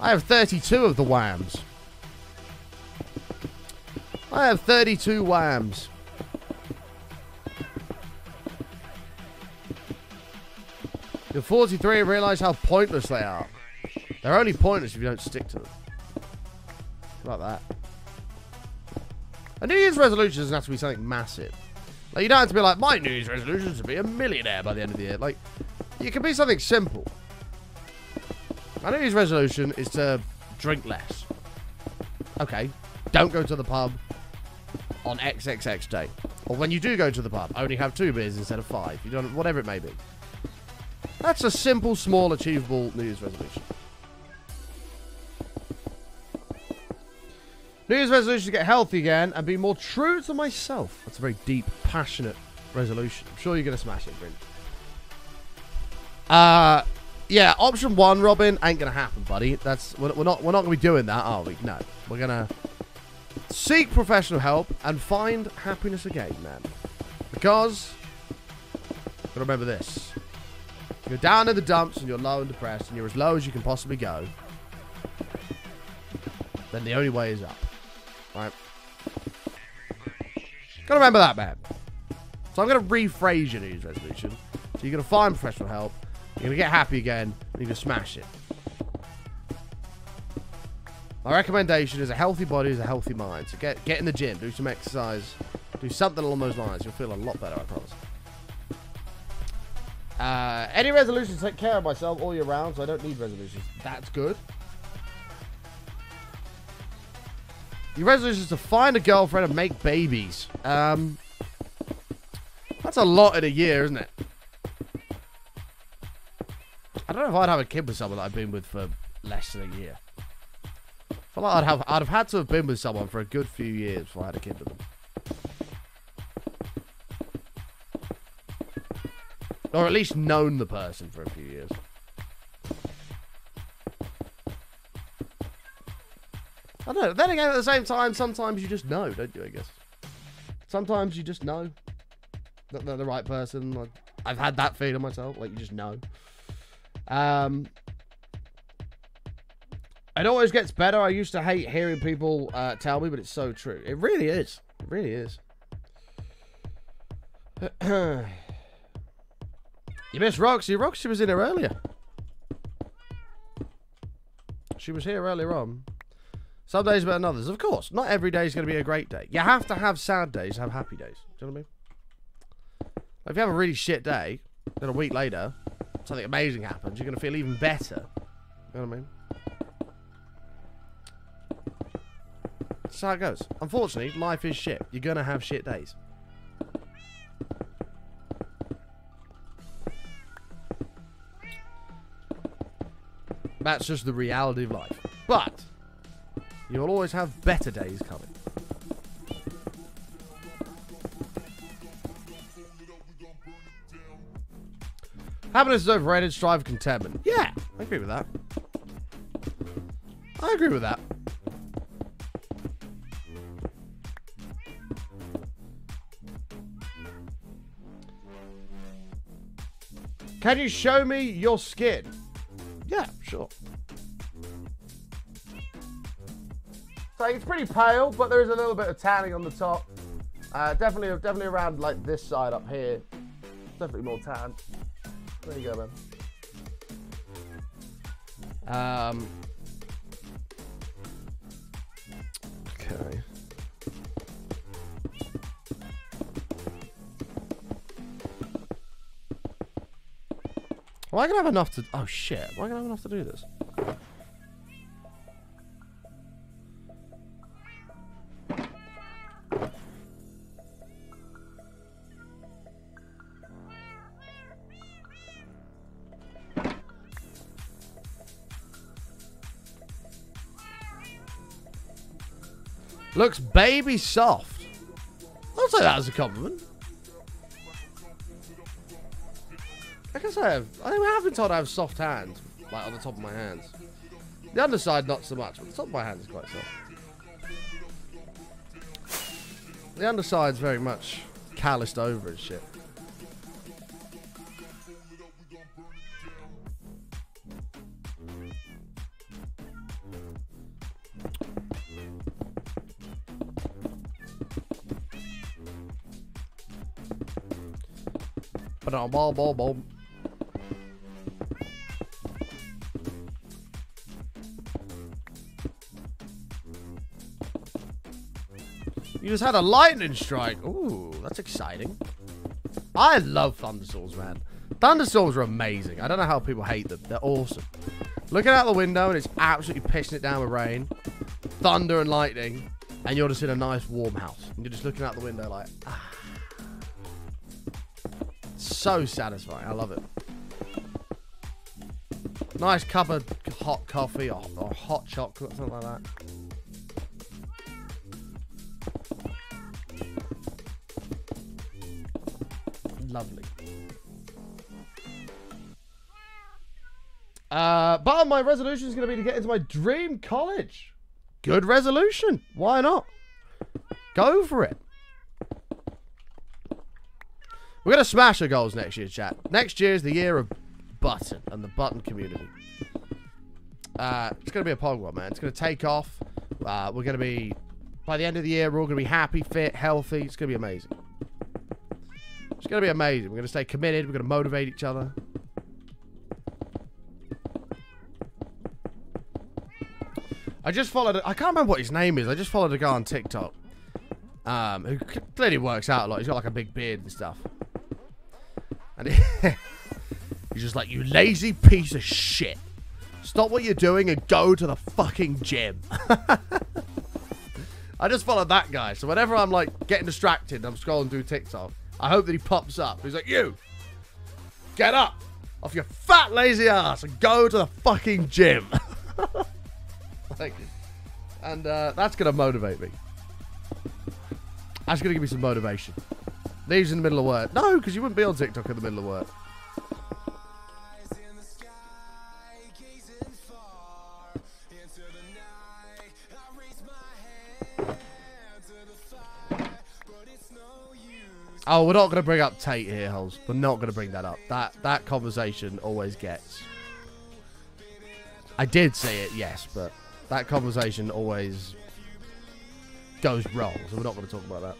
I have 32 of the WAMs. I have 32 whams. You're 43 and realise how pointless they are. They're only pointless if you don't stick to them. Like that. A New Year's resolution doesn't have to be something massive. Like, you don't have to be like, my New Year's resolution is to be a millionaire by the end of the year. Like, it can be something simple. My New Year's resolution is to drink less. Okay. Don't go to the pub on XXX day. Or when you do go to the pub, only have 2 beers instead of 5. You don't, whatever it may be. That's a simple, small, achievable New Year's resolution. New Year's resolution to get healthy again and be more true to myself. That's a very deep, passionate resolution. I'm sure you're going to smash it, Brent. Yeah, option 1, Robin, ain't going to happen, buddy. We're not going to be doing that, are we? No. We're going to seek professional help and find happiness again, man. Because, gotta remember this. If you're down in the dumps and you're low and depressed and you're as low as you can possibly go, then the only way is up. Right? Gotta remember that, man. So I'm gonna rephrase your New Year's resolution. So you're gonna find professional help, you're gonna get happy again, and you're gonna smash it. My recommendation is a healthy body is a healthy mind. So get in the gym, do some exercise, do something along those lines. You'll feel a lot better, I promise. Any resolutions to take care of myself all year round, so I don't need resolutions. That's good. Your resolution is to find a girlfriend and make babies. That's a lot in a year, isn't it? I don't know if I'd have a kid with someone that I've been with for less than a year. I feel like I'd have had to have been with someone for a good few years before I had a kid with them. Or at least known the person for a few years. I don't know. Then again, at the same time, sometimes you just know, don't you, I guess? Sometimes you just know that they're the right person. Like, I've had that feeling myself. Like, you just know. It always gets better. I used to hate hearing people tell me, but it's so true. It really is. It really is. You missed Roxy. Roxy was in here earlier. She was here earlier on. Some days better than others. Of course, not every day is going to be a great day. You have to have sad days, have happy days. Do you know what I mean? Like, if you have a really shit day, then a week later, something amazing happens, you're going to feel even better. You know what I mean? That's how it goes. Unfortunately, life is shit. You're going to have shit days. That's just the reality of life. But you'll always have better days coming. Happiness is overrated. Strive for contentment. Yeah, I agree with that. I agree with that. Can you show me your skin? Yeah, sure. So it's pretty pale, but there is a little bit of tanning on the top. Definitely around like this side up here. Definitely more tan. There you go, man. Okay. Am I gonna have enough to? Oh shit! Am I gonna have enough to do this? Looks baby soft. I'll say that as a compliment. I guess I have. I have been told I have soft hands, like on the top of my hands. The underside, not so much, but the top of my hand is quite soft. The underside's very much calloused over and shit. Ba-dum-bum-bum-bum. You just had a lightning strike. Ooh, that's exciting. I love thunderstorms, man. Thunderstorms are amazing. I don't know how people hate them. They're awesome. Looking out the window and it's absolutely pissing it down with rain, thunder and lightning, and you're just in a nice warm house. And you're just looking out the window like, ah. So satisfying. I love it. Nice cup of hot coffee or hot chocolate, something like that. Lovely. But my resolution is going to be to get into my dream college. Good resolution. Why not? Go for it. We're going to smash our goals next year, chat. Next year is the year of button and the button community. It's going to be a pog one, man. It's going to take off. We're going to be, by the end of the year, we're all going to be happy, fit, healthy. It's going to be amazing. It's going to be amazing. We're going to stay committed. We're going to motivate each other. I just followed, I can't remember what his name is. I just followed a guy on TikTok. Who clearly works out a lot. He's got like a big beard and stuff. And he's just like, you lazy piece of shit. Stop what you're doing and go to the fucking gym. I just followed that guy. So whenever I'm like getting distracted and I'm scrolling through TikTok, I hope that he pops up. He's like, you, get up off your fat lazy ass and go to the fucking gym. Like, and that's going to motivate me. That's going to give me some motivation. Leaves in the middle of work. No, because you wouldn't be on TikTok in the middle of work. Oh, we're not going to bring up Tate here, Holes. We're not going to bring that up. That conversation always gets... I did say it, yes, but that conversation always goes wrong, so we're not going to talk about that.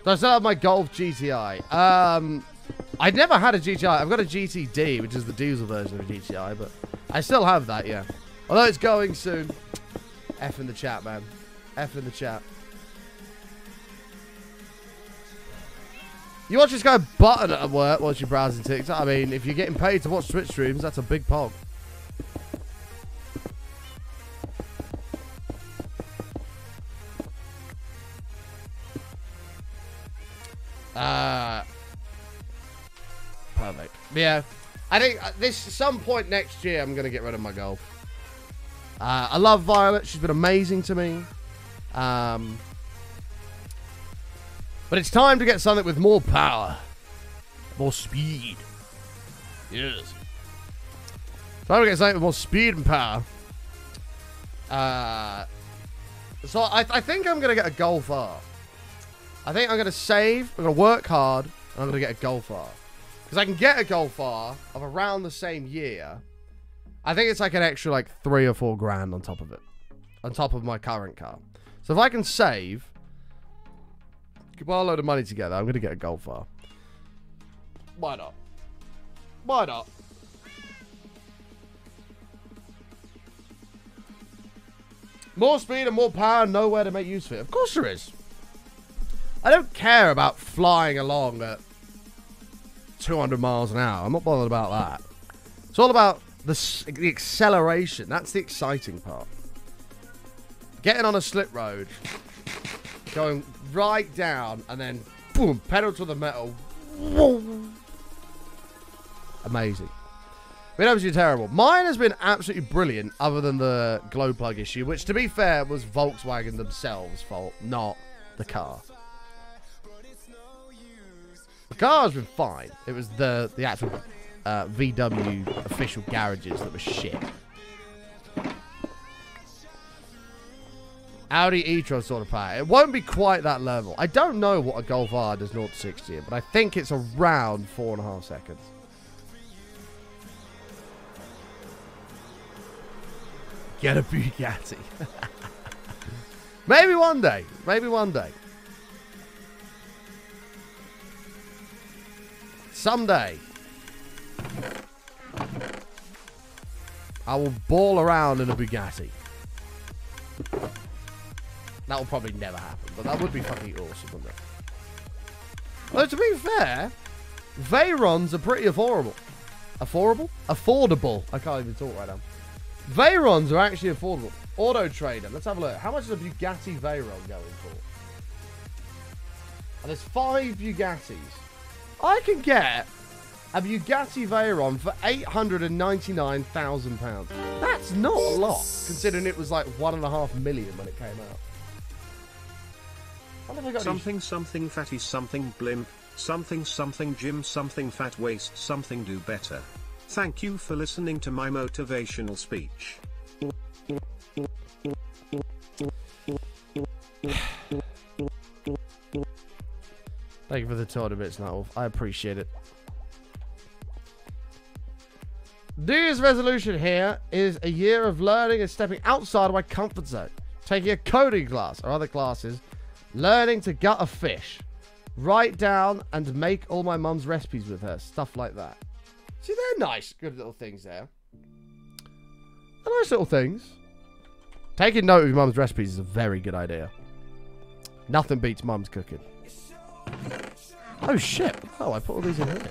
So I still have my Golf GTI. I never had a GTI. I've got a GTD, which is the diesel version of a GTI, but I still have that, yeah. Although it's going soon. F in the chat, man. F in the chat. You watch this guy button at work whilst you're browsing TikTok. I mean, if you're getting paid to watch Twitch streams, that's a big pog. Perfect. Yeah, I think this some point next year I'm gonna get rid of my Golf. I love Violet. She's been amazing to me. But it's time to get something with more power, more speed. Yes. Time to get something with more speed and power. So I think I'm gonna get a Golf R. I think I'm going to save, I'm going to work hard, and I'm going to get a Golf R. Because I can get a Golf R of around the same year. I think it's like an extra like 3 or 4 grand on top of it. On top of my current car. So if I can save, put a load of money together, I'm going to get a Golf R. Why not? Why not? More speed and more power, nowhere to make use of it. Of course there is. I don't care about flying along at 200 miles an hour. I'm not bothered about that. It's all about the acceleration. That's the exciting part. Getting on a slip road, going right down, and then boom, pedal to the metal. Amazing. Been absolutely terrible. Mine has been absolutely brilliant, other than the glow plug issue, which, to be fair, was Volkswagen themselves' fault, not the car. The car has been fine. It was the actual VW official garages that were shit. Audi e-tron sort of power. It won't be quite that level. I don't know what a Golf R does 0 to 60 in, but I think it's around 4.5 seconds. Get a Bugatti. Maybe one day. Maybe one day. Someday. I will ball around in a Bugatti. That will probably never happen, but that would be fucking awesome, wouldn't it? Though, to be fair, Veyrons are pretty affordable. Affordable. I can't even talk right now. Veyrons are actually affordable. Auto Trader. Let's have a look. How much is a Bugatti Veyron going for? And there's 5 Bugattis. I can get a Bugatti Veyron for £899,000. That's not a lot, considering it was like 1.5 million when it came out. Something something fatty something blimp, something something gym something fat waste something do better. Thank you for listening to my motivational speech. Thank you for the 200 bits, Natwolf. I appreciate it. New Year's resolution here is a year of learning and stepping outside of my comfort zone. Taking a coding class or other classes. Learning to gut a fish. Write down and make all my mum's recipes with her. Stuff like that. See, they're nice. Good little things there. They're nice little things. Taking note of your mum's recipes is a very good idea. Nothing beats mum's cooking. Oh, shit. Oh, I put all these in here.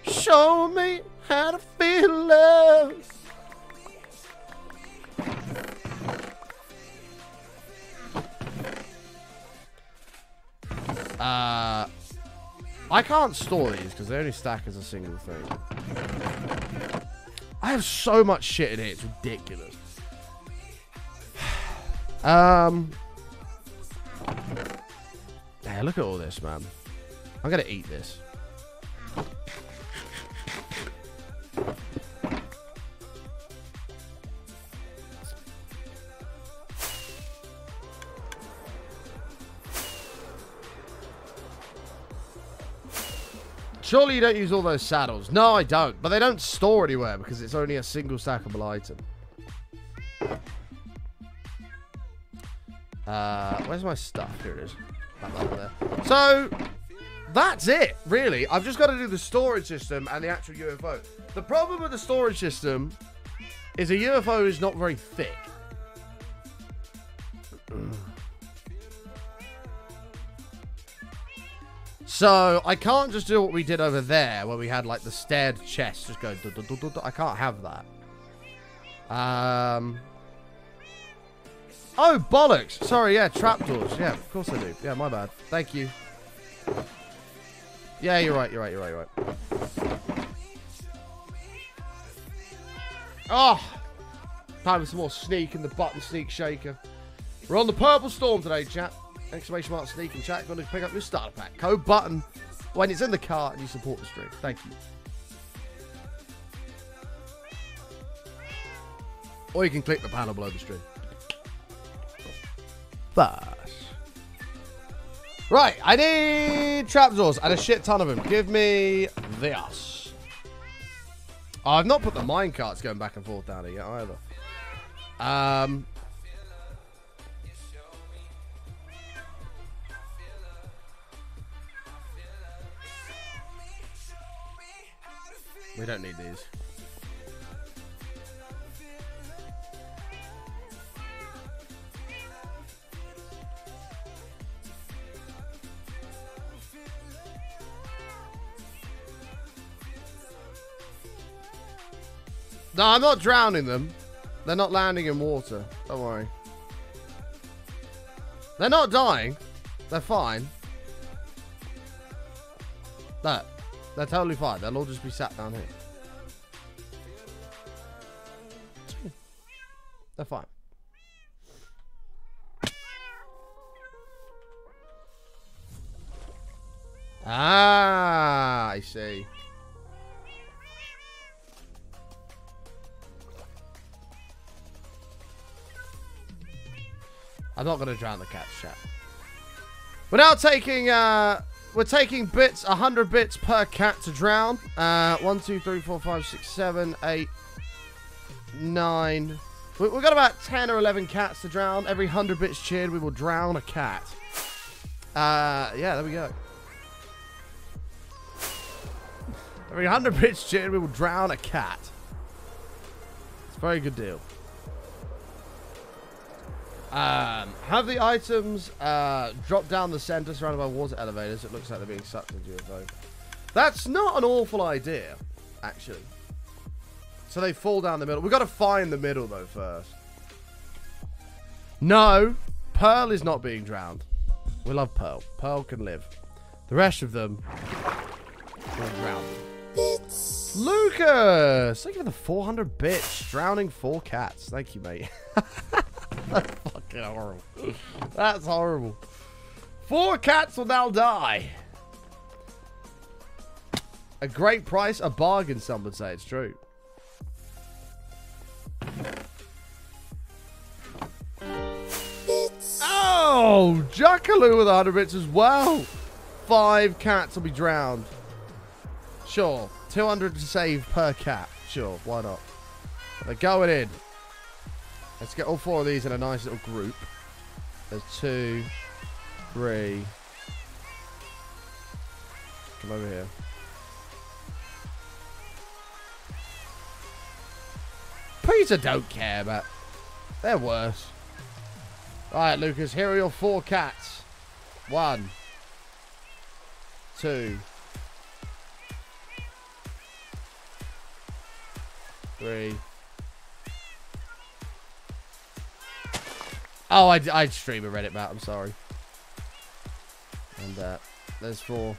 Show me how to feel love. I can't store these because they only stack as a single thing. I have so much shit in here, it's ridiculous. Yeah, look at all this, man. I'm gonna eat this. Surely you don't use all those saddles. No, I don't. But they don't store anywhere because it's only a single stackable item. Where's my stuff? Here it is. That over there. So, that's it, really. I've just got to do the storage system and the actual UFO. The problem with the storage system is a UFO is not very thick. So, I can't just do what we did over there, where we had, like, the staired chest just go... I can't have that. Oh, bollocks! Sorry, yeah, trapdoors. Yeah, of course I do. Yeah, my bad. Thank you. Yeah, you're right. Oh! Time for some more sneak in the button sneak shaker. We're on the purple storm today, chat. Exclamation mark sneak and chat. Going to pick up your starter pack. Code button when it's in the cart and you support the stream. Thank you. Or you can click the panel below the stream. But right, I need trapdoors and a shit ton of them. Give me this. Oh, I've not put the minecarts going back and forth down here yet either. We don't need these. No, I'm not drowning them. They're not landing in water. Don't worry. They're not dying. They're fine. Look. They're totally fine. They'll all just be sat down here. They're fine. Ah, I see. I'm not going to drown the cats, chat. We're now taking, we're taking bits, 100 bits per cat to drown. 1, 2, 3, 4, 5, 6, 7, 8, 9. We've got about 10 or 11 cats to drown. Every 100 bits cheered, we will drown a cat. Yeah, there we go. Every 100 bits cheered, we will drown a cat. Very good deal. Have the items drop down the center surrounded by water elevators. It looks like they're being sucked into a boat. That's not an awful idea, actually. So they fall down the middle. We've got to find the middle, though, first. No, Pearl is not being drowned. We love Pearl. Pearl can live. The rest of them will drown. Lucas! Thank you for the 400 bits. Drowning 4 cats. Thank you, mate. That's fucking horrible. That's horrible. 4 cats will now die. A great price, a bargain, some would say. It's true. Oh, Jackaloo with 100 bits as well. 5 cats will be drowned. Sure. 200 to save per cat. Sure, why not? They're going in. Let's get all 4 of these in a nice little group. There's 2, 3. Come over here. Peter don't care, but they're worse. Alright, Lucas, here are your 4 cats. 1, 2, 3. Oh, I'd stream a Reddit map, I'm sorry. And there's 4.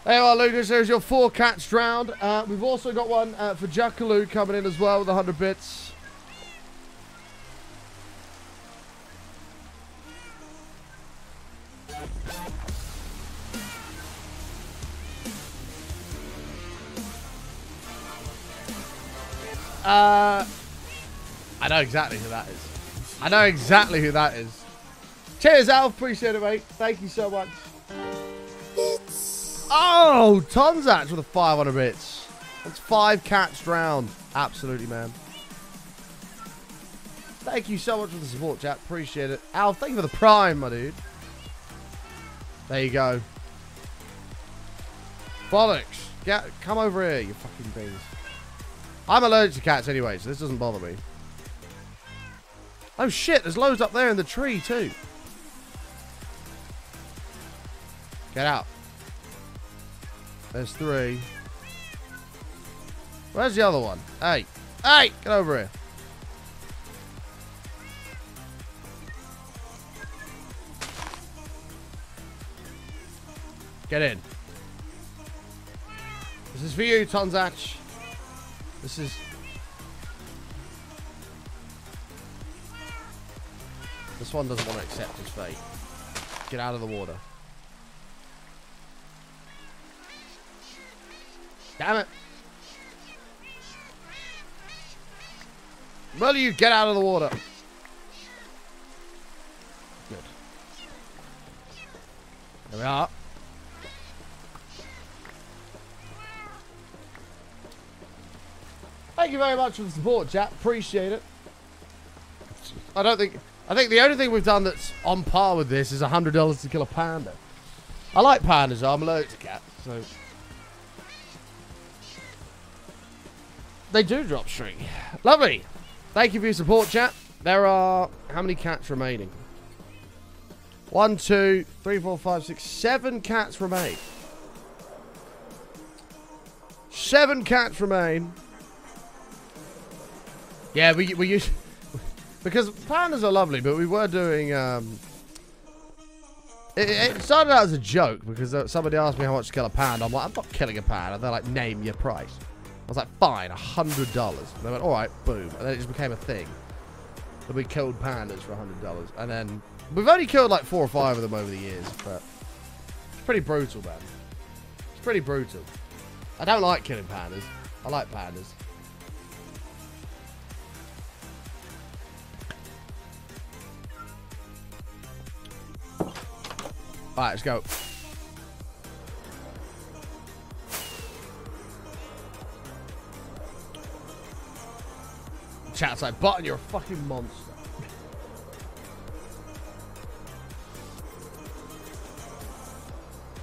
There you are, Lucas. There's your 4 cats drowned. We've also got one for Jackaloo coming in as well with 100 bits. I know exactly who that is. I know exactly who that is. Cheers, Alf. Appreciate it, mate. Thank you so much. Oh, Tonzach with the 500 bits. That's 5 cats drowned. Absolutely, man. Thank you so much for the support, chat. Appreciate it. Alf, thank you for the prime, my dude. There you go. Bollocks. Come over here, you fucking things. I'm allergic to cats anyway, so this doesn't bother me. Oh, shit. There's loads up there in the tree, too. Get out. There's 3. Where's the other one? Hey. Hey! Get over here. Get in. This is for you, Tonzach. This is... This one doesn't want to accept his fate. Get out of the water. Damn it. Will you get out of the water? Good. There we are. Thank you very much for the support, chat. Appreciate it. I think the only thing we've done that's on par with this is $100 to kill a panda. I like pandas, I'm allergic to cats, so... They do drop string. Lovely. Thank you for your support, chat. There are... How many cats remaining? 1, 2, 3, 4, 5, 6, 7 cats remain. 7 cats remain. Yeah, we used... Because pandas are lovely, but we were doing... It started out as a joke, because somebody asked me how much to kill a panda. I'm like, I'm not killing a panda. They're like, name your price. I was like, fine, $100. And they went, alright, boom. And then it just became a thing. That we killed pandas for $100. And then, we've only killed like 4 or 5 of them over the years, but it's pretty brutal, man. It's pretty brutal. I don't like killing pandas. I like pandas. Alright, let's go. Chat's like, Button, you're a fucking monster.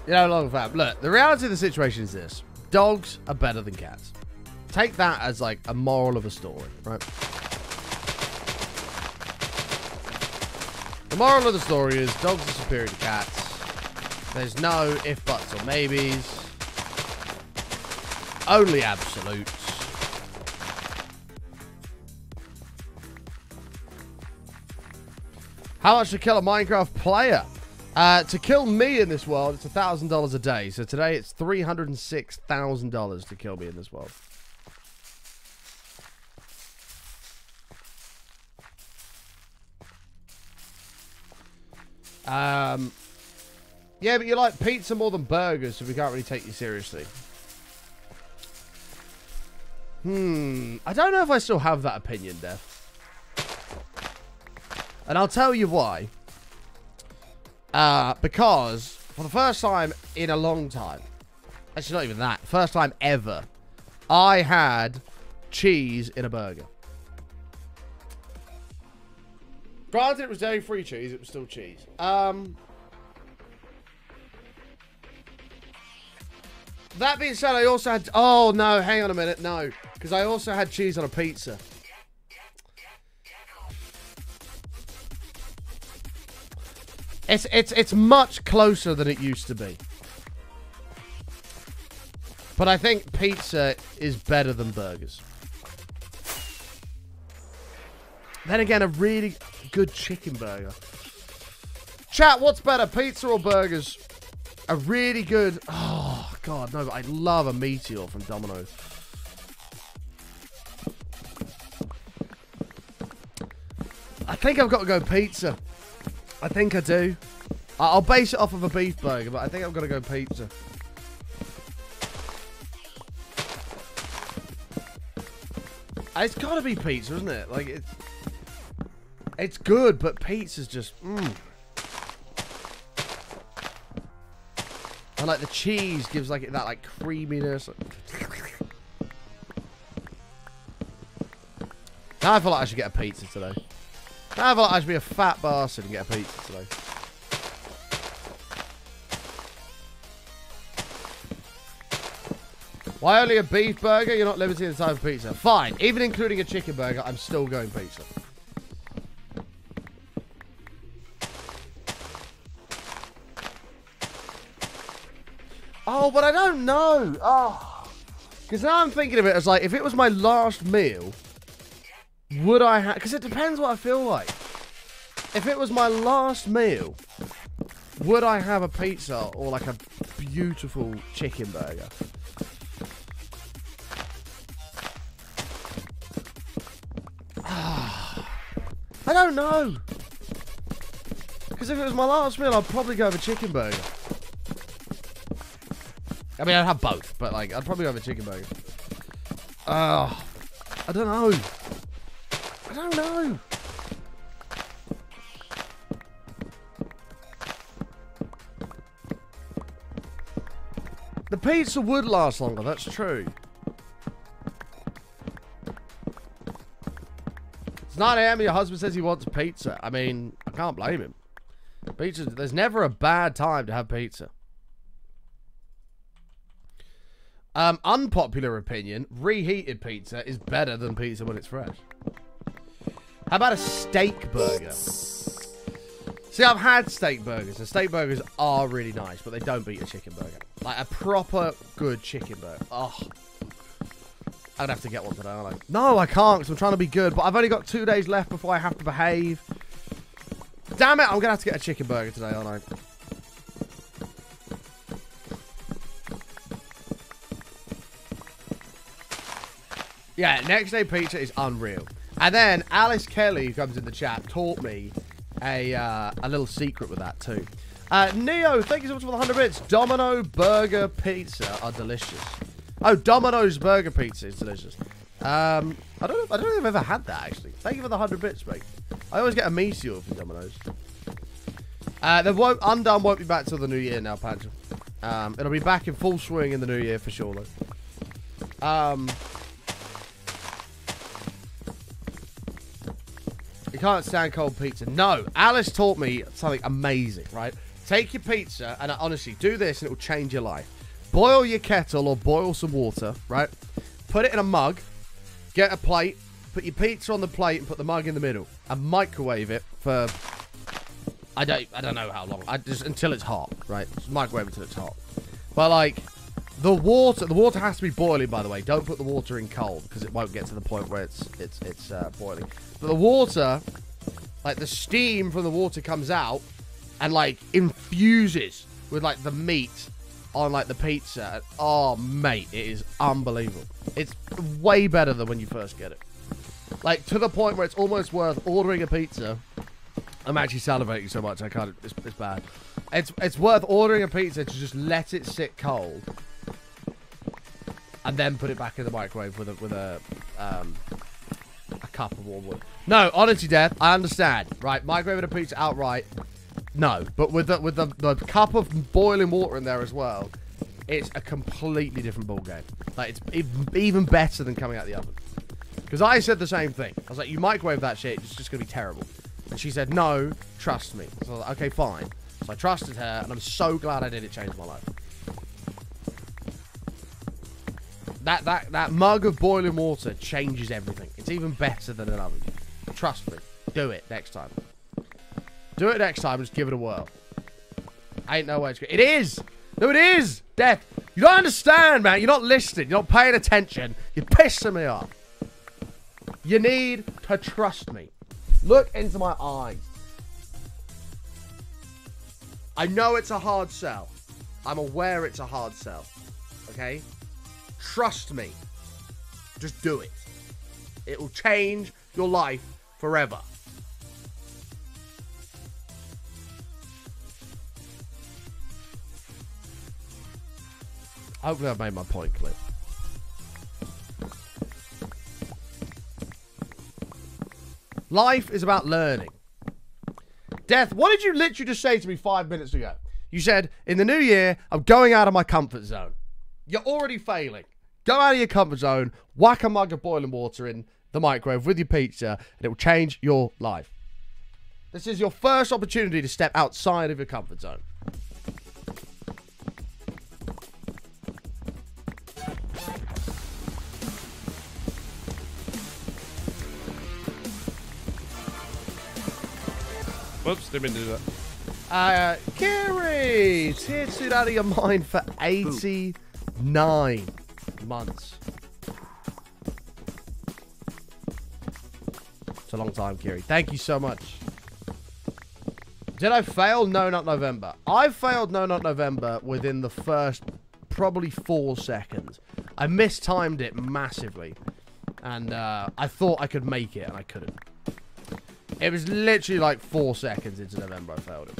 You know, long fam. Look, the reality of the situation is this. Dogs are better than cats. Take that as like a moral of a story, right? The moral of the story is dogs are superior to cats. There's no if, buts, or maybes. Only absolutes. How much to kill a Minecraft player? To kill me in this world, it's $1,000 a day. So today it's $306,000 to kill me in this world. Yeah, but you like pizza more than burgers, so we can't really take you seriously. I don't know if I still have that opinion, Def. And I'll tell you why. Because for the first time in a long time, actually not even that, first time ever, I had cheese in a burger. Granted, it was dairy-free cheese, it was still cheese. That being said, I also had... Oh, no, hang on a minute, no. Because I also had cheese on a pizza. It's much closer than it used to be. But I think pizza is better than burgers. Then again, a really good chicken burger. Chat, what's better, pizza or burgers? A really good... Oh, God, no, but I love a Meteor from Domino's. I think I've got to go pizza. I think I do. I'll base it off of a beef burger, but I think I'm going to go pizza. It's got to be pizza, isn't it? Like, it's good, but pizza's just... And like the cheese gives like that like creaminess. Now I feel like I should get a pizza today. Now I feel like I should be a fat bastard and get a pizza today. Why only a beef burger? You're not limited in the type of pizza. Fine. Even including a chicken burger, I'm still going pizza. Oh, but I don't know. Oh. Because now I'm thinking of it as like, if it was my last meal, would I have... Because it depends what I feel like. If it was my last meal, would I have a pizza or like a beautiful chicken burger? I don't know. Because if it was my last meal, I'd probably go with a chicken burger. I mean, I'd have both, but like, I'd probably have a chicken burger. I don't know. I don't know. The pizza would last longer, that's true. It's 9 AM and your husband says he wants pizza. I mean, I can't blame him. Pizza, there's never a bad time to have pizza. Unpopular opinion, reheated pizza is better than pizza when it's fresh. How about a steak burger? See, I've had steak burgers, and steak burgers are really nice, but they don't beat a chicken burger. Like a proper good chicken burger. Oh, I'd have to get one today, aren't I? No, I can't, because I'm trying to be good, but I've only got 2 days left before I have to behave. Damn it, I'm going to have to get a chicken burger today, aren't I? Yeah, next day pizza is unreal. And then Alice Kelly, who comes in the chat, taught me a little secret with that too. Neo, thank you so much for the 100 bits. Domino burger pizza are delicious. Oh, Domino's burger pizza is delicious. I don't know if I've ever had that actually. Thank you for the 100 bits, mate. I always get a Meteor from Domino's. The Undone won't be back till the new year now, Pancho. It'll be back in full swing in the new year for sure, though. can't stand cold pizza. No, Alice taught me something amazing, right? Take your pizza, and honestly, do this and it will change your life. Boil your kettle or boil some water, right? Put it in a mug, get a plate, put your pizza on the plate and put the mug in the middle. And microwave it for, I don't know how long. Just until it's hot, right? Just microwave until it's hot. But like, the water has to be boiling, by the way. Don't put the water in cold because it won't get to the point where it's boiling. But the water, like the steam from the water comes out and like infuses with like the meat on like the pizza. Oh mate, it is unbelievable. It's way better than when you first get it. Like to the point where it's almost worth ordering a pizza. I'm actually salivating so much I can't. It's bad. It's worth ordering a pizza to just let it sit cold. And then put it back in the microwave with a cup of warm water. No, honestly, Death, I understand. Right, microwaving a pizza outright, no. But with the cup of boiling water in there as well, it's a completely different ballgame. Like, it's even better than coming out the oven. Because I said the same thing. I was like, you microwave that shit, it's just going to be terrible. And she said, no, trust me. So I was like, okay, fine. So I trusted her, and I'm so glad I did. It changed my life. That mug of boiling water changes everything. It's even better than an oven. Trust me. Do it next time. Do it next time and just give it a whirl. Ain't no way it's good. It is! No, it is! Death. You don't understand, man. You're not listening. You're not paying attention. You're pissing me off. You need to trust me. Look into my eyes. I know it's a hard sell. I'm aware it's a hard sell. Okay? Trust me. Just do it. It will change your life forever. Hopefully I've made my point clear. Life is about learning. Death, what did you literally just say to me 5 minutes ago? You said, in the new year, I'm going out of my comfort zone. You're already failing. Go out of your comfort zone, whack a mug of boiling water in the microwave with your pizza, and it will change your life. This is your first opportunity to step outside of your comfort zone. Whoops, didn't mean to do that. Kiri! Tears it out of your mind for 89 months. It's a long time, Kiri. Thank you so much. Did I fail? No, not November. I failed No, Not November within the first probably 4 seconds. I mistimed it massively. And I thought I could make it, and I couldn't. It was literally like 4 seconds into November I failed it.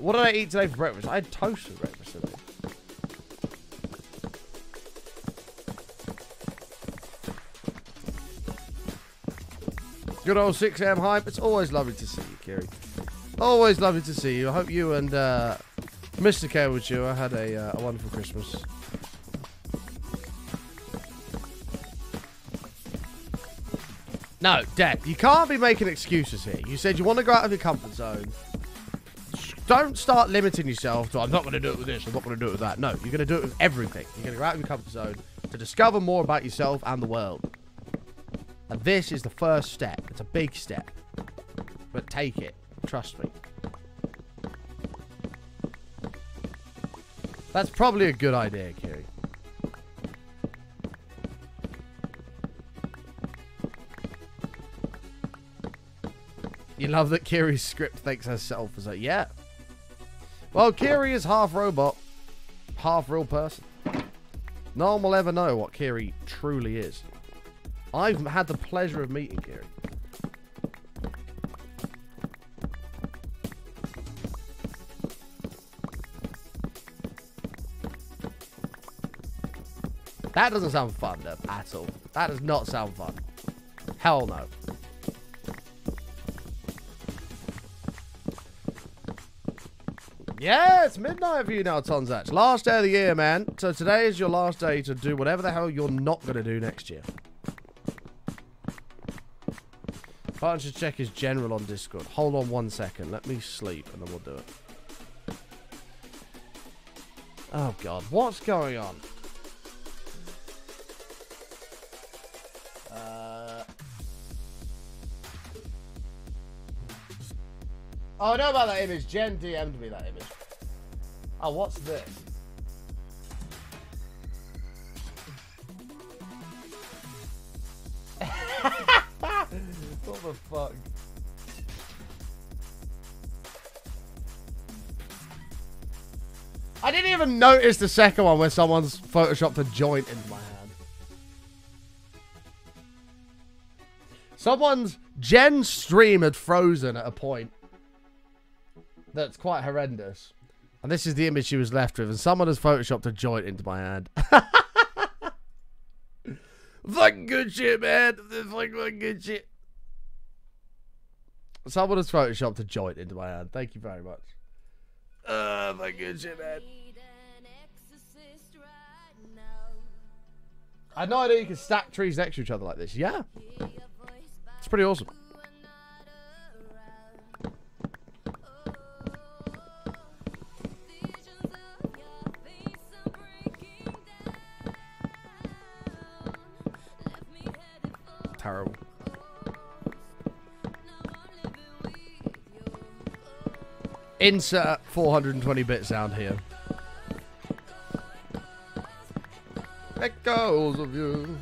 What did I eat today for breakfast? I had toast for breakfast today. Good old 6 AM hype. It's always lovely to see you, Kiri. Always lovely to see you. I hope you and Mr. K with you had a wonderful Christmas. No, Deb, you can't be making excuses here. You said you want to go out of your comfort zone. Don't start limiting yourself to, I'm not going to do it with this, I'm not going to do it with that. No, you're going to do it with everything. You're going to go out of your comfort zone to discover more about yourself and the world. And this is the first step. It's a big step. But take it. Trust me. That's probably a good idea, Kiri. You love that Kiri's script thinks herself as a... Yeah. Well, Kiri is half robot, half real person. No one will ever know what Kiri truly is. I've had the pleasure of meeting Kiri. That doesn't sound fun, Deb, at all. That does not sound fun. Hell no. Yeah, it's midnight for you now, Tonzach. Last day of the year, man. So today is your last day to do whatever the hell you're not going to do next year. Button should check his general on Discord. Hold on 1 second. Let me sleep and then we'll do it. Oh god, what's going on? Oh, I know about that image. Jen DM'd me that image. Oh, what's this? What the fuck? I didn't even notice the second one where someone's photoshopped a joint into my hand. Jen's stream had frozen at a point that's quite horrendous. And this is the image she was left with. And someone has photoshopped a joint into my hand. Fucking good shit, man. Fucking good shit. Someone has photoshopped a joint into my hand. Thank you very much. Fucking good shit, man. I had no idea you could stack trees next to each other like this. Yeah. It's pretty awesome. Terrible. Insert 420-bit sound here. Echoes of you.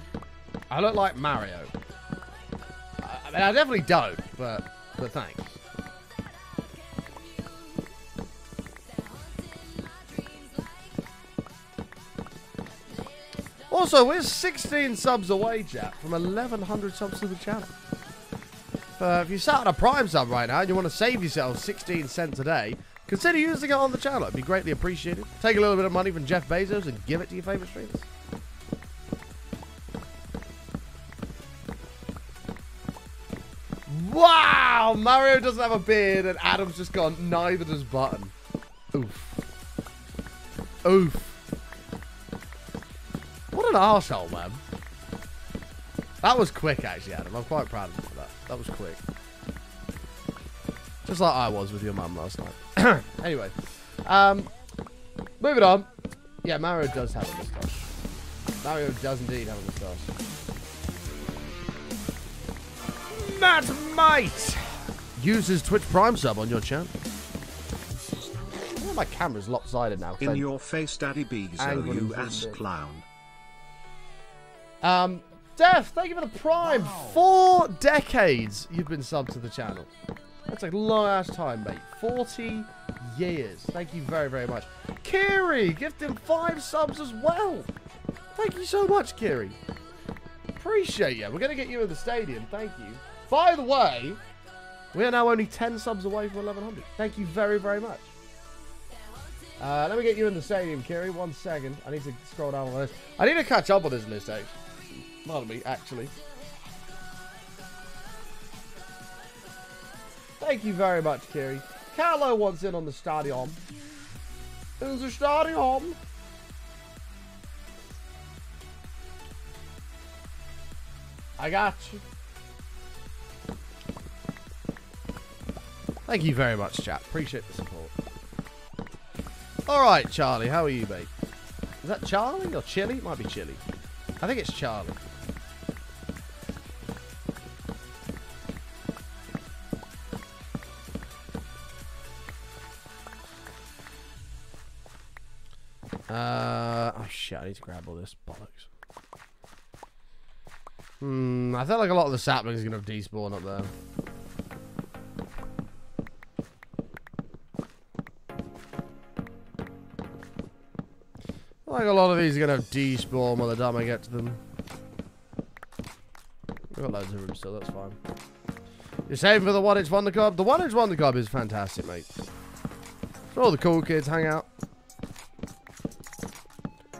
I look like Mario. I mean, I definitely don't, but thanks. Also, we're 16 subs away, chat, from 1,100 subs to the channel. If you sat on a Prime sub right now and you want to save yourself 16 cents a day, consider using it on the channel. It'd be greatly appreciated. Take a little bit of money from Jeff Bezos and give it to your favorite streamers. Wow! Mario doesn't have a beard and Adam's just gone, neither does Button. Oof. Oof. What an arsehole, man. That was quick, actually, Adam. I'm quite proud of you for that. That was quick. Just like I was with your mum last night. Anyway. Moving on. Yeah, Mario does have a moustache. Mario does indeed have a moustache. Matt Might uses Twitch Prime sub on your channel. My camera's lopsided now. In your face, Daddy Bezo, you ass clown. Def, thank you for the Prime. Wow. 4 decades you've been subbed to the channel. That's a long ass time, mate. 40 years. Thank you very, very much. Kiri, gift him 5 subs as well. Thank you so much, Kiri. Appreciate you. We're going to get you in the stadium. Thank you. By the way, we are now only 10 subs away from 1,100. Thank you very, very much. Let me get you in the stadium, Kiri. 1 second. I need to scroll down on the list. I need to catch up on this list, actually. Pardon me, actually. Thank you very much, Kiri. Carlo wants in on the stadium. In the stadium. I got you. Thank you very much, chat. Appreciate the support. Alright, Charlie. How are you, mate? Is that Charlie or Chili? It might be Chili. I think it's Charlie. Oh shit, I need to grab all this bollocks. I feel like a lot of the saplings are going to despawn up there. I feel like a lot of these are going to despawn by the time I get to them. We've got loads of room still, that's fine. You're saving for the 1-inch Wonder Club? The 1-inch Wonder Club is fantastic, mate. It's where all the cool kids hang out.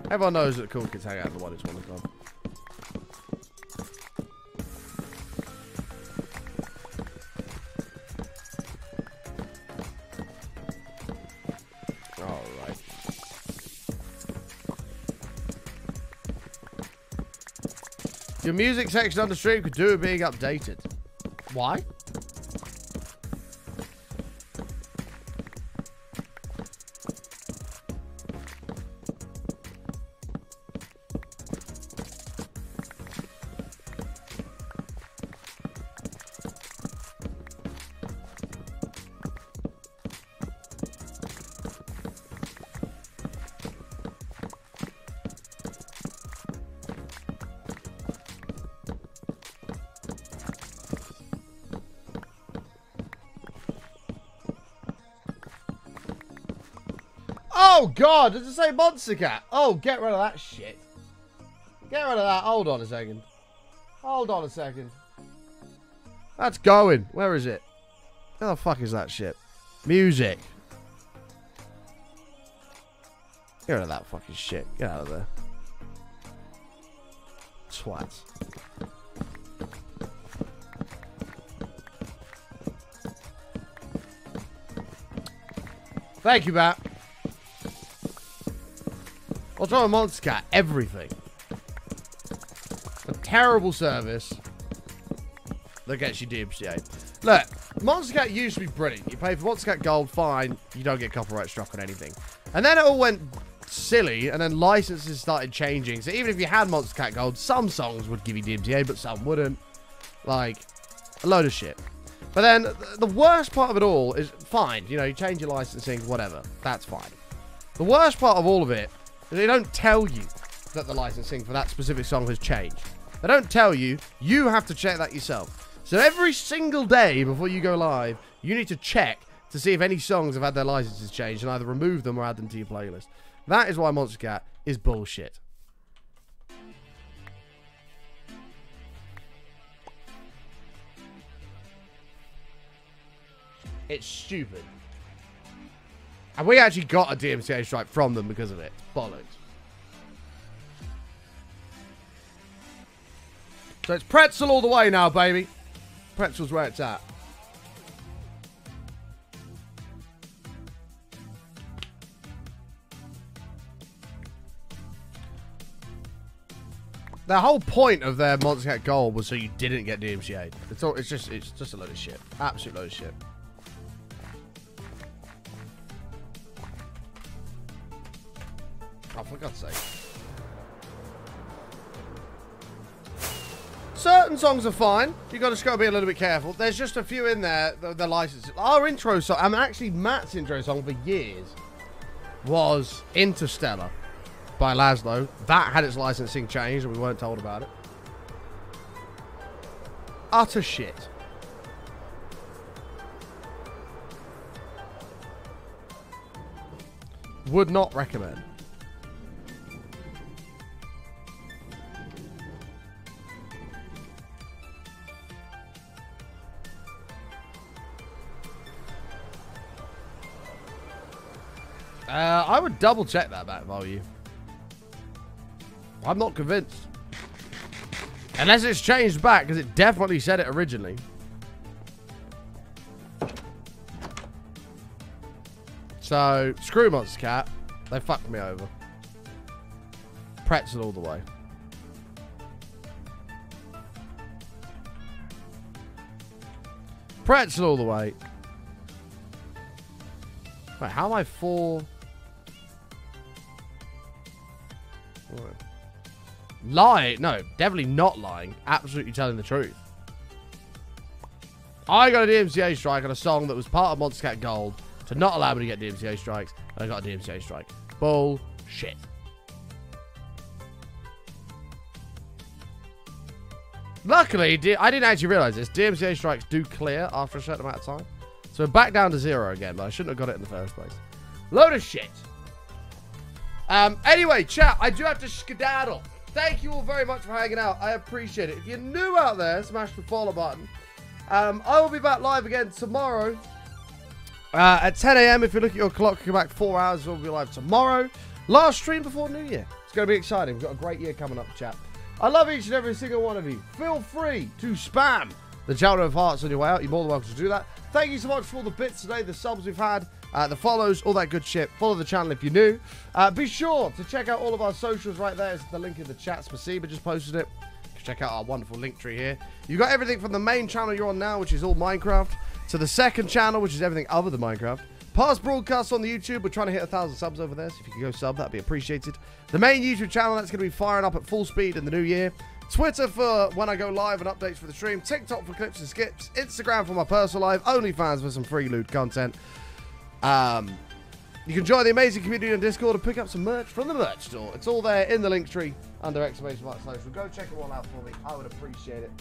Everyone knows that the cool kids hang out at the 1-inch Wonder Club. Alright. Your music section on the stream could do with being updated. Why? Oh, God. Does it say Monster Cat? Oh, get rid of that shit. Get rid of that. Hold on a second. Hold on a second. That's going. Where is it? Where the fuck is that shit? Music. Get rid of that fucking shit. Get out of there. Swats. Thank you, Matt. What's wrong with Monster Cat? Everything. A terrible service that gets you DMCA. Look, Monster Cat used to be brilliant. You pay for Monster Cat Gold, fine. You don't get copyright struck on anything. And then it all went silly, and then licenses started changing. So even if you had Monster Cat Gold, some songs would give you DMCA, but some wouldn't. Like, a load of shit. But then, the worst part of it all is, fine, you know, you change your licensing, whatever. That's fine. The worst part of all of it is they don't tell you that the licensing for that specific song has changed. They don't tell you. You have to check that yourself. So every single day before you go live, you need to check to see if any songs have had their licenses changed and either remove them or add them to your playlist. That is why Monster Cat is bullshit. It's stupid. And we actually got a DMCA strike from them because of it. Bollocks. So it's pretzel all the way now, baby. Pretzel's where it's at. The whole point of their Monster Cat Gold was so you didn't get DMCA. It's just a load of shit. Absolute load of shit. Oh, for God's sake. Certain songs are fine. You got to be a little bit careful. There's just a few in there, the licenses. Our intro song, I mean, actually Matt's intro song for years was Interstellar by Laszlo. That had its licensing changed and we weren't told about it. Utter shit. Would not recommend. I would double check that back value. I'm not convinced. Unless it's changed back, because it definitely said it originally. So, screw Monster Cat. They fucked me over. Pretzel all the way. Pretzel all the way. Wait, how am I 4? Lie? No, definitely not lying. Absolutely telling the truth. I got a DMCA strike on a song that was part of Monster Cat Gold to not allow me to get DMCA strikes, and I got a DMCA strike. Bullshit. Luckily, I didn't actually realize this. DMCA strikes do clear after a certain amount of time. So we're back down to 0 again, but I shouldn't have got it in the first place. Load of shit. Anyway, chat, I do have to skedaddle. Thank you all very much for hanging out. I appreciate it. If you're new out there, smash the follow button. I will be back live again tomorrow at 10 a.m. If you look at your clock, come back 4 hours. We'll be live tomorrow. Last stream before New Year. It's going to be exciting. We've got a great year coming up, chat. I love each and every single one of you. Feel free to spam the channel of hearts on your way out. You're more than welcome to do that. Thank you so much for all the bits today, the subs we've had, the follows, all that good shit. Follow the channel if you're new. Be sure to check out all of our socials right there. It's the link in the chat. Spasiba just posted it. check out our wonderful link tree here. You've got everything from the main channel you're on now, which is all Minecraft, to the second channel, which is everything other than Minecraft. Past broadcasts on the YouTube. We're trying to hit 1,000 subs over there, so if you can go sub, that'd be appreciated. The main YouTube channel, that's going to be firing up at full speed in the new year. Twitter for when I go live and updates for the stream. TikTok for clips and skips. Instagram for my personal life. OnlyFans for some free loot content. You can join the amazing community on Discord and pick up some merch from the merch store. It's all there in the link tree under !social. Go check it all out for me. I would appreciate it.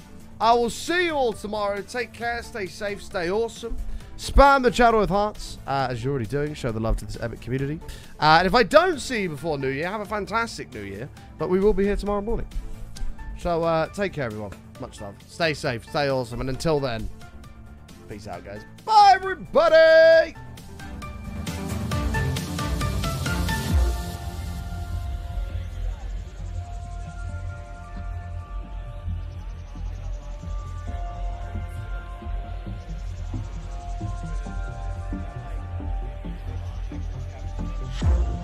I will see you all tomorrow. Take care. Stay safe. Stay awesome. Spam the channel with hearts, as you're already doing. Show the love to this epic community. And if I don't see you before New Year, have a fantastic New Year. But we will be here tomorrow morning. So take care, everyone. Much love. Stay safe. Stay awesome. And until then, peace out, guys. Bye, everybody! Show.